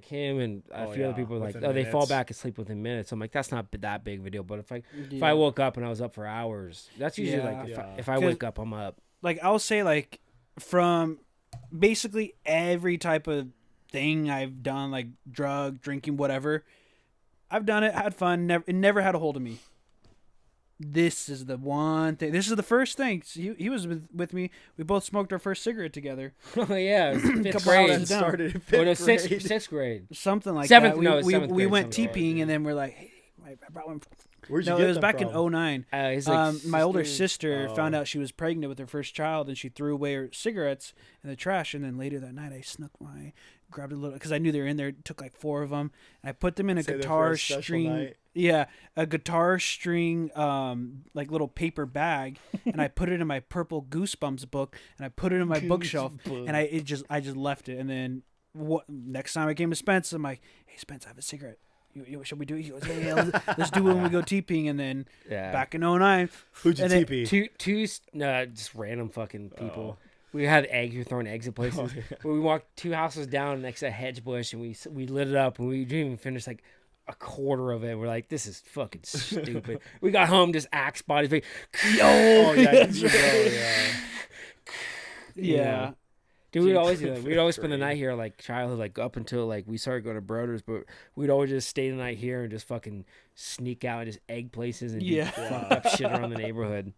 him and a
Oh,
few other
yeah,
people like
within
they fall
minutes.
back asleep within minutes. I'm like that's not that big of a deal. But if I
Yeah.
woke up and I was up for hours, that's usually
Yeah.
like
Yeah.
if I
'Cause-
wake up, I'm up.
Like I'll say like from basically every type of thing I've done, like drug, drinking, whatever. I've done it, had fun, it never had a hold of me. This is the one thing. This is the first thing. He was with me. We both smoked our first cigarette together.
Oh yeah, it was fifth
Couple
grade.
hours down.
Started in
Oh, no,
fifth grade.
sixth grade.
Something like
Seventh-
that.
no, it's seventh
We
grade,
went
seventh
TPing
grade.
and then we're like, hey, I brought one.
Where'd you
No,
get
it was
them
back
from?
in 09.
He's like
My older
sister-
sister
Oh.
found out she was pregnant with her first child, and she threw away her cigarettes in the trash. And then later that night, I grabbed a little because I knew they were in there. Took like 4 of them, and I put them in a
Say that for
guitar
a special
string.
night.
Yeah, a guitar string, like little paper bag, and I put it in my purple Goosebumps book, and I put it in my bookshelf, and I just left it. And then next time I came to Spence, I'm like, hey Spence, I have a cigarette. Should we do it? He goes, yeah, let's do it when we go TPing. And then
Yeah.
back in 09,
Who'd you
and then
TP?
No, just random fucking people.
Oh.
We had eggs. We were throwing eggs at places. But we walked 2 houses down next to a hedge bush, and we lit it up, and we didn't even finish like a quarter of it. We're like, this is fucking stupid. We got home, just axe bodies. Like,
Oh yeah, you go, yeah.
yeah.
Dude, we'd always do that.
Fifth
We'd always spend the
grade.
night here, like childhood, like up until like we started going to Broders. But we'd always just stay the night here and just fucking sneak out and just egg places and do
Yeah.
fucked up shit around the neighborhood.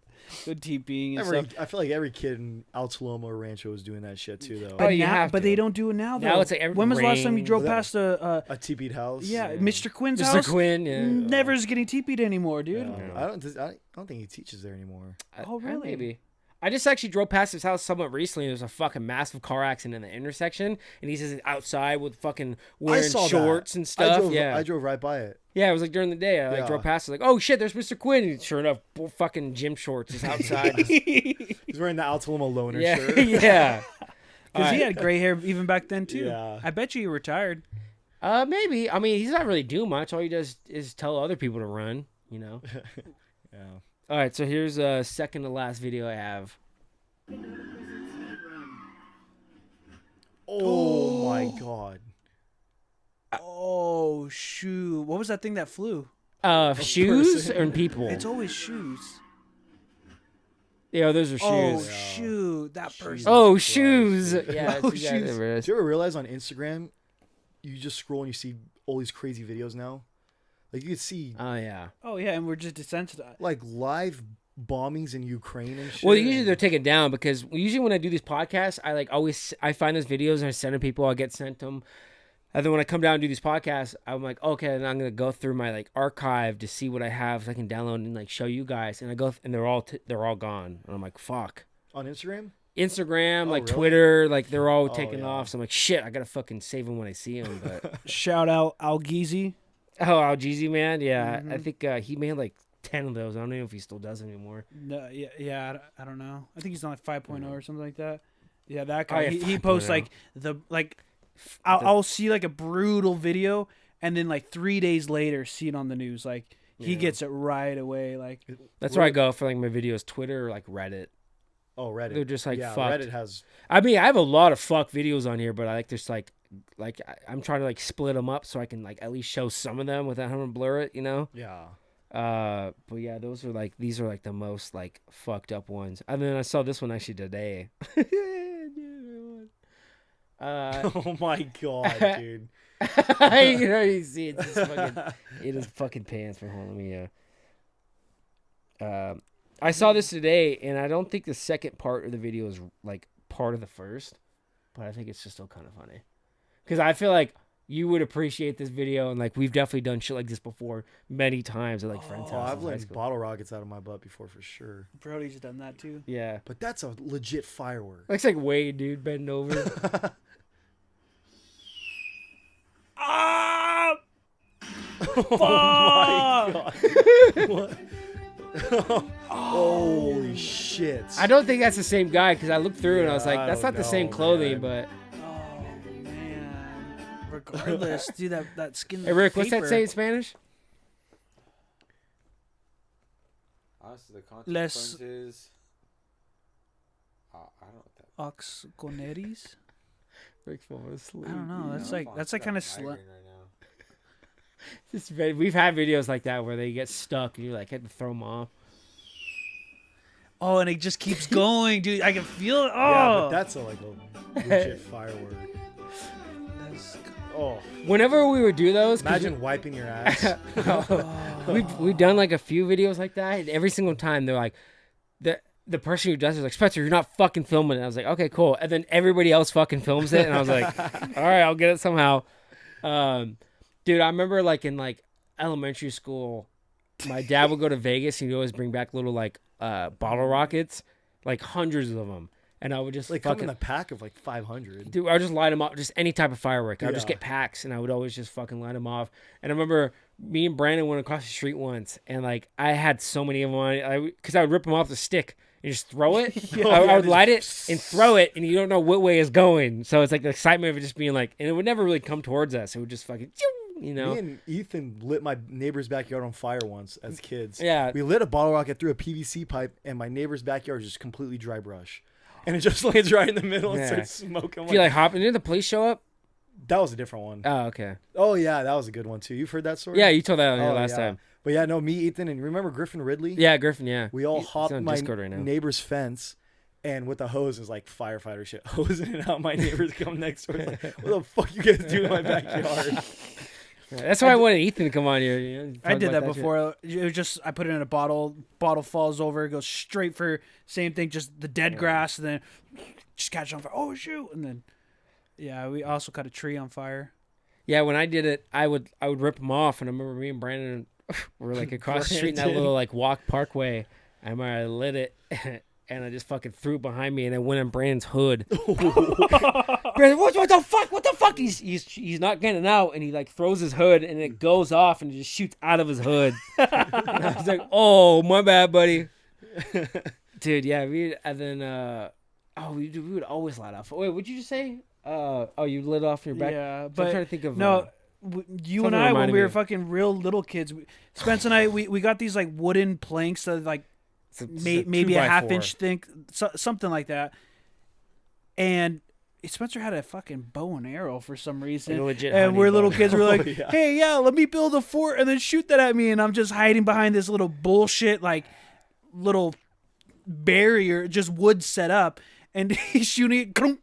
Good TPing and
Every,
stuff.
I feel like every kid in Altaloma or Rancho was doing that shit too, though.
Oh,
But
you
now,
have
but
to.
they don't do it now. Though.
Now it's like every
when was the last time you
ring.
drove
Yeah.
past
A TP'd house.
Mr. Quinn's
Mr.
house?
Quinn, yeah.
Never is getting TP'd anymore, dude.
Yeah. I don't think he teaches there anymore.
Oh, really?
Maybe. I just actually drove past his house somewhat recently. There was a fucking massive car accident in the intersection, and he's just outside with fucking wearing
I saw
shorts
that.
and stuff.
I drove right by it.
Yeah, it was like during the day. I like
Yeah.
drove past. I was like, oh shit, there's Mr. Quinn. And sure enough, fucking gym shorts is outside.
He's wearing the Altaloma loaner
yeah,
shirt.
yeah.
Because he had gray hair even back then, too.
Yeah.
I bet you retired.
Maybe. I mean, he's not really doing much. All he does is tell other people to run. You know.
Yeah.
All right, so here's a second to last video I have.
Oh my god.
Oh, shoot. What was that thing that flew?
Shoes
person.
and people.
It's always shoes.
Yeah, those are
Oh,
shoes.
shoot. That person.
Oh,
Christ,
shoes.
dude.
Yeah,
Oh,
it's you guys
shoes.
ever-
Do you ever realize on Instagram, you just scroll and you see all these crazy videos now? Like you could see
Oh yeah.
Oh, yeah, and we're just desensitized.
like live bombings in Ukraine and shit.
Well, usually they're taken down because usually when I do these podcasts, I find those videos and I send them people. I get sent them, and then when I come down and do these podcasts, I'm like, okay, and I'm gonna go through my like archive to see what I have so I can download and like show you guys. And I go and they're all gone, and I'm like, fuck.
on Instagram.
Instagram, like
really?
Twitter, like they're all
Oh,
taken
yeah.
off. So I'm like, shit, I gotta fucking save them when I see them. But
Shout out Al Geezy.
oh, Algeezy man, yeah, I
Mhm.
think he made like 10 of those. I don't know if he still does anymore.
No, yeah, I don't know. I think he's on like 5.0 or something like that. Yeah, that guy.
yeah,
He posts
5.0.
like I'll see like a brutal video, and then like 3 days later see it on the news. Like he
Yeah.
gets it right away. Like
That's where I go for like my videos, Twitter or like Reddit.
Oh, Reddit.
They're just like
yeah,
fucked.
Reddit has.
I mean, I have a lot of fuck videos on here, but I like just like I'm trying to like split them up so I can like at least show some of them without having to blur it, you know?
Yeah.
But yeah, these are like the most like fucked up ones. And then I saw this one actually today.
Oh my god, dude.
You see it is fucking pants for hold on, let me I saw this today, and I don't think the second part of the video is like part of the first, but I think it's just still kind of funny because I feel like you would appreciate this video, and like we've definitely done shit like this before many times at like friends' houses.
I've let bottle rockets out of my butt before for sure.
Brody's done that too.
Yeah,
But that's a legit firework.
looks like Wade, dude, bending over.
Ah!
Oh my god. What? Holy shit.
I don't think that's the same guy because I looked through and I was like,
I
that's
don't
not the same
know,
clothing,
man.
but.
Oh man. Regardless, dude, that skin.
Hey Rick, what's that
paper.
say in Spanish?
Honestly, the
Les-
consequences. I don't know what that.
Oxconeris?
Rick's falling asleep.
I don't know. That's
I'm
like
got
kind
a
of slim.
migraine right now.
We've had videos like that where they get stuck and you like had to throw them off.
Oh, and it just keeps going, dude. I can feel it. Oh,
Yeah, but that's a legit firework. Oh,
Whenever we would do those, 'cause
imagine wiping your ass.
we've done like a few videos like that, and every single time they're like, the person who does it is like, Spencer, you're not fucking filming it. I was like, okay, cool. And then everybody else fucking films it, and I was like, all right, I'll get it somehow. Dude, I remember like in like elementary school, my dad would go to Vegas and he'd always bring back little like bottle rockets, like hundreds of them, and I would just
Like come
fucking
in a pack of like 500.
dude, I would just light them up, just any type of firework. I would just
Yeah.
get packs, and I would always just fucking light them off. And I remember me and Brandon went across the street once, and like I had so many of them, because I would rip them off the stick and just throw it. I would light it and throw it, and you don't know what way it's going. So it's like the excitement of it just being like, and it would never really come towards us. It would just fucking, you know.
Me and Ethan lit my neighbor's backyard on fire once as kids.
Yeah.
We lit a bottle rocket through a PVC pipe, and my neighbor's backyard was just completely dry brush. And it just lands right in the middle and
Yeah.
starts smoking.
If you like hop, and did the police show up?
That was a different one.
Oh, okay.
Oh, yeah, that was a good one, too. You've heard that story?
Yeah, you told that on your
Oh,
last
yeah.
time.
But yeah, no, me, Ethan, and remember Griffin Ridley?
Yeah, Griffin. Yeah.
We all
He's
hopped
on
my
Discord right now.
neighbor's fence, and with the hose, it was like firefighter shit, hosing it out. My neighbors come next door. It's like, what the fuck you guys do in my backyard?
Yeah, that's why I wanted Ethan to come on here. You know,
I
talk
did
about
that
shit.
before. It was just I put it in a bottle. Bottle falls over. It goes straight for same thing. Just the dead grass, and then just catch on fire. Oh shoot! And then yeah, we also cut a tree on fire.
Yeah, when I did it, I would rip them off, and I remember me and Brandon were like across the street in that little like walk parkway. I remember I lit it, and I just fucking threw it behind me, and it went on Brandon's hood. Brandon, what the fuck? What the fuck? He's not getting out, and he like throws his hood, and it goes off, and it just shoots out of his hood. And I was like, oh, my bad, buddy. Dude, yeah, and then we would always light off. Wait, what'd you just say? You lit off in your back.
Yeah,
I'm
but
trying to think of
no. You and
something
I, when
reminded
we
me
were
of-
fucking real little kids, Spence and I, we got these like wooden planks that like maybe a
2x4.
half-inch thick, something like that. And Spencer had a fucking bow and arrow for some reason.
Like a legit
and
hunting
we're
bow
little
and
kids. We're like,
yeah.
hey, yeah, let me build a fort and then shoot that at me. And I'm just hiding behind this little bullshit, like little barrier, just wood set up. And he's shooting it. Clunk,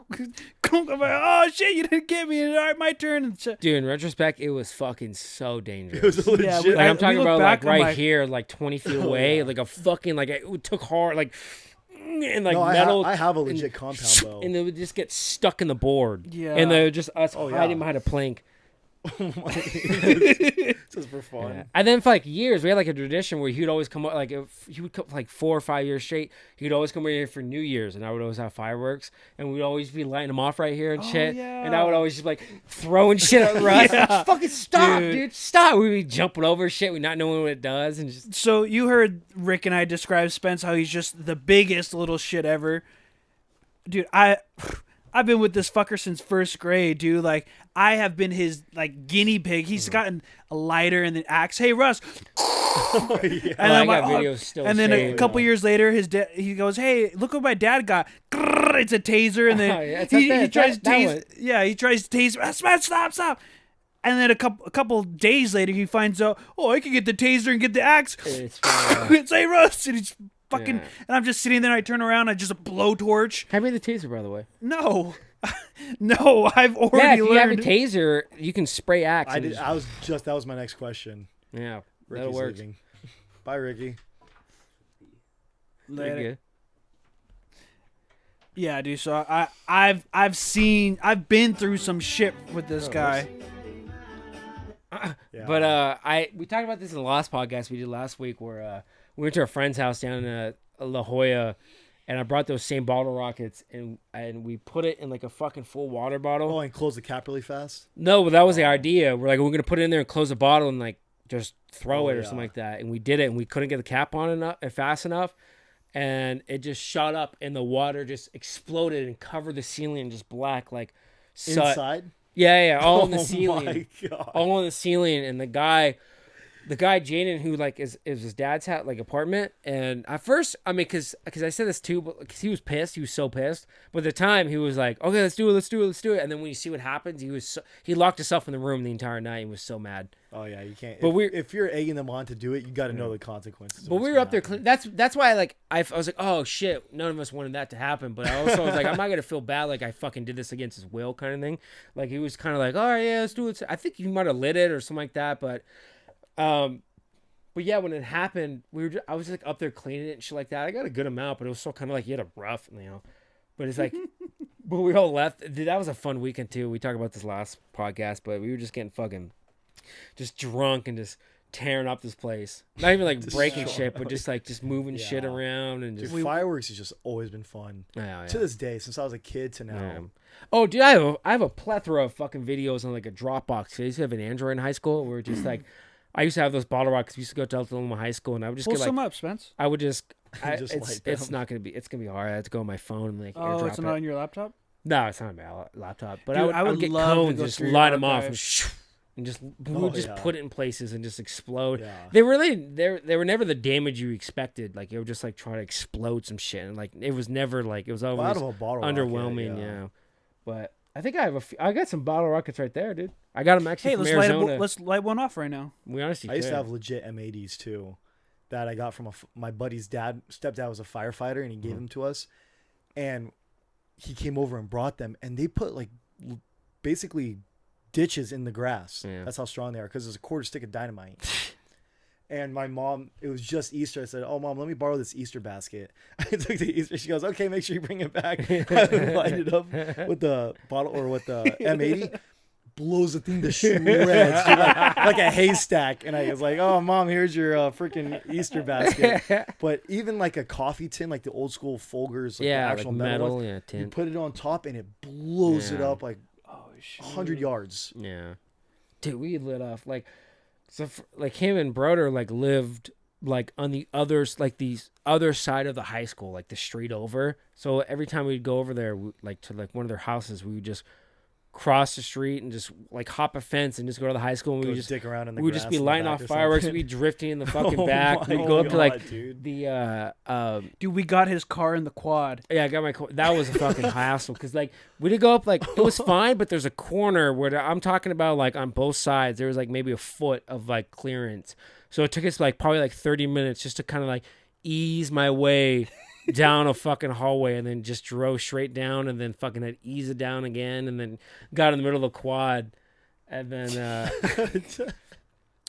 clunk. I'm like, oh shit, you didn't get me. And, all right, my turn. And
Dude, in retrospect, it was fucking so dangerous.
It was legit.
Yeah,
Like I'm talking
look
about
back,
like
I'm
right
like-
here, like 20 feet away, like a fucking like it took hard, like and like
No,
metal.
I have a
and-
legit compound bow.
And they would just get stuck in the board.
Yeah.
And they would just us
Oh,
hiding
yeah.
behind a plank.
Just for fun.
Yeah. And then for like years, we had like a tradition where he'd always come up, like if he would come for like 4 or 5 years straight. He'd always come over here for New Year's, and I would always have fireworks, and we'd always be lighting them off right here and shit.
yeah.
And I would always just be, like throwing shit at Russ.
Yeah.
Just fucking stop,
Dude.
dude, stop. We'd be jumping over shit, we not knowing what it does, and just
So you heard Rick and I describe Spence how he's just the biggest little shit ever. Dude, I've been with this fucker since first grade, dude. Like, I have been his, like, guinea pig. He's gotten a lighter and an axe. Hey, Russ.
Yeah.
And
I
I'm
got
like,
videos still
and then a
saved.
couple years later, he goes, "Hey, look what my dad got! Grrr, it's a taser." And then
Yeah, it's
he
like that-
tries to
that
tase.
one.
Yeah, he tries to tase. Stop! And then a couple days later, he finds out, oh, I can get the taser and get the axe.
It's
It's A Russ, and he's fucking.
Yeah.
And I'm just sitting there. I turn around. I just a blowtorch.
Hand me the taser, by the way.
No, no, I've already
Yeah, if you have a
learned.
taser, you can spray axe.
I
and
did.
just-
That was my next question.
Yeah, that'll
Ricky's
work.
leaving. Bye, Ricky.
Pretty good.
Yeah, dude. So I've been through some shit with this guy.
Yeah.
But we talked about this in the last podcast we did last week, where we went to a friend's house down in La Jolla, and I brought those same bottle rockets, and we put it in like a fucking full water bottle.
Oh, and close the cap really fast.
No, but that was the idea. We're gonna put it in there and close the bottle and like just throw
Oh,
it or
yeah.
something like that. And we did it, and we couldn't get the cap on enough fast enough, and it just shot up, and the water just exploded and covered the ceiling just black like soot.
Inside.
Yeah, all in the
Oh
ceiling.
my God.
All on the ceiling, and the guy Jaden, who like is his dad's house, like apartment. And at first, I mean, because I said this too, but because he was pissed, he was so pissed. But at the time, he was like, "Okay, let's do it." And then when you see what happens, he locked himself in the room the entire night and was so mad.
Oh yeah, you can't.
But
if you're egging them on to do it, you got to know the consequences. of
But
what's
we were
gonna
up there.
happen.
That's why I was like, oh shit, none of us wanted that to happen. But I also was like, I'm not gonna feel bad like I fucking did this against his will, kind of thing. Like he was kind of like, oh yeah, let's do it. I think he might have lit it or something like that. But yeah, when it happened, I was like up there cleaning it and shit like that. I got a good amount, but it was still kind of like you had a rough, you know. But it's like, but we all left. Dude, that was a fun weekend too. We talked about this last podcast, but we were just getting fucking, just drunk and just tearing up this place. Not even like breaking shit, but just moving shit
Yeah.
around and
Dude,
just.
fireworks has just always been fun.
Yeah.
To this day, since I was a kid to now.
Yeah. Oh, dude, I have a plethora of fucking videos on like a Dropbox. I used to have an Android in high school. Where just like, I used to have those bottle rockets. We used to go to Oklahoma High School, and I would just
Pull
get like,
some up, Spence.
I would just.
Just
it's
light them.
not gonna be. It's gonna be hard. I have to go on my phone and like
Oh,
airdrop
it's
it.
not on your laptop.
No, it's not on my laptop. But
Dude,
I would get
love to
cones
go
and just
through your
light them off
archive.
and just we
Oh,
would just
yeah.
put it in places and just explode.
Yeah.
They were never the damage you expected. Like it would just like try to explode some shit, and like it was never like it was always
Out of a bottle rocket,
underwhelming.
yeah.
Yeah, but I think I got some bottle rockets right there, dude. I got them actually
Hey,
from
let's
Arizona.
let's light one off right now.
We honestly
I used to
could.
have legit M80s too, that I got from my buddy's stepdad was a firefighter, and he
Mm-hmm.
gave them to us, and he came over and brought them, and they put like basically ditches in the grass.
Yeah.
That's how strong they are, because there's a quarter stick of dynamite. And my mom, it was just Easter. I said, "Oh, Mom, let me borrow this Easter basket." I took the Easter. She goes, "Okay, make sure you bring it back." I light it up with the bottle or with the M80. Blows the thing to shreds, dude, like a haystack. And I was like, "Oh, Mom, here's your freaking Easter basket." But even like a coffee tin, like the old school Folgers, like
Yeah,
the actual
like
metal,
metal,
ones,
yeah,
you
tin.
put it on top and it blows it
Yeah.
up like
Oh shit.
100 yards.
Yeah, dude, we lit off like, so like him and Broder like lived like on the others like the other side of the high school, like the street over. So every time we'd go over there, like to like one of their houses, we would just cross the street and just like hop a fence and just go to the high school. And we
Go
would just
dick around in the
we would just
grass
be
in the
lighting
back
off
or
fireworks.
something.
We'd be drifting in the fucking
Oh
back.
my
We'd go up to like
God, dude.
the
Dude, we got his car in the quad.
yeah, I got my that was a fucking hassle because like we did go up like it was fine, but there's a corner where I'm talking about like on both sides there was like maybe a foot of like clearance, so it took us like probably like 30 minutes just to kind of like ease my way down a fucking hallway, and then just drove straight down, and then fucking had ease it down again, and then got in the middle of the quad, and then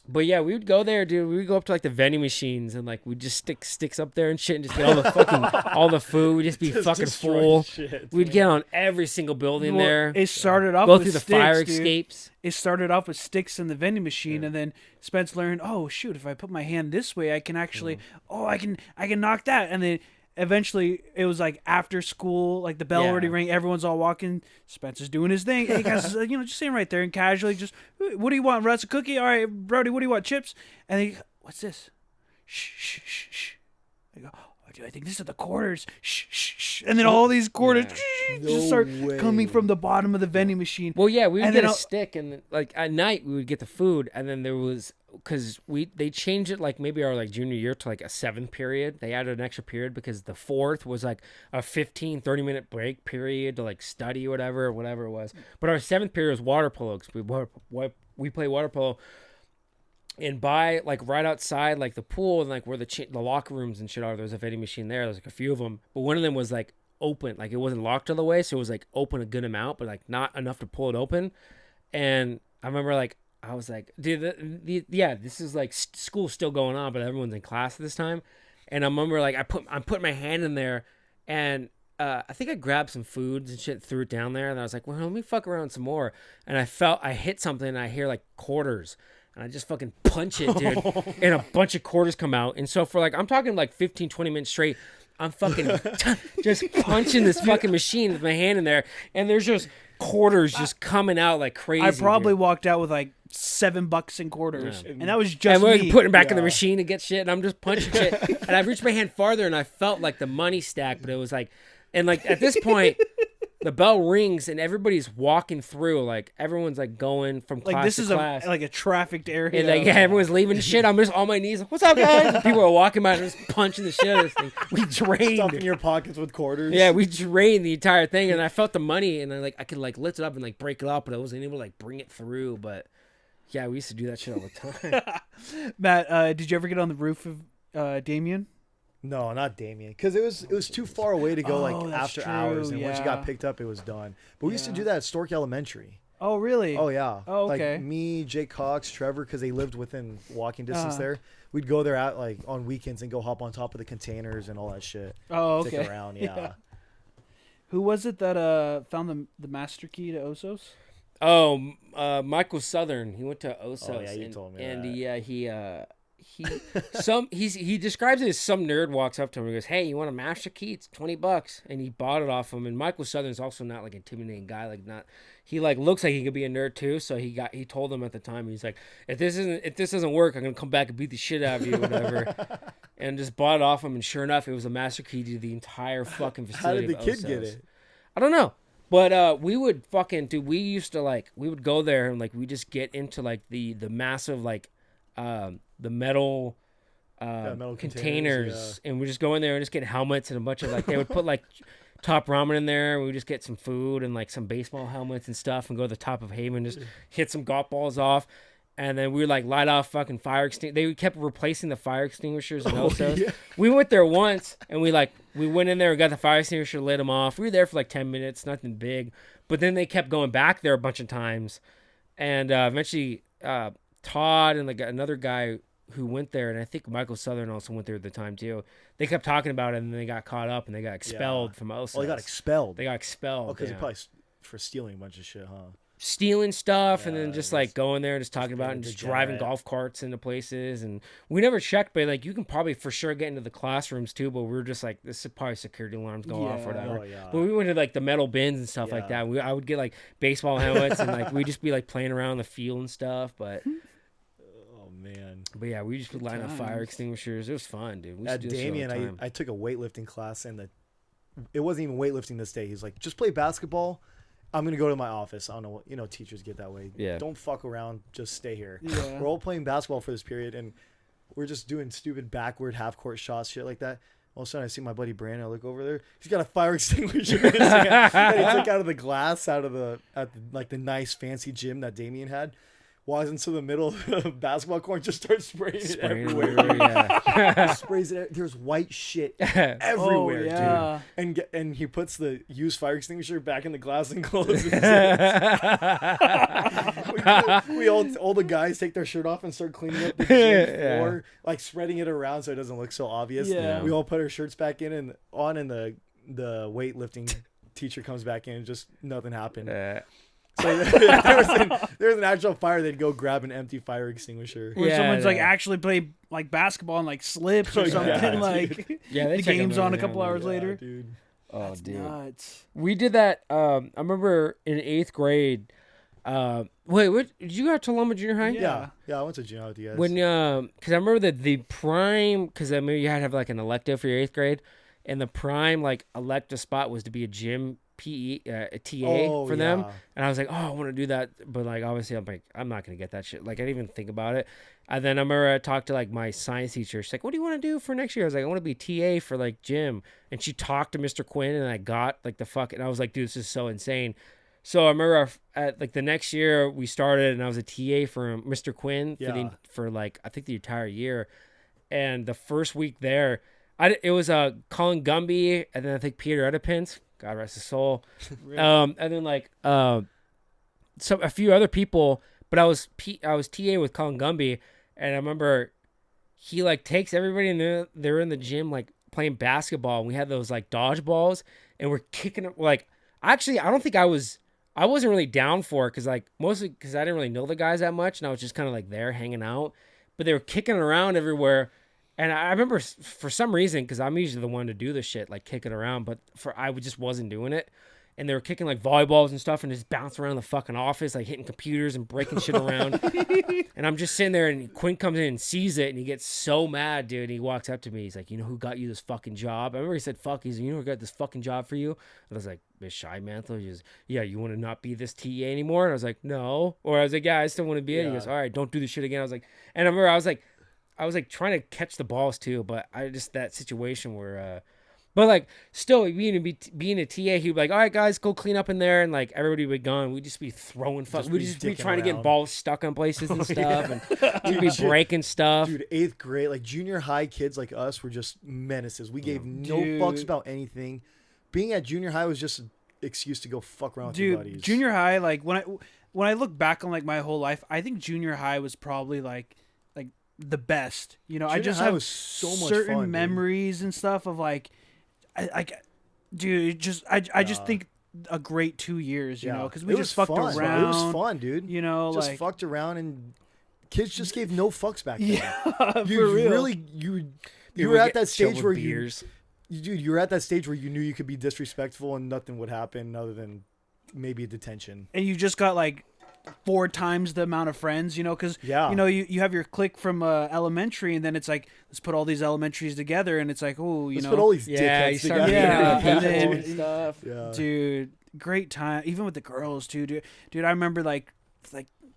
but yeah, we would go there, dude. We would go up to like the vending machines and like we'd just stick sticks up there and shit and just get all the fucking all the food. We'd just be
Just
fucking
destroy
full.
shit,
We'd
man.
get on every single building
Well,
there.
It started off
Go
with
through the
sticks,
fire
dude.
escapes.
It started off with sticks in the vending machine, and then Spence learned, oh shoot, if I put my hand this way, I can actually, I can knock that, and then eventually it was like after school, like the bell
Yeah.
already rang, everyone's all walking, Spencer's doing his thing. Hey guys, just sitting right there and casually, just what do you want, Russ? A cookie? All right, Brody, what do you want? Chips? And he, what's this? Shh, shh, shh, shh. I go, oh, dude, I think this is the quarters. Shh, shh, shh. And then all these quarters
No
just start
way.
coming from the bottom of the vending machine.
Well, yeah, we would
And
get
then
a
I'll-
stick, and like at night we would get the food, and then there was because they changed it like maybe our like junior year to like a 7th period. They added an extra period because the 4th was like a 15-30 minute break period to like study or whatever it was. But our 7th period was water polo because we we play water polo. And by like right outside like the pool and like where the locker rooms and shit are, there's a vending machine there. There's like a few of them, but one of them was like open, like it wasn't locked all the way, so it was like open a good amount, but like not enough to pull it open. And I remember like I was like, dude, yeah, this is like school's still going on, but everyone's in class at this time. And I remember like I'm putting my hand in there, and I think I grabbed some foods and shit, threw it down there, and I was like, well, let me fuck around some more. And I hit something, and I hear like quarters. And I just fucking punch it, dude. And a bunch of quarters come out. And so for like, I'm talking like 15, 20 minutes straight, I'm fucking just punching this fucking machine with my hand in there. And there's just quarters just coming out like crazy.
I probably
dude.
walked out with like $7 in quarters.
Yeah.
And that was
And
just
we're
me.
putting it back in the machine to get shit. And I'm just punching shit. And I reached my hand farther and I felt like the money stack, but it was like, and like at this point, the bell rings and everybody's walking through. Like everyone's like going from class
Like this
to
is
class.
like a trafficked area.
And like everyone's leaving the shit. I'm just on my knees. Like, what's up, guys? And people are walking by and just punching the shit out of this thing. We drained.
Stuff in your pockets with quarters.
Yeah, we drained the entire thing, and I felt the money, and I could like lift it up and like break it up, but I wasn't able to like bring it through. But yeah, we used to do that shit all the time.
Matt, did you ever get on the roof of Damien?
No, not Damien, because it was too far away to go like
that's
after
true,
hours, and once you got
yeah.
picked up, it was done. But we used to do that at Stork Elementary.
Oh, really?
Oh yeah.
Oh, okay.
Like me, Jake Cox, Trevor, because they lived within walking distance
Uh-huh.
there. We'd go there at like on weekends and go hop on top of the containers and all that shit.
Oh,
Stick
okay.
around,
Yeah.
yeah.
Who was it that found the master key to Osos?
Oh, Michael Southern. He went to Osos.
Oh, yeah, you told me
and
that.
he describes it as some nerd walks up to him and goes, "Hey, you want a master key? It's $20." And he bought it off him. And Michael Southern's also not like an intimidating guy. Like he like looks like he could be a nerd too. So he told him at the time, he's like, if this doesn't work, I'm gonna come back and beat the shit out of you, whatever. And just bought it off him. And sure enough, it was a master key to the entire fucking facility.
How did the
of
kid get
Osos.
it?
I don't know. But we would fucking dude, we used to like we would go there and like we just get into like the massive like the metal
metal
containers and we just go in there and just get helmets and a bunch of like they would put like top ramen in there and we just get some food and like some baseball helmets and stuff and go to the top of Haven, just hit some golf balls off. And then we would like light off fucking fire extinguishers. They kept replacing the fire extinguishers and Osos.
Yeah.
We went there once and we went in there and got the fire extinguisher, lit them off. We were there for like 10 minutes, nothing big. But then they kept going back there a bunch of times. And eventually Todd and like another guy who went there, and I think Michael Southern also went there at the time too. They kept talking about it and then they got caught up and they got expelled from Osos.
Oh, they got expelled.
They got expelled.
because
yeah.
they probably for stealing a bunch of shit, huh?
Stealing stuff and
Yeah,
then just
just
like going there and just talking about it and
being
just driving
degenerate.
golf carts into places. And we never checked, but like you can probably for sure get into the classrooms too, but we were just like, this is probably security alarms go off or
Yeah.
whatever.
Oh, yeah.
But we went to like the metal bins and stuff like
Yeah.
that. I would get like baseball helmets and like we'd just be like playing around the field and stuff. But
Oh man.
yeah, we just would light up fire
times.
extinguishers. It was fun, dude. We used
At
to do this shit all the
Damien,
time.
I took a weightlifting class, and it wasn't even weightlifting this day. He's like, just play basketball. I'm gonna go to my office. I don't know what teachers get that way.
Yeah.
Don't fuck around. Just stay here.
Yeah.
We're all playing basketball for this period, and we're just doing stupid backward half court shots, shit like that. All of a sudden, I see my buddy Brandon. I look over there. He's got a fire extinguisher in his hand that he took out of the glass at the nice fancy gym that Damien had. Walks into the middle of the basketball court and just starts spraying it
Spraying
everywhere.
yeah.
Sprays it. There's white shit
Oh,
everywhere,
yeah.
dude. And he puts the used fire extinguisher back in the glass and closes it. we all the guys take their shirt off and start cleaning up the gym
Yeah.
floor, like spreading it around so it doesn't look so obvious.
Yeah.
We all put our shirts back in and the weightlifting teacher comes back in and just nothing happened. So if there was an actual fire, they'd go grab an empty fire extinguisher.
Where
Yeah,
someone's like
yeah.
actually play like basketball and like slips or
Oh,
something.
yeah,
Like
Yeah, they
the
check
game's
them
on a
every
couple
now and
hours
then.
later.
Dude.
Oh,
That's
dude.
nuts.
We did that. I remember in 8th grade. Wait, what? Did you go to Tulumba Junior High?
Yeah, I went to gym with you guys.
When because I remember that the prime, because I mean you had to have like an elective for your 8th grade, and the prime like elective spot was to be a gym PE a TA for them,
yeah.
and I was like, oh, I want to do that, but like obviously I'm like I'm not gonna get that shit. Like I didn't even think about it. And then I remember I talked to like my science teacher. She's like, what do you want to do for next year? I was like, I want to be TA for like gym. And she talked to Mr. Quinn, and I got like the fuck, and I was like, dude, this is so insane. So I remember at like the next year we started, and I was a TA for Mr. Quinn
Yeah.
for like I think the entire year. And the first week there, it was Colin Gumby, and then I think Peter Edipins, God rest his soul, and then like a few other people. But I was TA with Colin Gumby, and I remember he like takes everybody and they're in the gym like playing basketball, and we had those like dodgeballs, and we're kicking it like. Actually, I don't think I wasn't really down for it because like mostly because I didn't really know the guys that much, and I was just kind of like there hanging out. But they were kicking around everywhere, and I remember for some reason because I'm usually the one to do this shit like kicking around, but I just wasn't doing it. And they were kicking like volleyballs and stuff and just bouncing around the fucking office, like hitting computers and breaking shit around. And I'm just sitting there, and Quinn comes in and sees it, and he gets so mad, dude. And he walks up to me. He's like, "You know who got you this fucking job?" I remember he said, "Fuck." He's like, "You know who got this fucking job for you?" And I was like, "Miss Shy Mantle." He goes, "Yeah, you want to not be this TA anymore?" And I was like, "No." Or I was like, "Yeah, I still want to be it." He goes, "All right, don't do this shit again." I was like, and I remember I was like trying to catch the balls too, but I just that situation where. But like still being a TA, he'd be like, "All right, guys, go clean up in there," and like everybody would be gone. We'd just be throwing fuck. We'd just be trying to get balls stuck on places and stuff, and we'd be breaking stuff.
Dude, 8th grade, like junior high kids like us were just menaces. We gave no
Dude.
fucks about anything. Being at junior high was just an excuse to go fuck around with your buddies.
Junior high, like when I look back on like my whole life, I think junior high was probably like the best. You know, I
Junior
just
high
have
was so much
certain
fun, dude.
memories and stuff of like, dude, I just think a great 2 years, you know, because we
It
just
was
fucked
fun.
around.
It was fun, dude.
You know,
just
like
fucked around, and kids just gave no fucks back then.
yeah,
You
for real.
really you were at that stage where you were at that stage where you knew you could be disrespectful and nothing would happen other than maybe a detention.
And you just got like 4 times the amount of friends, you know, because
Yeah.
you know you have your clique from elementary, and then it's like let's put all these elementaries together, and it's like
Let's put all these
Yeah,
dickheads
you start
together.
Yeah,
meeting
and
people
then-
and stuff.
Yeah.
dude, great time, even with the girls too, dude. I remember like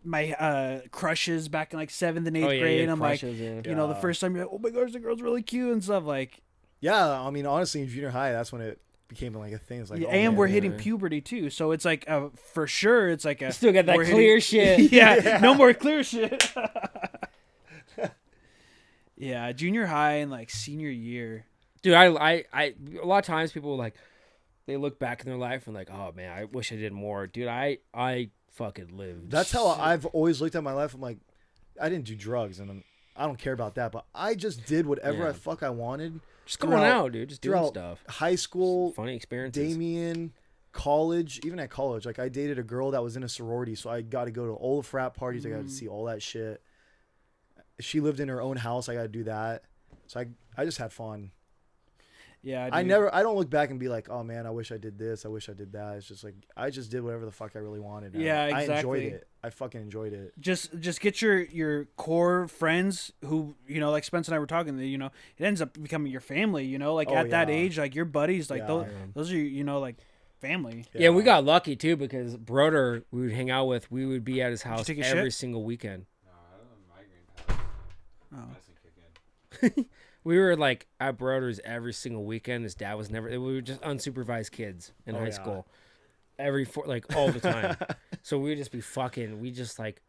my crushes back in like 7th and 8th grade. And I'm like, you know, the
Yeah.
first time you're like, oh my gosh, the girl's really cute and stuff like.
Yeah, I mean, honestly, in junior high, that's when it became like a thing. It's like,
Yeah,
oh,
and
man,
we're hitting puberty too, so it's like for sure it's like a
You still got that
we're
clear shit.
yeah, no more clear shit. Yeah, junior high and like senior year.
Dude, I a lot of times people like they look back in their life and like, oh man, I wish I did more. Dude, I fucking lived.
That's how I've always looked at my life. I'm like, I didn't do drugs, and I don't care about that, but I just did whatever
Yeah.
the fuck I wanted.
just going out, dude, just doing
Throughout
stuff.
high school,
Funny experiences.
Damien, college, even at college, like I dated a girl that was in a sorority, so I got to go to all the frat parties. I got to see all that shit. She lived in her own house. I got to do that. So I just had fun.
Yeah,
I
dude.
don't look back and be like, oh man, I wish I did this. I wish I did that. It's just like, I just did whatever the fuck I really wanted. And
Yeah,
I enjoyed
exactly.
it. I fucking enjoyed it.
Just get your core friends who, you know, like Spence and I were talking, you know, it ends up becoming your family, you know, like
Oh,
at that
yeah.
age, like your buddies, like
Yeah.
those are, you know, like family.
Yeah, we got lucky too because Broder we would hang out with. We would be at his house
take a
every
shit?
single weekend.
No, I don't have migraine
Oh.
medicine kick in.
We were like at Broder's every single weekend. His dad was never. We were just unsupervised kids in
Oh,
high
yeah.
school, like all the time. So we would just be fucking. We just like,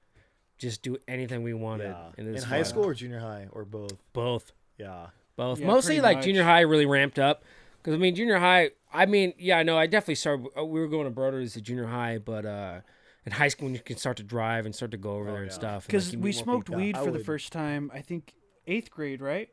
just do anything we wanted.
Yeah.
And it
In
was
high
fun.
school or junior high or both?
both.
Yeah.
Both.
Yeah,
Mostly
pretty
like
much.
junior high really ramped up. Because, I mean, junior high, I mean, yeah, no, I definitely started. We were going to Broder's at junior high, but in high school, when you can start to drive and start to go over there and
yeah.
stuff. and,
Because
like, you
we
meet more
smoked
people.
weed
I
for the
would-
first time, I think 8th grade, right?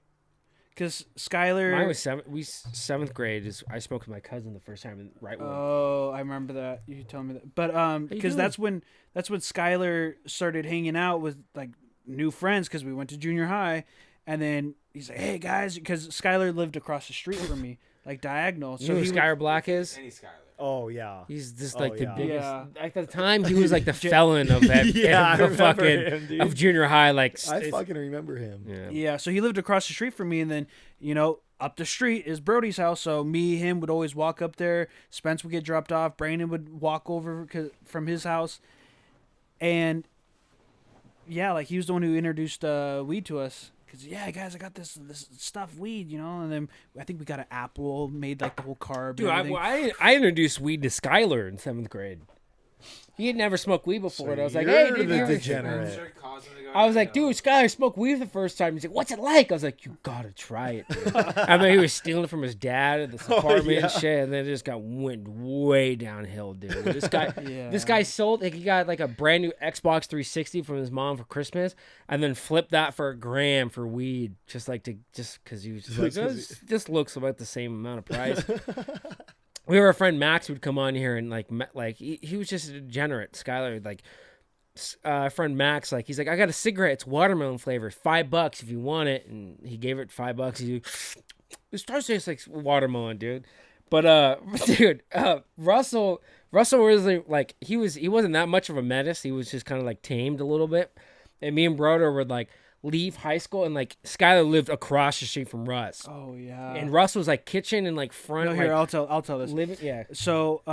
Because Skylar.
Mine was seventh grade. I smoked with my cousin the first time, right when.
Oh, I remember that. You telling me that. But because
doing?
that's when Skylar started hanging out with like new friends because we went to junior high, and then he's like, "Hey guys," because Skylar lived across the street from me, like diagonal.
You know who
he would-
Skylar Black is?
Any Skyler.
Oh yeah.
He's just
Oh,
like the
yeah.
biggest.
Yeah.
At the time, he was like the felon of that,
Yeah, I
of the
remember
fucking
him, dude.
of junior high. Like,
I fucking remember him.
yeah.
Yeah, so he lived across the street from me, and then up the street is Brody's house. So him would always walk up there. Spence would get dropped off. Brandon would walk over from his house, and yeah, like he was the one who introduced weed to us. Cause yeah, guys, I got this stuff weed, and then I think we got an apple, made like the whole carb.
Dude,
and everything.
I introduced weed to Skylar in 7th grade. He had never smoked weed before.
So
and I was like,
you're
hey, dude,
the
you ever-"
degenerate.
I was like, dude, Skyler smoked weed the first time. He's like, what's it like? I was like, you gotta try it. Dude. I mean, he was stealing it from his dad at this apartment and shit, and then it just went way downhill, dude. This guy, this guy sold. Like, he got like a brand new Xbox 360 from his mom for Christmas, and then flipped that for $1,000 for weed, just because he was just like, this looks about the same amount of price. We have our friend Max who'd come on here and like he was just a degenerate. Skyler like. Friend Max, like, he's like, I got a cigarette. It's watermelon flavor. $5 if you want it. And he gave it $5. He's like, this starts to taste like watermelon, dude. But dude, Russell was like he wasn't that much of a menace. He was just kind of like tamed a little bit. And me and Broder would like leave high school, and like Skylar lived across the street from Russ.
Oh yeah.
And Russ was like kitchen and like front.
No, here,
like,
I'll tell this.
living, yeah.
So,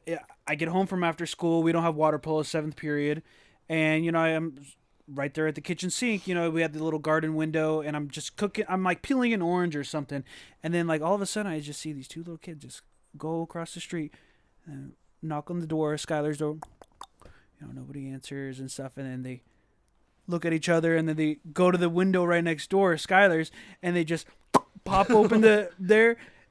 yeah, I get home from after school. We don't have water polo, 7th period. And, you know, I am right there at the kitchen sink. You know, we had the little garden window, and I'm just cooking. I'm like peeling an orange or something. And then, like, all of a sudden, I just see these 2 little kids just go across the street and knock on the door, Skylar's door. You know, nobody answers and stuff. And then they look at each other, and then they go to the window right next door, Skylar's, and they just pop open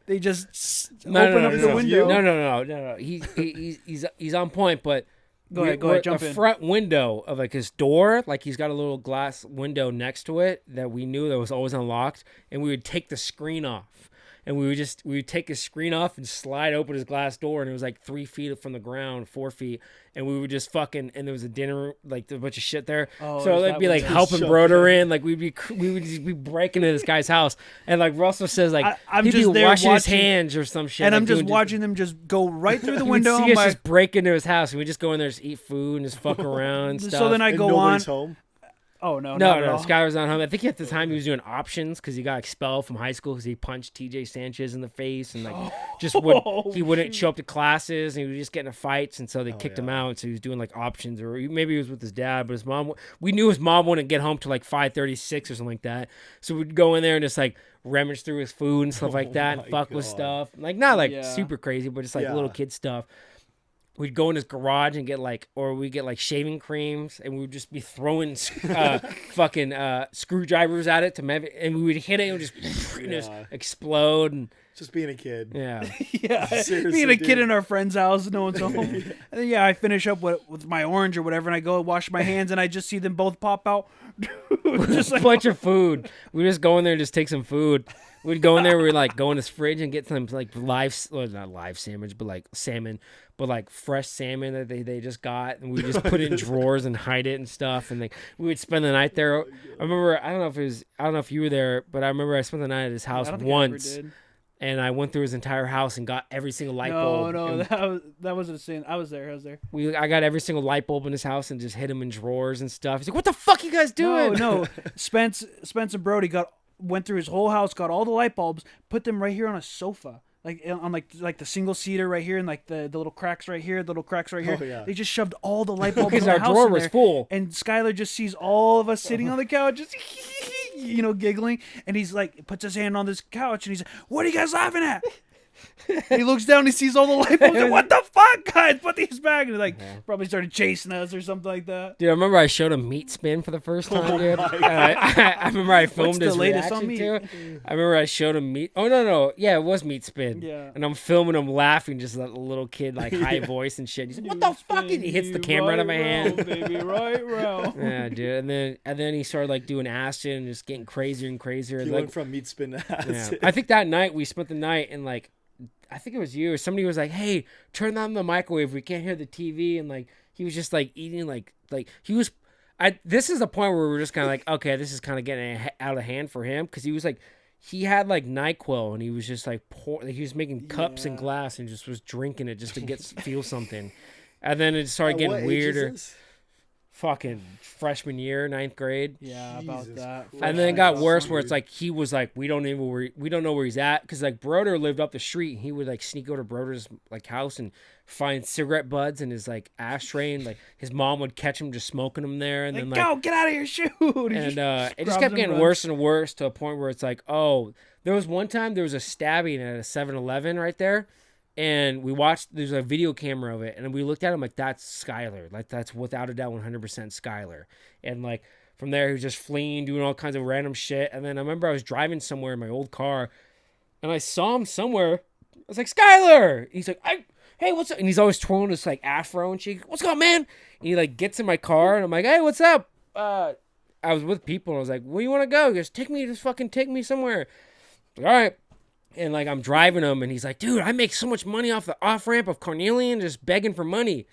They just open up the window.
No. He's on point, but
go ahead, jump
the
in.
front window of like his door, like he's got a little glass window next to it that we knew that was always unlocked, and we would take the screen off, and we would take his screen off and slide open his glass door, and it was like 3 feet from the ground, 4 feet, and we would just fucking, and there was a dinner, like a bunch of shit there, so it'd be like helping Broder in, like we would just be breaking into this guy's house, and like Russell says, like
I'm
he'd
just
be
there
washing his
watching,
hands or some shit,
and
like
I'm just
doing
watching them just go right through the
We'd
window.
see us just break into his house, and we just go in there, just eat food, and just fuck around and stuff.
So then I
And
go on.
nobody's home.
Oh no,
No,
not at all.
Skylar's not home. I think at the time he was doing options because he got expelled from high school because he punched TJ Sanchez in the face and like he wouldn't show up to classes and he would just get into fights, and so they kicked him out. So he was doing like options, or maybe he was with his dad, but his mom. We knew his mom wouldn't get home till like 5:36 or something like that. So we'd go in there and just like rummage through his food and stuff like that, and fuck with stuff, like not like super crazy, but just like little kid stuff. We'd go in his garage and get like, or we get like shaving creams, and we would just be throwing fucking screwdrivers at it and we would hit it and just explode. And
Just being a kid.
yeah,
Yeah,
Seriously,
being a kid
dude.
in our friend's house, no one's home. And then I finish up with my orange or whatever, and I go wash my hands, and I just see them both pop out. Just
a
like,
bunch of food. We just go in there and just take some food. We'd go in there, we'd like go in his fridge and get some like not live sandwich, but like salmon, but like fresh salmon that they just got, and we just put it in drawers and hide it and stuff, and like we would spend the night there. I remember, I don't know if you were there, but I remember I spent the night at his house
I don't think I ever
once,
did.
and I went through his entire house and got every single light bulb.
No,
and
that wasn't a sin. I was there.
I got every single light bulb in his house and just hid him in drawers and stuff. He's like, "What the fuck you guys doing?"
No. Spence and Brody went through his whole house, got all the light bulbs, put them right here on a sofa. Like on like the single seater right here, and like the little cracks right here, the little cracks right here.
Oh, yeah.
They just shoved all the light bulbs
Because
in the
our
house
drawer
in
was
there.
full.
And Skylar just sees all of us sitting on the couch, just giggling, and he's like, puts his hand on this couch, and he's like, "What are you guys laughing at?" And he looks down, he sees all the light bulbs. Like, what the fuck, guys? Put these back. And he probably started chasing us or something like that.
Dude, I remember I showed him Meat Spin for the first time, dude. I remember I filmed
What's the
his
latest on
reaction
Meat?
to it. I remember I showed him Meat. Oh, no. Yeah, it was Meat Spin.
Yeah.
And I'm filming him laughing, just like a little kid, like high voice and shit. He's like, "What the fuck?" And he hits the camera out of my hand.
Baby, right round.
Yeah, dude. And then he started like doing acid and just getting crazier and crazier.
He
Like,
went from meat spin to
yeah.
acid.
I think that night we spent the night and like, I think it was you or somebody was like, "Hey, turn on the microwave. We can't hear the TV." And like he was just like eating like he was. This is the point where we're just kind of like, okay, this is kind of getting out of hand for him, because he was like, he had like NyQuil and he was just like he was making cups and glass and just was drinking it just to feel something, and then it started
At what
getting
age is
weirder.
this?
Fucking freshman year, 9th grade.
Yeah, about
Jesus
that.
Christ.
And then it got
Fresh
worse,
out,
where it's
dude.
like he was like, we don't know where he's at, because like Broder lived up the street, and he would like sneak over to Broder's like house and find cigarette butts in his like ashtray, and like his mom would catch him just smoking them there, and then like
go, get out of here, shoot.
and it just kept getting worse and worse to a point where it's like, oh, there was one time there was a stabbing at a 7-Eleven right there, And we watched, there's a video camera of it, and we looked at him like, that's Skylar. Like, that's without a doubt 100% Skylar. And like, from there, he was just fleeing, doing all kinds of random shit. And then I remember I was driving somewhere in my old car, and I saw him somewhere. I was like, Skylar! He's like, hey, what's up? And he's always twirling this like afro and shit. What's going on, man? And he like gets in my car, and I'm like, hey, what's up? I was with people, and I was like, where you want to go? He goes, take me somewhere. Like, all right. And like I'm driving him, and he's like, dude, I make so much money off the off ramp of Cornelian just begging for money.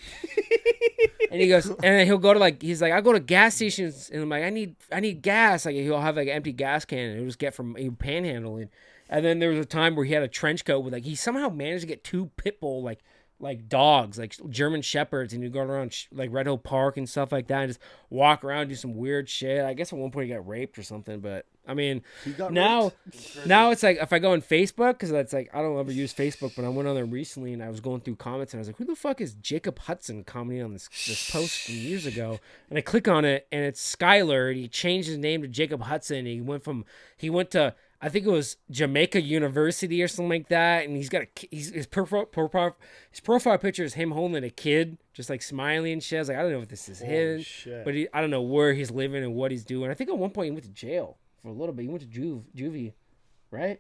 And he goes, and then he'll go to like, he's like, I go to gas stations, and I'm like, I need gas. Like he'll have like an empty gas can, and he'll just get from panhandling. And then there was a time where he had a trench coat with like, he somehow managed to get 2 pit bull like dogs, like German shepherds, and he'd go around like Red Hill Park and stuff like that, and just walk around, do some weird shit. I guess at one point he got raped or something, but I mean, now it's like if I go on Facebook, because that's like I don't ever use Facebook, but I went on there recently and I was going through comments and I was like, who the fuck is Jacob Hudson commenting on this post from years ago? And I click on it and it's Skylar, and he changed his name to Jacob Hudson. He went to I think it was Jamaica University or something like that, and he's got his profile picture is him holding a kid, just like smiling and shit. I was like, I don't know if this is him,
shit.
but I don't know where he's living and what he's doing. I think at one point he went to jail for a little bit. He went to juvie, right?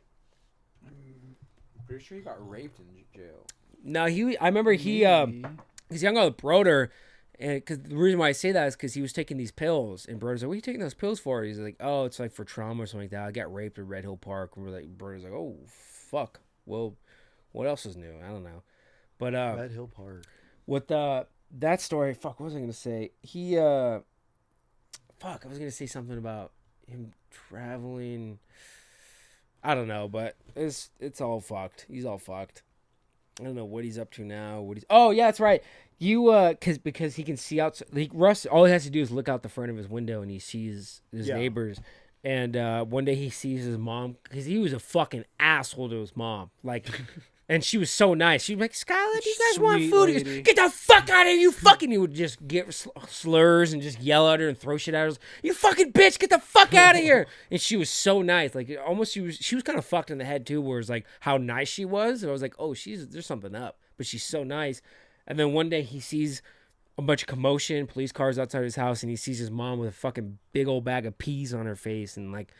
Pretty sure he got raped in jail.
No, I remember he's young with Broder. And because the reason why I say that is because he was taking these pills, and Broder's like, "What are you taking those pills for?" He's like, "Oh, it's like for trauma or something like that. I got raped at Red Hill Park." And we're like, Broder's like, "Oh, fuck. Well, what else is new? I don't know." But
Red Hill Park.
With that story, fuck, what was I gonna say? I was gonna say something about him traveling. I don't know, but it's all fucked. He's all fucked. I don't know what he's up to now. Oh yeah, that's right. Because he can see out. Russ, all he has to do is look out the front of his window and he sees his neighbors. And one day he sees his mom, because he was a fucking asshole to his mom. Like, and she was so nice. She was like, Skylar, do you guys want food? He goes, get the fuck out of here, you fucking. He would just get slurs and just yell at her and throw shit at her. You fucking bitch, get the fuck out of here. And she was so nice. Like, almost she was kind of fucked in the head too, where it's like how nice she was. And I was like, oh, there's something up. But she's so nice. And then one day he sees a bunch of commotion, police cars outside his house, and he sees his mom with a fucking big old bag of peas on her face, and like,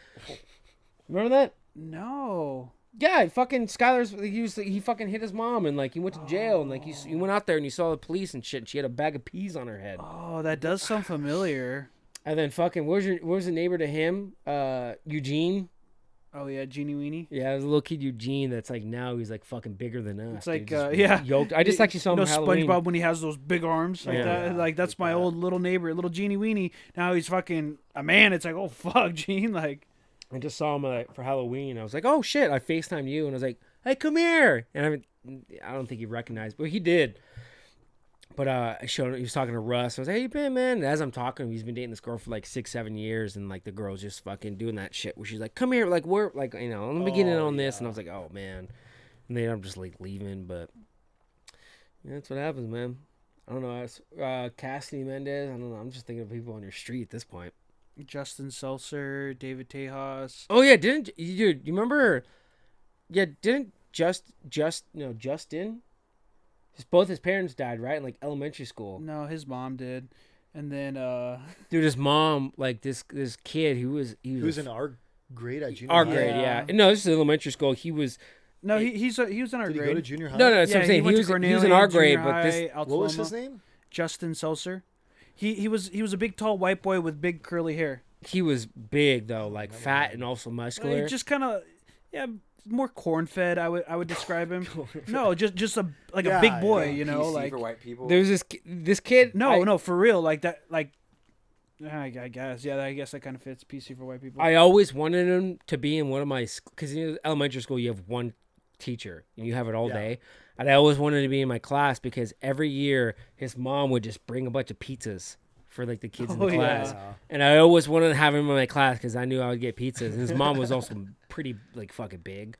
remember that?
No.
Yeah, fucking he fucking hit his mom, and like he went to jail, and like he went out there and he saw the police and shit, and she had a bag of peas on her head.
Oh, that does sound familiar.
And then fucking what was the neighbor to him? Eugene.
Oh yeah, Genie Weenie.
Yeah, there's a little kid Eugene that's like now he's like fucking bigger than us.
It's like
dude,
yeah,
yoked. I just actually saw him on Halloween.
SpongeBob when he has those big arms like that.
Yeah,
Like that's my old little neighbor, little Genie Weenie. Now he's fucking a man. It's like, oh fuck, Gene. Like
I just saw him for Halloween. I was like, oh shit! I FaceTimed you, and I was like, hey, come here. And I don't think he recognized, but he did. But I showed him, he was talking to Russ. I was like, how you been, man? And as I'm talking to him, he's been dating this girl for like 6-7 years, and like the girl's just fucking doing that shit where she's like, come here, like we're like, you know, let me get in on this. And I was like, oh man. And then I'm just like leaving, but yeah, that's what happens, man. I don't know. Cassidy Mendez. I don't know. I'm just thinking of people on your street at this point.
Justin Seltzer, David Tejas.
Oh yeah, didn't you remember? Yeah, didn't Justin? Both his parents died, right? In like elementary school.
No, his mom did, and then
dude, his mom, like this kid, he was
in our grade at junior
our
high.
grade, yeah. No, this is elementary school. He was.
No, he was in our
Did he
grade.
go to junior high?
No, that's what I'm saying. He was in our grade, but this.
What was his name?
Justin Seltzer. He was a big tall white boy with big curly hair.
He was big though, like fat and also muscular.
Just kind of more corn fed. I would describe him. No, just a big boy, you know,
PC
like
for white people.
There's this kid.
No, for real, like that, like. I guess, yeah, I guess that kind of fits PC for white people.
I always wanted him to be in one of my, because in elementary school you have one teacher and you have it all day, and I always wanted to be in my class because every year his mom would just bring a bunch of pizzas for like the kids in the class, and I always wanted to have him in my class because I knew I would get pizzas. And his mom was also pretty like fucking big,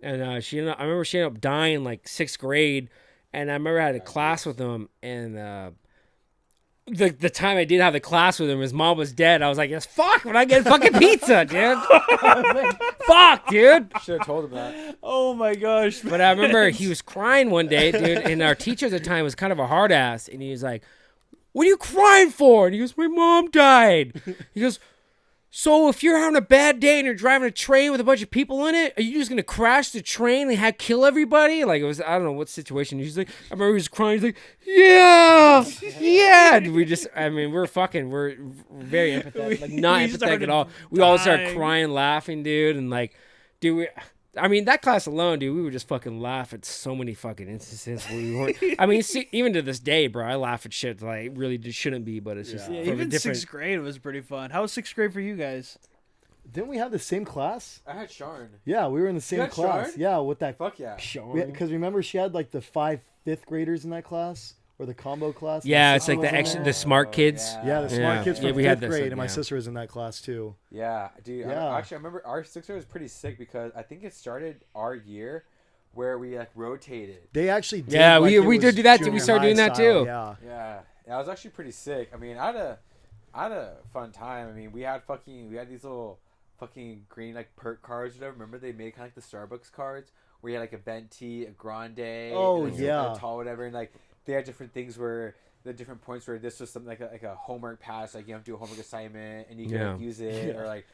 and I remember she ended up dying in like 6th grade, and I remember I had a class with him, and the time I did have the class with him, his mom was dead. I was like, yes, fuck, when I get fucking pizza, dude. Fuck, dude.
Should have told him that.
Oh my gosh.
But I remember he was crying one day, dude, and our teacher at the time was kind of a hard ass, and he was like, "What are you crying for?" And he goes, "My mom died." He goes, "So if you're having a bad day and you're driving a train with a bunch of people in it, are you just gonna crash the train and kill everybody?" Like, it was, I don't know what situation. He's like, I remember he was crying. He's like, "Yeah, yeah." And we're very empathetic, like not
We
empathetic
started
at all. We all started
dying.
crying, laughing, dude, and like, dude. I mean, that class alone, dude, we would just fucking laugh at so many fucking instances where we weren't. I mean, see, even to this day, bro, I laugh at shit that I really just shouldn't be, but it's just
Yeah,
from a
even
different.
6th grade was pretty fun. How was 6th grade for you guys?
Didn't we have the same class?
I had Sharn.
Yeah, we were in the same
had
class.
Sharn?
Yeah, with that.
Fuck yeah.
Because remember, she had like the 5 fifth graders in that class, or the combo class.
Yeah,
My
it's
sister
like the
was in
the
there.
smart kids.
Yeah, the smart
Yeah.
kids
Yeah,
from
we had
5th
this,
grade, and my
yeah.
sister was in that class too.
Yeah, dude.
Yeah.
Actually, I remember our 6th grade was pretty sick because I think it started our year where we like rotated.
They actually did.
Yeah,
like
we
it
did
was
do that too. We
junior
started
high
doing that
style,
too.
Yeah.
Yeah, it was actually pretty sick. I mean, I had a fun time. I mean, we had these little fucking green like perk cards, or whatever. Remember they made kind of like the Starbucks cards where you had like a venti, a grande,
Oh,
and, like,
yeah.
a tall, whatever, and like they had different things where the different points where this was something like a homework pass, like you have to do a homework assignment and you can
Yeah.
like, use it,
Yeah.
or like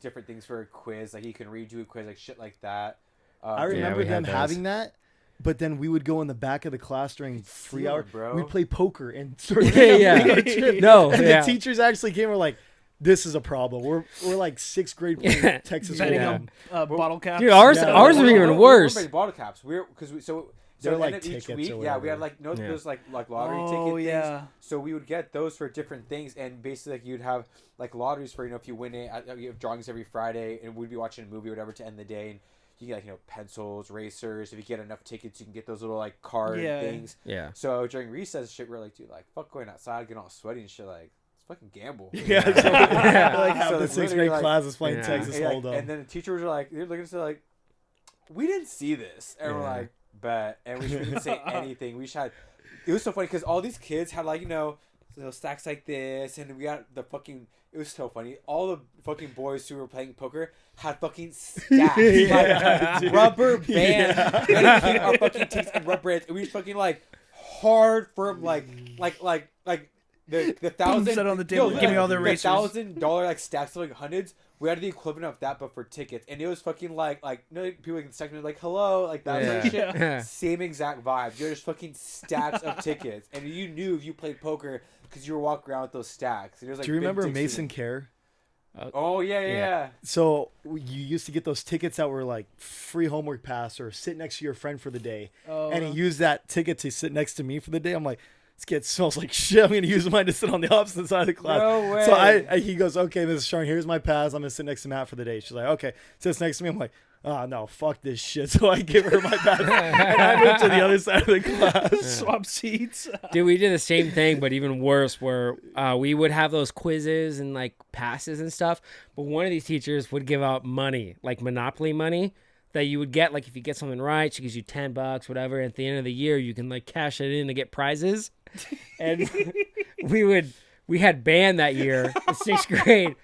different things for a quiz, like you can redo a quiz, like shit like that.
I remember
we had
them
those.
having that, but then we would go in the back of the class during free
steal
hour.
it, bro.
We'd play poker and sort of
Yeah. No,
and
yeah.
the teachers actually came and were like, "This is a problem. We're like 6th grade playing
Yeah.
Texas
Betting
Yeah.
Hold'em."
on bottle caps.
Dude, ours
Yeah.
ours were
We
even
weren't
worse.
betting bottle caps. So
They're
at the
like
end of each
tickets
week,
or
yeah, we
whatever.
had like
Yeah.
those like lottery
Oh,
ticket things.
yeah.
So we would get those for different things, and basically like you'd have like lotteries for if you win it, you have drawings every Friday, and we'd be watching a movie or whatever to end the day, and you get like pencils, racers. If you get enough tickets, you can get those little like card
Yeah.
things.
Yeah.
So during recess, shit, we're like, dude, like fuck going outside, getting all sweaty and shit, like let's fucking gamble.
Yeah, so like half
So
the
it's
6th
literally
grade
like-
class is playing
Yeah.
Texas
And, like,
Hold'em.
and then the teachers are like, they're looking at us like, we didn't see this, and we're
Yeah.
like, bet, and we didn't say anything. We just had, it was so funny because all these kids had like stacks like this, and we got the fucking. It was so funny. All the fucking boys who were playing poker had fucking stacks,
Yeah,
like
dude.
rubber bands,
Yeah.
dedicated our fucking teeth and rubber bands, and we just fucking like hard firm like the thousand.
set on the table,
Yo,
give me
yeah,
all the
the
racers.
$1,000 like stacks of like hundreds. We had the equivalent of that, but for tickets, and it was fucking like people in the section were like hello, like that
Yeah.
like shit.
Yeah.
Same exact vibe. You're just fucking stacks of tickets, and you knew if you played poker because you were walking around with those stacks. And it was, like,
Do you
big
remember
dicks
Mason
in-
Care?
Oh yeah.
So you used to get those tickets that were like free homework pass or sit next to your friend for the day,
Oh,
and he used that ticket to sit next to me for the day. I'm like, this kid smells like shit. I'm gonna use mine to sit on the opposite side of the class.
No way.
So he goes, okay, Mrs. Sharn, here's my pass. I'm gonna sit next to Matt for the day. She's like, okay, sits next to me. I'm like, oh no, fuck this shit. So I give her my pass, and I moved to the other side of the class.
swap seats.
Dude, we did the same thing, but even worse, where we would have those quizzes and like passes and stuff. But one of these teachers would give out money, like Monopoly money, that you would get. Like if you get something right, she gives you $10, whatever. And at the end of the year, you can like cash it in to get prizes. And we had band that year in 6th grade,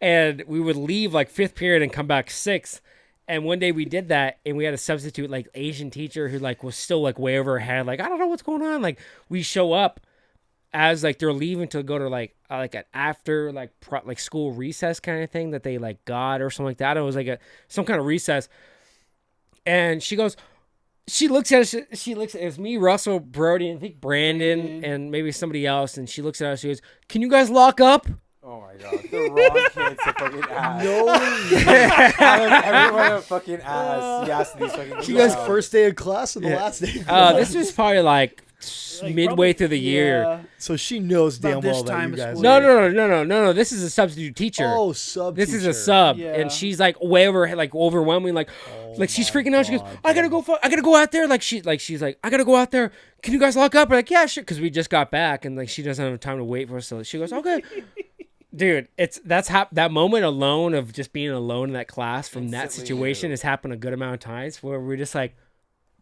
and we would leave like 5th period and come back 6th. And one day we did that, and we had a substitute like Asian teacher who like was still like way over her head, like I don't know what's going on. Like we show up as like they're leaving to go to like an after like school recess kind of thing that they like got or something like that. It was like some kind of recess, and she goes. She looks at us. She looks at it was me, Russell, Brody, and I think Brandon, and maybe somebody else. And she looks at us. She goes, "Can you guys lock up?"
Oh my god, the wrong kids to fucking ask.
No,
Everyone to fucking ask. Yes, these fucking.
she goes
kids.
first day of class or the last day? Of
This was probably like midway
probably-
through the year.
Yeah.
So she knows damn
About this
well that
time
you
of
guys.
school.
are-
No. This is a substitute teacher.
Oh, sub.
This is a
teacher.
sub,
Yeah.
and she's like way over, like overwhelming, like she's
my
freaking out. She goes,
God,
I gotta
dude.
go, I gotta go out there. She's like, I gotta go out there. Can you guys lock up? We're like, yeah, sure, because we just got back, and like she doesn't have time to wait for us. So she goes, okay, dude. That moment alone of just being alone in that class from that
Instantly
situation
knew.
has happened a good amount of times where we're just like,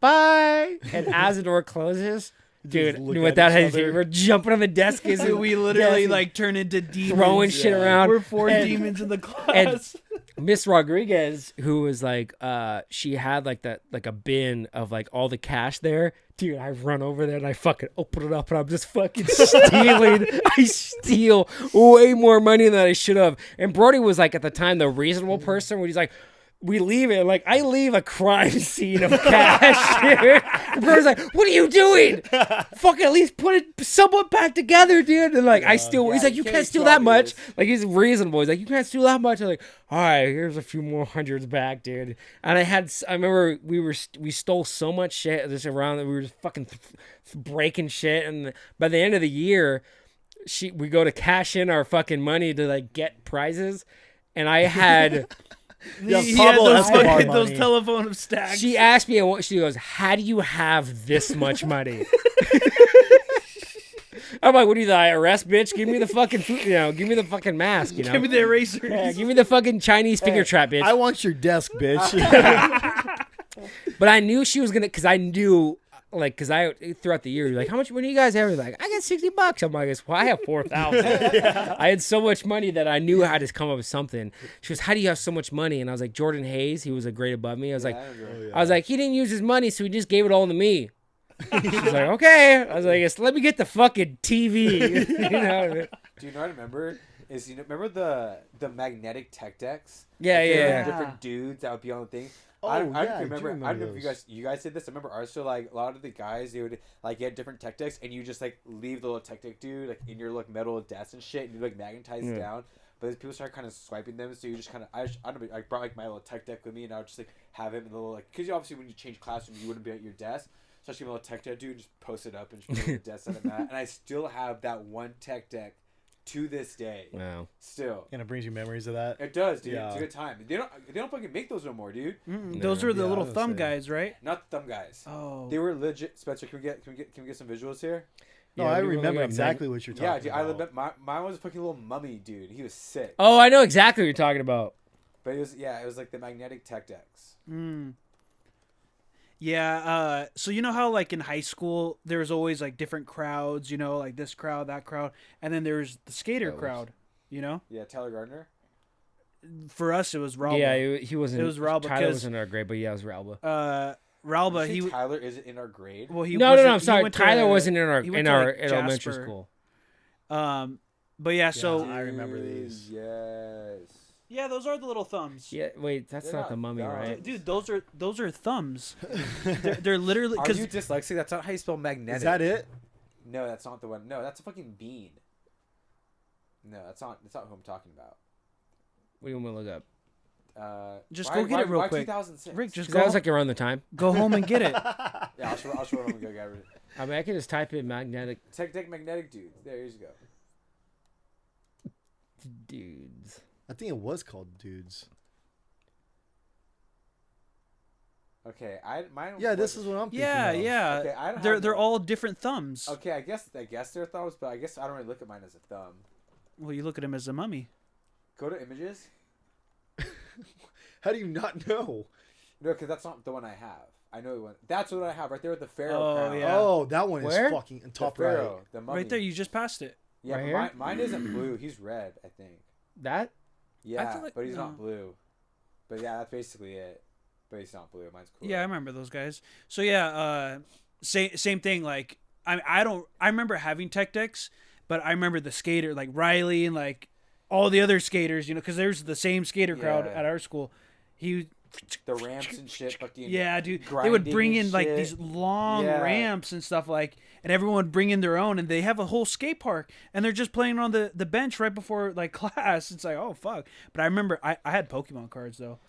bye, and as the door closes. Dude,
look at
without
each
hesitation,
other.
we're jumping on the desk.
Dude, we literally like turn into demons.
throwing shit around.
We're 4
And-
demons in the class.
Miss Rodriguez, who was like, she had like that, like a bin of like all the cash there. Dude, I run over there and I fucking open it up and I'm just fucking stealing. I steal way more money than I should have. And Brody was like at the time the reasonable person where he's like, we leave it. Like, I leave a crime scene of cash here. And Brody's like, what are you doing? Fucking at least put it somewhat back together, dude. And like, I steal. He's like, you can't steal that much. Like, he's reasonable. He's like, you can't steal that much. I'm like, all right, here's a few more hundreds back, dude. And I remember we stole so much shit just around that we were just fucking breaking shit. And by the end of the year, we go to cash in our fucking money to like get prizes. And I had...
He
Pablo
had
Escobar
those
money.
telephone stacks.
She asked me, she goes, how do you have this much money? I'm like, what are you, the IRS, bitch? Give me the fucking, give me the fucking mask, you know?
Give me the eraser.
Yeah, give me the fucking Chinese finger trap, bitch.
I want your desk, bitch.
But I knew she was going to, because I knew, like, because throughout the year, like, how much money do you guys have? Like, I got $60. I'm like, well, I have 4,000. I had so much money that I knew how to come up with something. She goes, how do you have so much money? And I was like, Jordan Hayes, he was a grade above me. I was like, he didn't use his money, so he just gave it all to me. She's like, okay. I was like, yes, let me get the fucking TV. You know?
Do you know what I remember? Remember the magnetic tech decks?
Yeah,
Like, there were
yeah.
different dudes that would be on the thing.
Oh,
I
yeah,
remember.
I do
I don't know if
those.
you guys did this. I remember ours. So like a lot of the guys, they would like get different tech decks, and you just like leave the little tech deck dude like in your like metal desk and shit, and you like magnetize it down. But as people start kind of swiping them, so you just kind of I don't know. I brought like my little tech deck with me, and I would just like have it in the little like because you obviously when you change classrooms, you wouldn't be at your desk. So I just give a little tech deck dude, just post it up and just put it on the desk on that. And I still have that one tech deck to this day.
Wow.
Still.
And it brings you memories of that.
It does, dude.
Yeah.
It's a good time. They don't fucking make those no more, dude.
Those are the
Yeah,
little
I was
thumb
saying.
guys, right?
Not the thumb guys.
Oh.
They were legit. Spencer, can we get some visuals here?
No,
Yeah,
I
we were
remember
looking at
exactly what you're talking
Yeah, dude. I
about.
remember mine was a fucking little mummy, dude. He was sick.
Oh, I know exactly what you're talking about.
But it was like the magnetic tech decks.
Yeah, so you know how like in high school there's always like different crowds, you know, like this crowd, that crowd, and then there's the skater crowd, you know?
Yeah, Tyler Gardner.
For us it was Ralba.
Yeah, he wasn't.
It was Ralba,
Tyler
'cause-
wasn't our grade, but yeah, it was Ralba.
Ralba,
Did
he
you say Tyler isn't in our grade.
well he
No,
wasn't-
I'm
he
sorry.
went to-
Tyler wasn't in our
he went to, like,
elementary
Jasper.
school.
But yeah, so
I remember these.
Yes.
yeah, those are the little thumbs.
Yeah, wait, that's
They're
not the
not
mummy,
thumbs.
right?
Dude, those are thumbs. they're literally
Are
because
you dyslexic? That's not how you spell magnetic.
Is that it?
No, that's not the one. No, that's a fucking bean. No, that's not who I'm talking about.
What do you want me to look up?
Just go get it real quick.
2006?
Rick, just
'Cause that was
go,
like around the time.
go home and get it.
Yeah, I'll show him and go get it.
I mean, I can just type in magnetic
Tech deck magnetic dude. There you go.
dudes.
I think it was called Dudes.
Okay, mine.
Yeah, this is what I'm thinking
Yeah,
of.
yeah.
Okay, I don't
they're
have
they're
the-
all different thumbs.
Okay, I guess they're thumbs, but I guess I don't really look at mine as a thumb.
Well, you look at him as a mummy.
Go to images.
How do you not know?
No, because that's not the one I have. I know one. That's what I have right there with the pharaoh
Oh,
crown.
yeah.
Oh, that one
Where?
is fucking
The
top
pharaoh,
right.
the mummy.
Right there, you just passed it.
Yeah,
Right
but
here?
mine isn't blue. He's red, I think.
That?
Yeah,
feel like-
but he's
no.
not blue. But yeah, that's basically it. But he's not blue. Mine's cool.
Yeah, I remember those guys. So yeah, same thing. Like I remember having tech decks, but I remember the skater like Riley and like all the other skaters, you know, because there's the same skater crowd
Yeah.
at our school. He
The ramps and shit. Fucking
yeah, dude. They would
grinding
bring
and
in like
shit.
these long
Yeah.
ramps and stuff like, and everyone would bring in their own, and they have a whole skate park, and they're just playing on the bench right before like class. It's like, oh fuck. But I remember I had Pokemon cards though.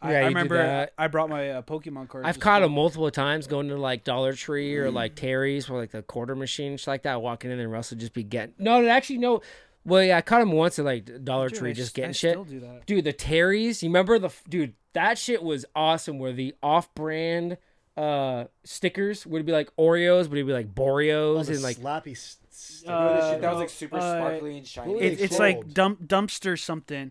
Yeah,
I
you did
remember
that.
I brought my Pokemon cards.
I've
to
caught
school.
him multiple times going to like Dollar Tree or like Terry's or like the quarter machine, shit like that. Walking in there and Russell just be getting no. Well, yeah, I caught him once at like Dollar
Dude,
Tree
I
just
s-
getting
I
shit.
Still do that.
Dude, the Terry's, you remember dude, that shit was awesome where the off-brand stickers would be like Oreos, but it'd be like
Oh,
Boreos
the
and like
slappy
Remember this shit that was
no,
like super sparkly and shiny.
what were they
It's like
called?
dumpster something.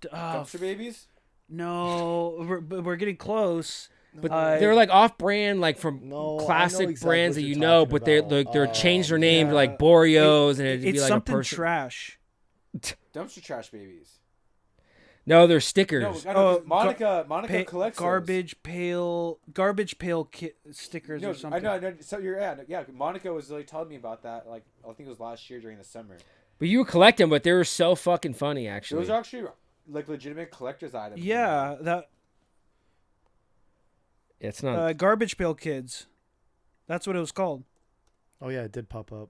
Dumpster babies.
No, we're getting close.
but
Uh,
they're like off-brand, like from
No, I know
classic
exactly
brands
what
that you
you're
know,
talking
but they're
about.
they're changed their name to
yeah.
like Boreos, and it'd be
It's
like
something
a person.
trash.
Dumpster trash babies.
No, they're stickers.
No,
Oh,
Monica collects those.
garbage pail stickers
No,
or something.
I know. So yeah. Monica was like telling me about that. Like I think it was last year during the summer.
But you would collect them, but they were so fucking funny, actually.
Those are actually like legitimate collector's items.
Yeah, that
It's not.
garbage pail kids. That's what it was called.
Oh yeah, it did pop up.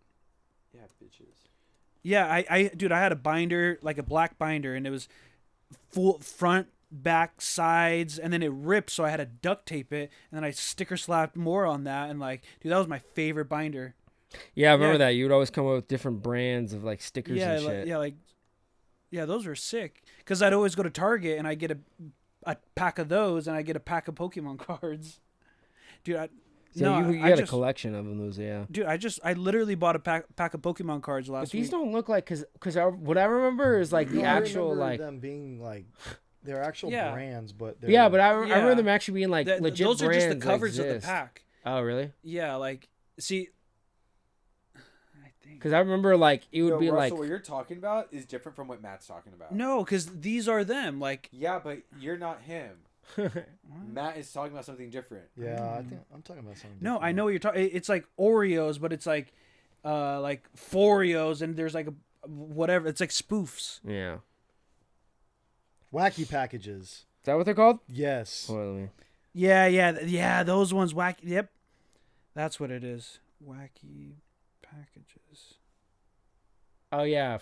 Yeah, bitches.
Yeah, dude, I had a binder, like a black binder, and it was full front, back, sides, and then it ripped, so I had to duct tape it, and then I sticker slapped more on that, and like, dude, that was my favorite binder.
Yeah, I remember
yeah.
that. You would always come up with different brands of like stickers
Yeah,
and shit.
yeah, those were sick. Because I'd always go to Target and I get a pack of those, and I get a pack of Pokemon cards. Dude,
You had a collection of them, those, yeah.
Dude, I literally bought a pack of Pokemon cards
But
last
these
week.
don't look like, because what I remember is like the
No, I
actual,
remember
like.
them being like they're actual
Yeah.
brands, but they're,
Yeah, but I
Yeah.
remember them actually being like legit
those are
brands.
just the
that
covers of the
exist.
pack.
Oh, really?
Yeah, like, see, I think.
Because I remember like it would be
Russell,
like.
what you're talking about is different from what Matt's talking about.
No, because these are them. Like,
Yeah, but you're not him. Matt is talking about something different.
Yeah, I think I'm talking about something.
no,
different.
I know what you're talking. It's like Oreos, but it's like Foreos, and there's like a whatever. It's like spoofs.
Yeah.
Wacky packages.
Is that what they're called?
Yes.
Hold on, let me-
Yeah. Those ones wacky. Yep, that's what it is. Wacky packages.
Oh yeah,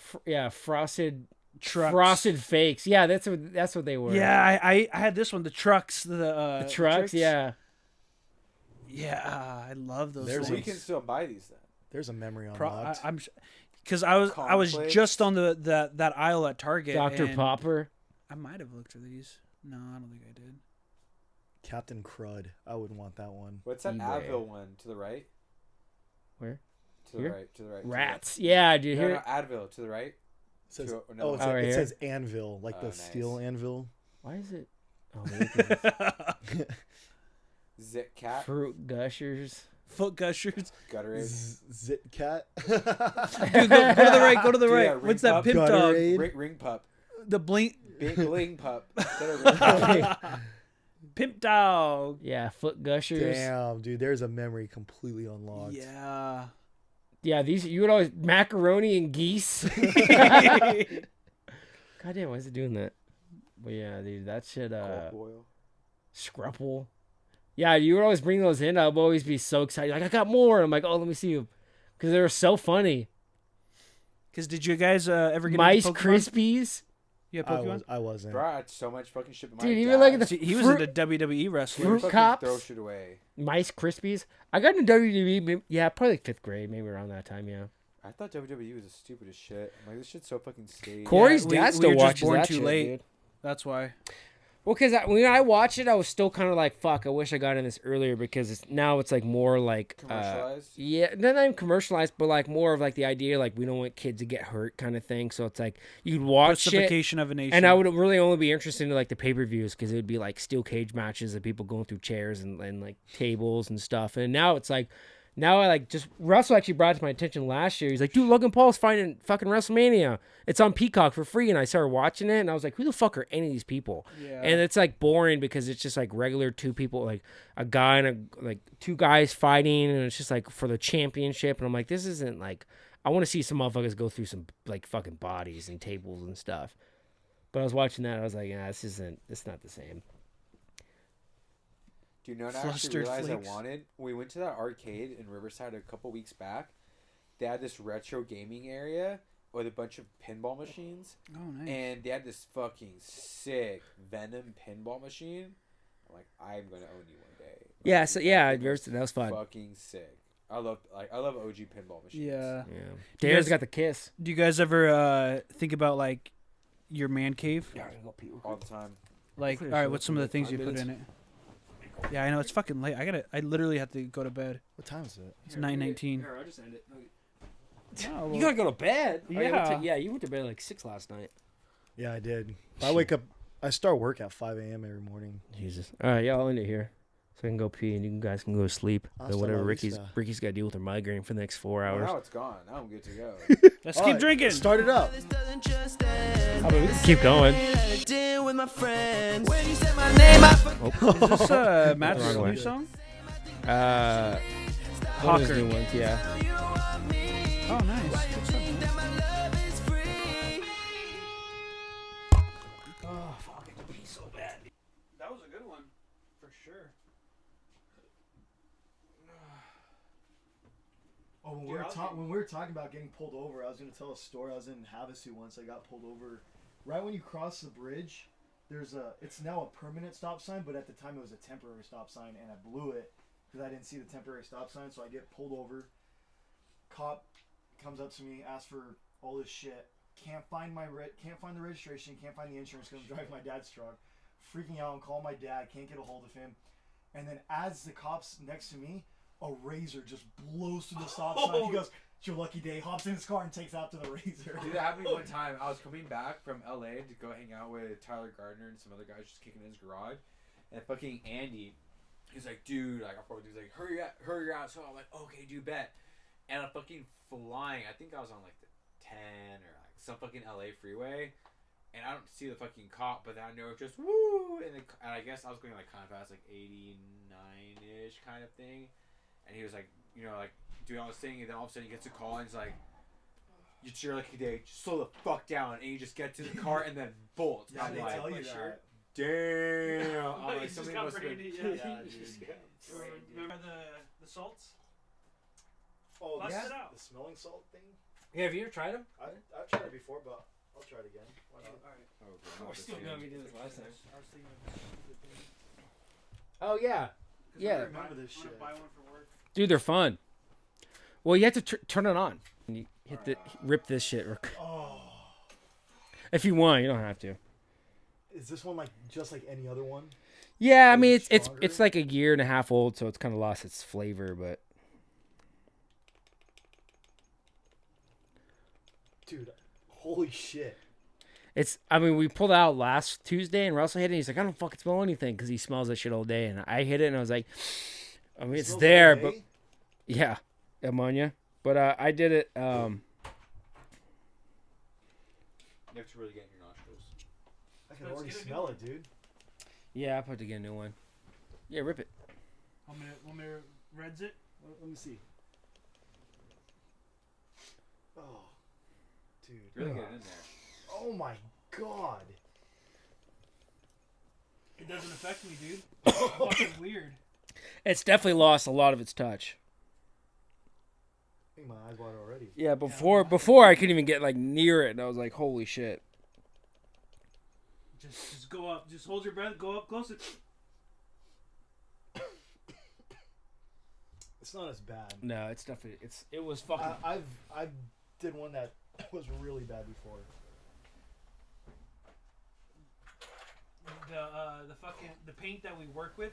frosted
Trucks.
frosted fakes. Yeah, that's what they were.
Yeah, I had this one. The trucks. The
trucks. Yeah.
Yeah, I love those.
There's
So we
things.
can still buy these then.
There's a memory unlocked.
I'm because I was
Cornflakes.
just on that aisle at Target.
Dr.
and
Popper.
I might have looked for these. No, I don't think I did.
Captain Crud. I wouldn't want that one.
What's that
eBay.
Advil one to the right?
Where?
To the
Here?
right. To the right.
Rats. Yeah, dude.
To the
Here.
right. No, Advil to the right.
It says,
To- no,
oh,
it's
it,
Oh, right
it
here?
says anvil, like the
Oh, nice.
steel anvil.
Why is it? Oh, maybe
Zit Cat.
Fruit Gushers.
Foot gushers.
Gutterade.
Zit cat.
Dude, go to the right. Go to the
Dude,
right.
yeah,
What's
ring
that
pup.
pimp dog?
Gutterade.
Ring pup.
The blink
Big bling pup. Instead of ring pup.
pimp dog.
Yeah, Foot Gushers.
Damn, dude, there's a memory completely unlocked.
Yeah.
Yeah, these you would always macaroni and geese. God damn, why is it doing that? But yeah, dude, that shit.
Cold boil.
Scrupple. Yeah, you would always bring those in. I'd always be so excited. Like, I got more. I'm like, oh, let me see you. Because they were so funny.
Because did you guys ever get
Mice
into Pokemon?
Krispies.
You had Pokemon?
I wasn't.
Bro, I had so much fucking shit. With my
Dude,
dad.
even like the
See, he was
fruit-
into WWE wrestling.
Fruit
Fucking
Cops?
Throw shit away.
Mice Krispies. I got into WWE, yeah, probably like 5th grade, maybe around that time, yeah.
I thought WWE was the stupidest shit. I'm like, this shit's so fucking staged.
Corey's
we-
dad
we
still
were just
watches
born
that
too
shit,
late.
dude.
That's why.
Well, because when I watched it, I was still kind of like, fuck, I wish I got in this earlier because now it's like more like.
Commercialized?
Yeah, not even commercialized, but like more of like the idea like we don't want kids to get hurt kind of thing. So it's like you'd watch it.
Pacification of a nation.
And I would really only be interested in like the pay-per-views because it would be like steel cage matches of people going through chairs and like tables and stuff. And now it's like, now I like just, Russell actually brought it to my attention last year. He's like, dude, Logan Paul's fighting fucking WrestleMania. It's on Peacock for free. And I started watching it and I was like, who the fuck are any of these people?
Yeah.
And it's like boring because it's just like regular two people, like a guy and like two guys fighting. And it's just like for the championship. And I'm like, this isn't like, I want to see some motherfuckers go through some like fucking bodies and tables and stuff. But I was watching that. I was like, yeah, it's not the same.
Do you know what I actually
Flustered
realized
flakes.
I wanted? We went to that arcade in Riverside a couple weeks back. They had this retro gaming area with a bunch of pinball machines.
Oh, nice.
And they had this fucking sick Venom pinball machine. I'm like, I'm going to own you one day.
Yeah, so yeah, that was fun.
Fucking sick. I love OG pinball machines.
Yeah.
Yeah.
Do you
Darren's
guys-
got the kiss.
Do you guys ever think about like your man cave?
Yeah, I'm gonna go pee real
All
quick.
the time.
Like,
Pretty
all right,
sure
what's
it's
some of the
like
things
5
you put
minutes.
in it? Yeah, I know it's fucking late. I literally have to go to bed.
What time is it?
It's 9:19.
I'll just end it.
Oh,
You gotta go to bed. Oh,
Yeah.
you went to bed at like 6 last night.
Yeah, I did. I wake up. I start work at 5 a.m. every morning.
Jesus. All right, yeah, I'll end it here. So I can go pee and you guys can go to sleep.
Hasta
But whatever
la
Ricky's
vista.
got to deal with her migraine for the next 4
Well,
hours.
now it's gone. Now I'm good to go.
Let's
All
keep
right,
drinking.
Start it up.
How about we keep going?
with my friends. When you said my name, I
Is this Matt's
Wrong way.
new song?
One of his
Hawker.
new ones, yeah.
Oh, nice. Good stuff, man. Oh, fuck, it would be so bad. That was a good one, for sure.
Oh, when we were talking about getting pulled over, I was gonna tell a story. I was in Havasu once. I got pulled over right when you cross the bridge. It's now a permanent stop sign, but at the time it was a temporary stop sign, and I blew it because I didn't see the temporary stop sign. So I get pulled over. Cop comes up to me, asks for all this shit. Can't find the registration. Can't find the insurance because I'm driving my dad's truck. Freaking out and calling my dad. Can't get a hold of him. And then as the cop's next to me, a razor just blows through the stop sign. He goes, "It's your lucky day." Hops in his car and takes out to the razor.
Dude, that happened to me one time. I was coming back from LA to go hang out with Tyler Gardner and some other guys just kicking in his garage. And fucking Andy, he's like, dude, like, he's like, hurry out. So I'm like, okay, dude, bet. And I'm fucking flying. I think I was on like the 10 or like some fucking LA freeway. And I don't see the fucking cop, but then I know it's just woo. And I guess I was going like kind of fast, like 89-ish kind of thing. And he was like, you know, like doing all this thing, and then all of a sudden he gets a call, and he's like, "It's your lucky day. Just slow the fuck down." And you just get to the car, and then bolts.
Yeah,
I'm
they
like,
tell you that.
damn. I'm like,
He's just
somebody
got
must have been.
brandy,
Yeah, dude.
Remember the salts?
Oh,
Bust
yeah.
it out.
The smelling salt thing?
Yeah, have you ever tried them?
I've tried it before, but I'll try it again. Why not?
Oh,
We're still gonna be doing this last time.
I was thinking of
Oh yeah,
I
yeah,
remember this
I'm gonna
shit.
buy one for work.
dude, they're fun. Well, you have to turn it on. And you rip this shit.
Oh.
If you want, you don't have to.
Is this one like just like any other one?
Yeah, I
Is
mean
it
it's
stronger?
like a year and a half old, so it's kind of lost its flavor. But
Dude, holy shit.
I mean, we pulled out last Tuesday, and Russell hit it. And he's like, I don't fucking smell anything because he smells that shit all day. And I hit it, and I was like, I mean, it's
Smells
there,
all
but
day?
yeah, ammonia. But I did it.
You have to really get in your nostrils.
I can
Let's
already
get a new
smell
one.
it, dude.
Yeah, I put to get a new one. Yeah, rip it.
Want me to reds it?
Let me see. Oh, dude.
Really get it in there.
Oh my god.
It doesn't affect me, dude. It's fucking weird.
It's definitely lost a lot of its touch.
I think my eyes water already.
Yeah, before I couldn't even get like near it, and I was like, holy shit.
Just go up. Just hold your breath. Go up closer.
It's not as bad.
No, it's definitely it was fucking.
I've did one that was really bad before.
The paint that we work with,